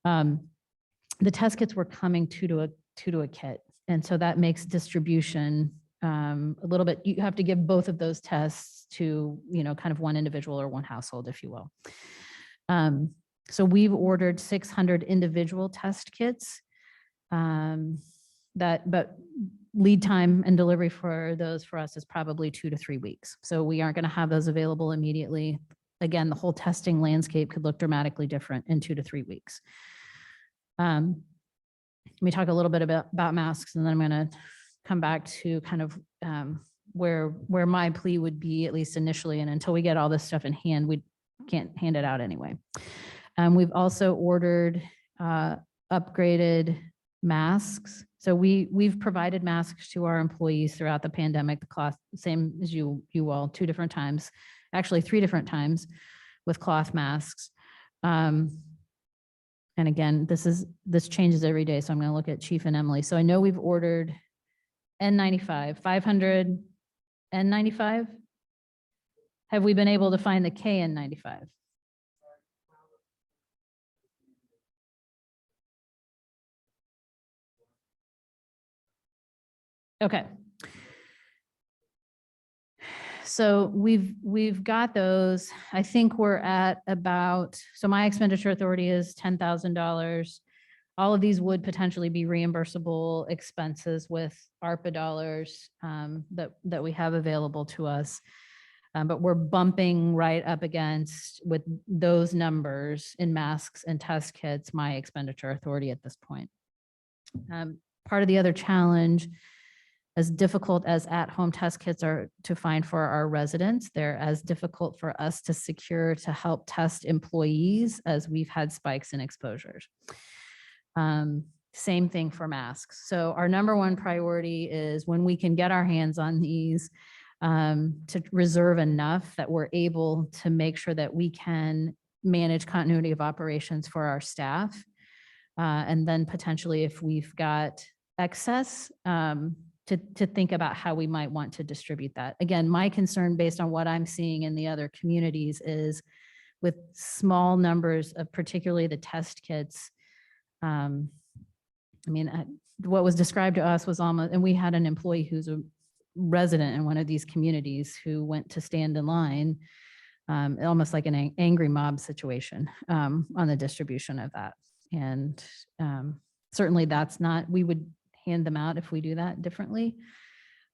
The test kits were coming two to a kit. And so that makes distribution a little bit, you have to give both of those tests to, kind of one individual or one household, if you will. So we've ordered 600 individual test kits. But lead time and delivery for those for us is probably 2 to 3 weeks. So we aren't going to have those available immediately. Again, the whole testing landscape could look dramatically different in 2 to 3 weeks. Let me talk a little bit about masks, and then I'm going to come back to kind of where my plea would be, at least initially. And until we get all this stuff in hand, we can't hand it out anyway. We've also ordered upgraded masks. So we've provided masks to our employees throughout the pandemic, the cloth, same as you all, 2 different times, actually 3 different times with cloth masks. And again, this changes every day. So I'm going to look at Chief and Emily. So I know we've ordered N95, 500 N95. Have we been able to find the KN95? Okay. So we've got those. I think we're at about, so my expenditure authority is $10,000. All of these would potentially be reimbursable expenses with ARPA dollars that we have available to us. But we're bumping right up against, with those numbers in masks and test kits, my expenditure authority at this point. Part of the other challenge, as difficult as at-home test kits are to find for our residents, they're as difficult for us to secure to help test employees as we've had spikes in exposures. Same thing for masks. So our number one priority is, when we can get our hands on these, to reserve enough that we're able to make sure that we can manage continuity of operations for our staff. And then potentially, if we've got excess, to think about how we might want to distribute that. Again, my concern, based on what I'm seeing in the other communities, is with small numbers of particularly the test kits. What was described to us was almost, and we had an employee who's a resident in one of these communities who went to stand in line, almost like an angry mob situation on the distribution of that. And certainly that's not, we would hand them out if we do that differently.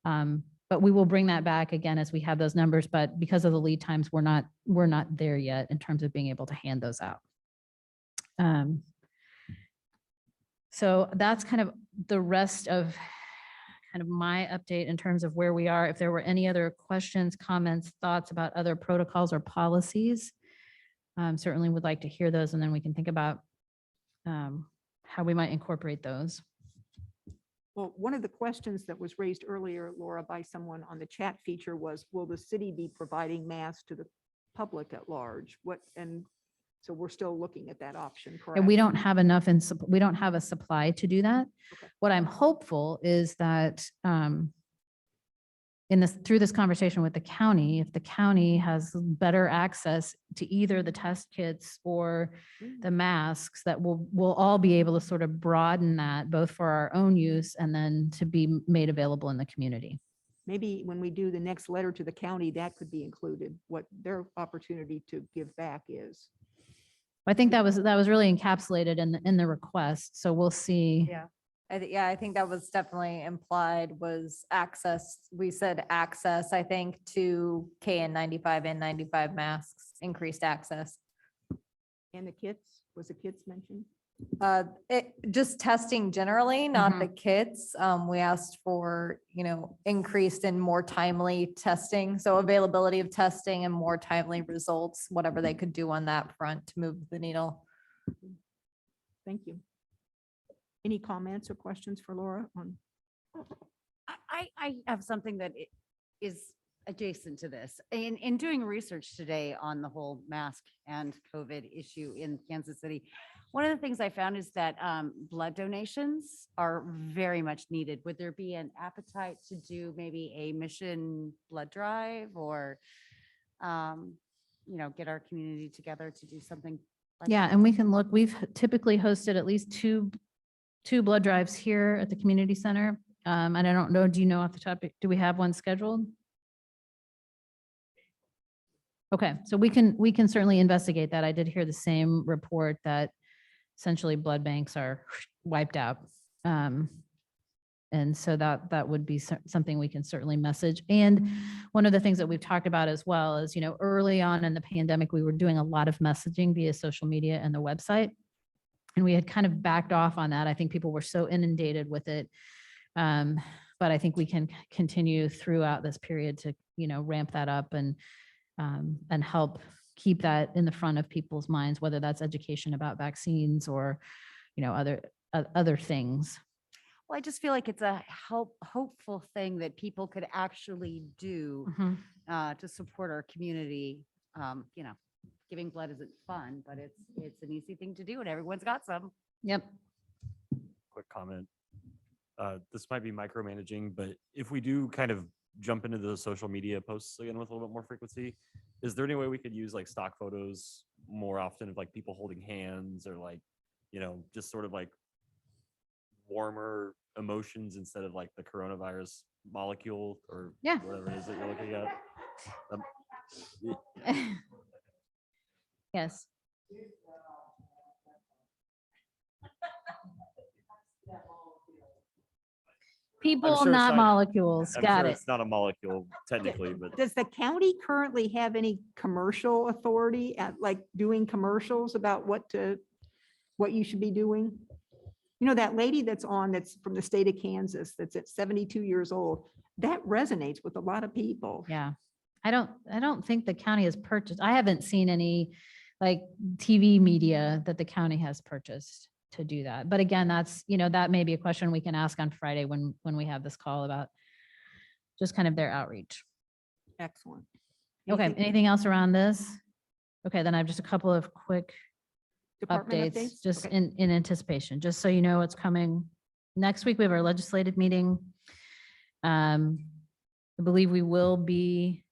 But we will bring that back again as we have those numbers, but because of the lead times, we're not there yet in terms of being able to hand those out. So that's kind of the rest of kind of my update in terms of where we are. If there were any other questions, comments, thoughts about other protocols or policies, certainly would like to hear those, and then we can think about how we might incorporate those. Well, one of the questions that was raised earlier, Laura, by someone on the chat feature was, will the city be providing masks to the public at large? So we're still looking at that option, correct? And we don't have enough we don't have a supply to do that. Okay. What I'm hopeful is that through this conversation with the county, if the county has better access to either the test kits or the masks, that we'll all be able to sort of broaden that, both for our own use and then to be made available in the community. Maybe when we do the next letter to the county, that could be included, what their opportunity to give back is. I think that was really encapsulated in the request. So we'll see. Yeah. Yeah, I think that was definitely implied was access. We said access, I think, to KN95 and 95 masks, increased access. And the kits, was the kits mentioned? Just testing generally, not the kits. We asked for, increased and more timely testing. So availability of testing and more timely results, whatever they could do on that front to move the needle. Thank you. Any comments or questions for Laura on? I have something that is adjacent to this. In doing research today on the whole mask and COVID issue in Kansas City, one of the things I found is that blood donations are very much needed. Would there be an appetite to do maybe a mission blood drive or, get our community together to do something? Like Yeah, that? and we can look, we've typically hosted at least two blood drives here at the community center. And I don't know, do you know off the top, do we have one scheduled? Okay, so we can certainly investigate that. I did hear the same report that essentially blood banks are wiped out. And so that would be something we can certainly message. And one of the things that we've talked about as well is, early on in the pandemic, we were doing a lot of messaging via social media and the website. And we had kind of backed off on that. I think people were so inundated with it. But I think we can continue throughout this period to, ramp that up and help keep that in the front of people's minds, whether that's education about vaccines or, other things. Well, I just feel like it's a hopeful thing that people could actually do to support our community. Giving blood isn't fun, but it's an easy thing to do and everyone's got some. Yep. Quick comment. This might be micromanaging, but if we do kind of jump into the social media posts again with a little bit more frequency, is there any way we could use like stock photos more often of like people holding hands or like, just sort of like warmer emotions instead of like the coronavirus molecule or whatever it is that you're looking at? Yes. People, sure not molecules. I'm Got sure it. It's not a molecule technically, but Does the county currently have any commercial authority at like doing commercials about what you should be doing? That lady that's from the state of Kansas, that's at 72 years old, that resonates with a lot of people. Yeah. I don't think the county has purchased. I haven't seen any like TV media that the county has purchased to do that. But again, that's, that may be a question we can ask on Friday when we have this call about just kind of their outreach. Excellent. Okay, anything else around this? Okay, then I have just a couple of quick Department updates, updates? just Okay. in anticipation, just so you know what's coming. Next week, we have our legislative meeting. I believe we will be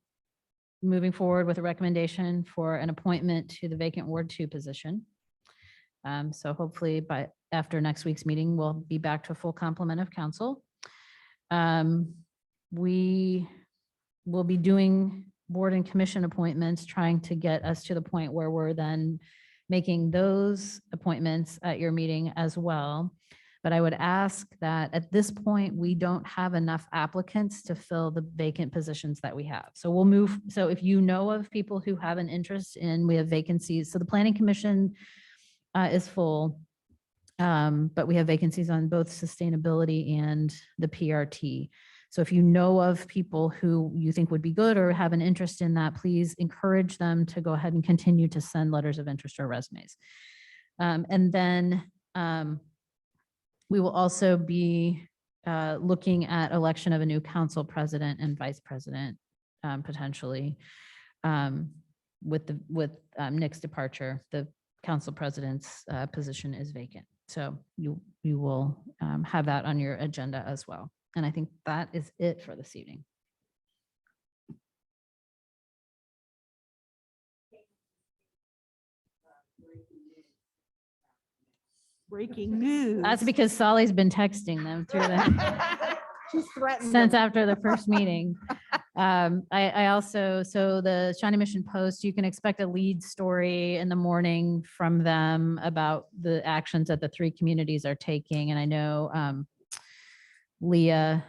moving forward with a recommendation for an appointment to the vacant Ward 2 position. So hopefully after next week's meeting, we'll be back to a full complement of council. We will be doing board and commission appointments, trying to get us to the point where we're then making those appointments at your meeting as well. But I would ask that at this point, we don't have enough applicants to fill the vacant positions that we have. So we'll move. So if you know of people who have an interest in, we have vacancies. So the planning commission is full, but we have vacancies on both sustainability and the PRT. So if you know of people who you think would be good or have an interest in that, please encourage them to go ahead and continue to send letters of interest or resumes. And then we will also be looking at election of a new council president and vice president potentially with Nick's departure. The council president's position is vacant. So you will have that on your agenda as well. And I think that is it for this evening. Breaking news. That's because Solly's been texting them through the She's threatened since them. after the first meeting. I also, so the Shawnee Mission Post, you can expect a lead story in the morning from them about the actions that the three communities are taking. And I know Leah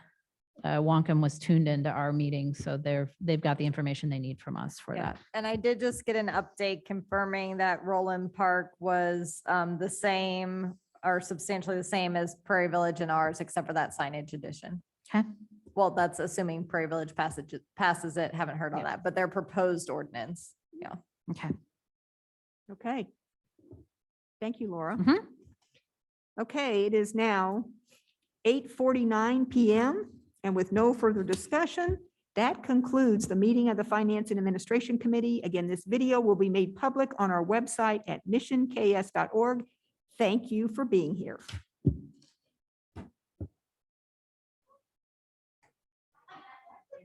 Wonkum was tuned into our meeting, so they've got the information they need from us for Yeah, that. and I did just get an update confirming that Roland Park was the same or substantially the same as Prairie Village and ours, except for that signage addition. Okay. Well, that's assuming Prairie Village passes it. Haven't heard on that, but their proposed ordinance. Yeah. Okay. Okay. Thank you, Laura. Mhm. Okay, it is now 8:49 PM, and with no further discussion, that concludes the meeting of the Finance and Administration Committee. Again, this video will be made public on our website at missionks.org. Thank you for being here.